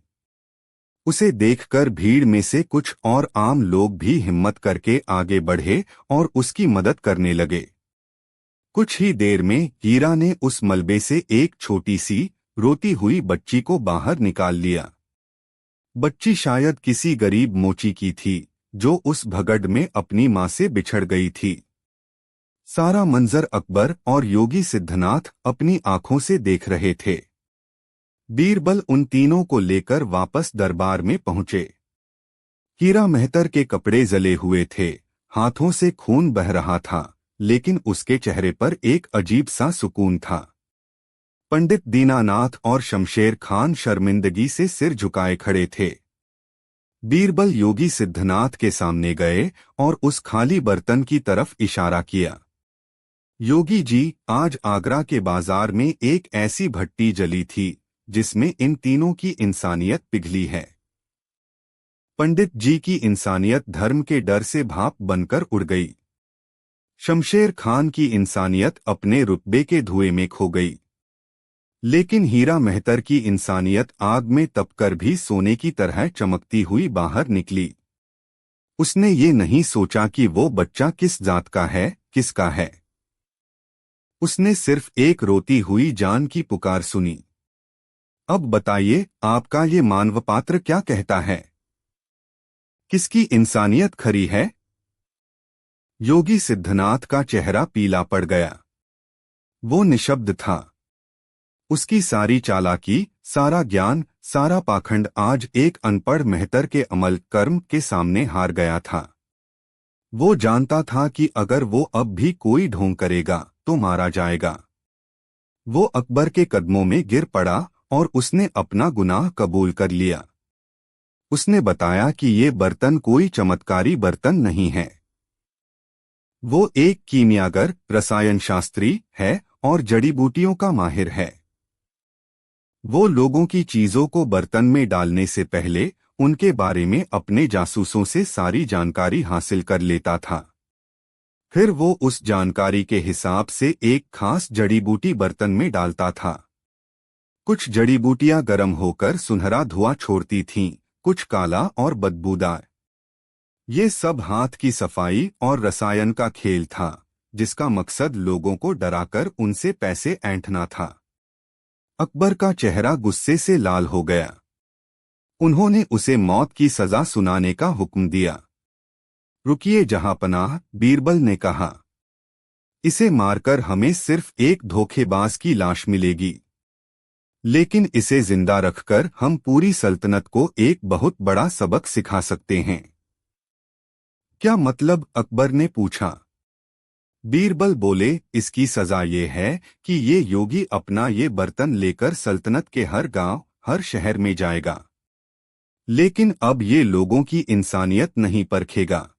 उसे देखकर भीड़ में से कुछ और आम लोग भी हिम्मत करके आगे बढ़े और उसकी मदद करने लगे। कुछ ही देर में हीरा ने उस मलबे से एक छोटी सी रोती हुई बच्ची को बाहर निकाल लिया। बच्ची शायद किसी गरीब मोची की थी, जो उस भगड़ में अपनी मां से बिछड़ गई थी। सारा मंजर अकबर और योगी सिद्धनाथ अपनी आंखों से देख रहे थे। बीरबल उन तीनों को लेकर वापस दरबार में पहुंचे। हीरा मेहतर के कपड़े जले हुए थे, हाथों से खून बह रहा था, लेकिन उसके चेहरे पर एक अजीब सा सुकून था। पंडित दीनानाथ और शमशेर खान शर्मिंदगी से सिर झुकाए खड़े थे। बीरबल योगी सिद्धनाथ के सामने गए और उस खाली बर्तन की तरफ इशारा किया। योगी जी, आज आगरा के बाजार में एक ऐसी भट्टी जली थी जिसमें इन तीनों की इंसानियत पिघली है। पंडित जी की इंसानियत धर्म के डर से भाप बनकर उड़ गई। शमशेर खान की इंसानियत अपने रुतबे के धुएं में खो गई। लेकिन हीरा मेहतर की इंसानियत आग में तपकर भी सोने की तरह चमकती हुई बाहर निकली। उसने ये नहीं सोचा कि वो बच्चा किस जात का है, किसका है। उसने सिर्फ एक रोती हुई जान की पुकार सुनी। अब बताइए, आपका ये मानवपात्र क्या कहता है? किसकी इंसानियत खरी है? योगी सिद्धनाथ का चेहरा पीला पड़ गया। वो निशब्द था। उसकी सारी चालाकी, सारा ज्ञान, सारा पाखंड आज एक अनपढ़ मेहतर के अमल कर्म के सामने हार गया था। वो जानता था कि अगर वो अब भी कोई ढोंग करेगा तो मारा जाएगा। वो अकबर के कदमों में गिर पड़ा और उसने अपना गुनाह कबूल कर लिया। उसने बताया कि ये बर्तन कोई चमत्कारी बर्तन नहीं है। वो एक कीमियागर, रसायन शास्त्री है और जड़ी बूटियों का माहिर है। वो लोगों की चीजों को बर्तन में डालने से पहले उनके बारे में अपने जासूसों से सारी जानकारी हासिल कर लेता था। फिर वो उस जानकारी के हिसाब से एक खास जड़ी बूटी बर्तन में डालता था। कुछ जड़ी बूटियां गर्म होकर सुनहरा धुआं छोड़ती थीं, कुछ काला और बदबूदार। ये सब हाथ की सफाई और रसायन का खेल था, जिसका मकसद लोगों को डराकर उनसे पैसे ऐंठना था। अकबर का चेहरा गुस्से से लाल हो गया। उन्होंने उसे मौत की सजा सुनाने का हुक्म दिया। रुकिए जहांपनाह, बीरबल ने कहा। इसे मारकर हमें सिर्फ एक धोखेबाज की लाश मिलेगी, लेकिन इसे जिंदा रखकर हम पूरी सल्तनत को एक बहुत बड़ा सबक सिखा सकते हैं। क्या मतलब? अकबर ने पूछा। बीरबल बोले, इसकी सजा ये है कि ये योगी अपना ये बर्तन लेकर सल्तनत के हर गांव, हर शहर में जाएगा, लेकिन अब ये लोगों की इंसानियत नहीं परखेगा।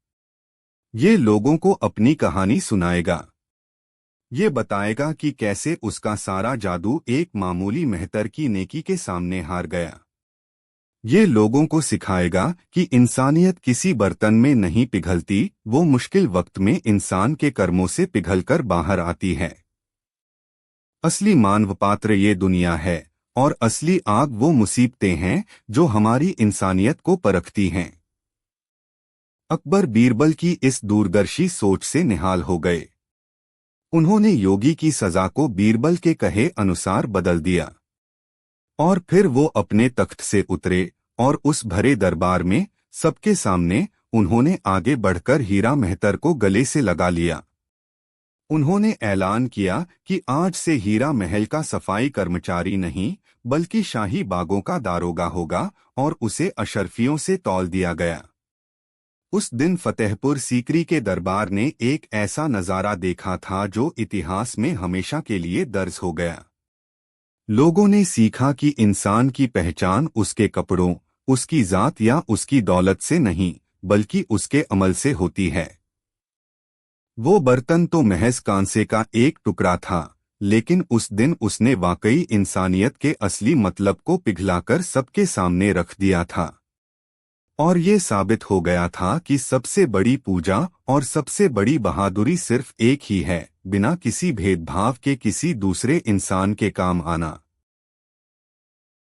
ये लोगों को अपनी कहानी सुनाएगा। ये बताएगा कि कैसे उसका सारा जादू एक मामूली मेहतर की नेकी के सामने हार गया। ये लोगों को सिखाएगा कि इंसानियत किसी बर्तन में नहीं पिघलती, वो मुश्किल वक्त में इंसान के कर्मों से पिघलकर बाहर आती है। असली मानवपात्र ये दुनिया है, और असली आग वो मुसीबतें हैं जो हमारी इंसानियत को परखती हैं। अकबर बीरबल की इस दूरदर्शी सोच से निहाल हो गए। उन्होंने योगी की सजा को बीरबल के कहे अनुसार बदल दिया, और फिर वो अपने तख्त से उतरे और उस भरे दरबार में सबके सामने उन्होंने आगे बढ़कर हीरा मेहतर को गले से लगा लिया। उन्होंने ऐलान किया कि आज से हीरा महल का सफाई कर्मचारी नहीं, बल्कि शाही बागों का दारोगा होगा, और उसे अशरफियों से तौल दिया गया। उस दिन फतेहपुर सीकरी के दरबार ने एक ऐसा नज़ारा देखा था जो इतिहास में हमेशा के लिए दर्ज हो गया। लोगों ने सीखा कि इंसान की पहचान उसके कपड़ों, उसकी जात या उसकी दौलत से नहीं, बल्कि उसके अमल से होती है। वो बर्तन तो महज कांसे का एक टुकड़ा था, लेकिन उस दिन उसने वाकई इंसानियत के असली मतलब को पिघलाकर सबके सामने रख दिया था। और ये साबित हो गया था कि सबसे बड़ी पूजा और सबसे बड़ी बहादुरी सिर्फ एक ही है, बिना किसी भेदभाव के किसी दूसरे इंसान के काम आना।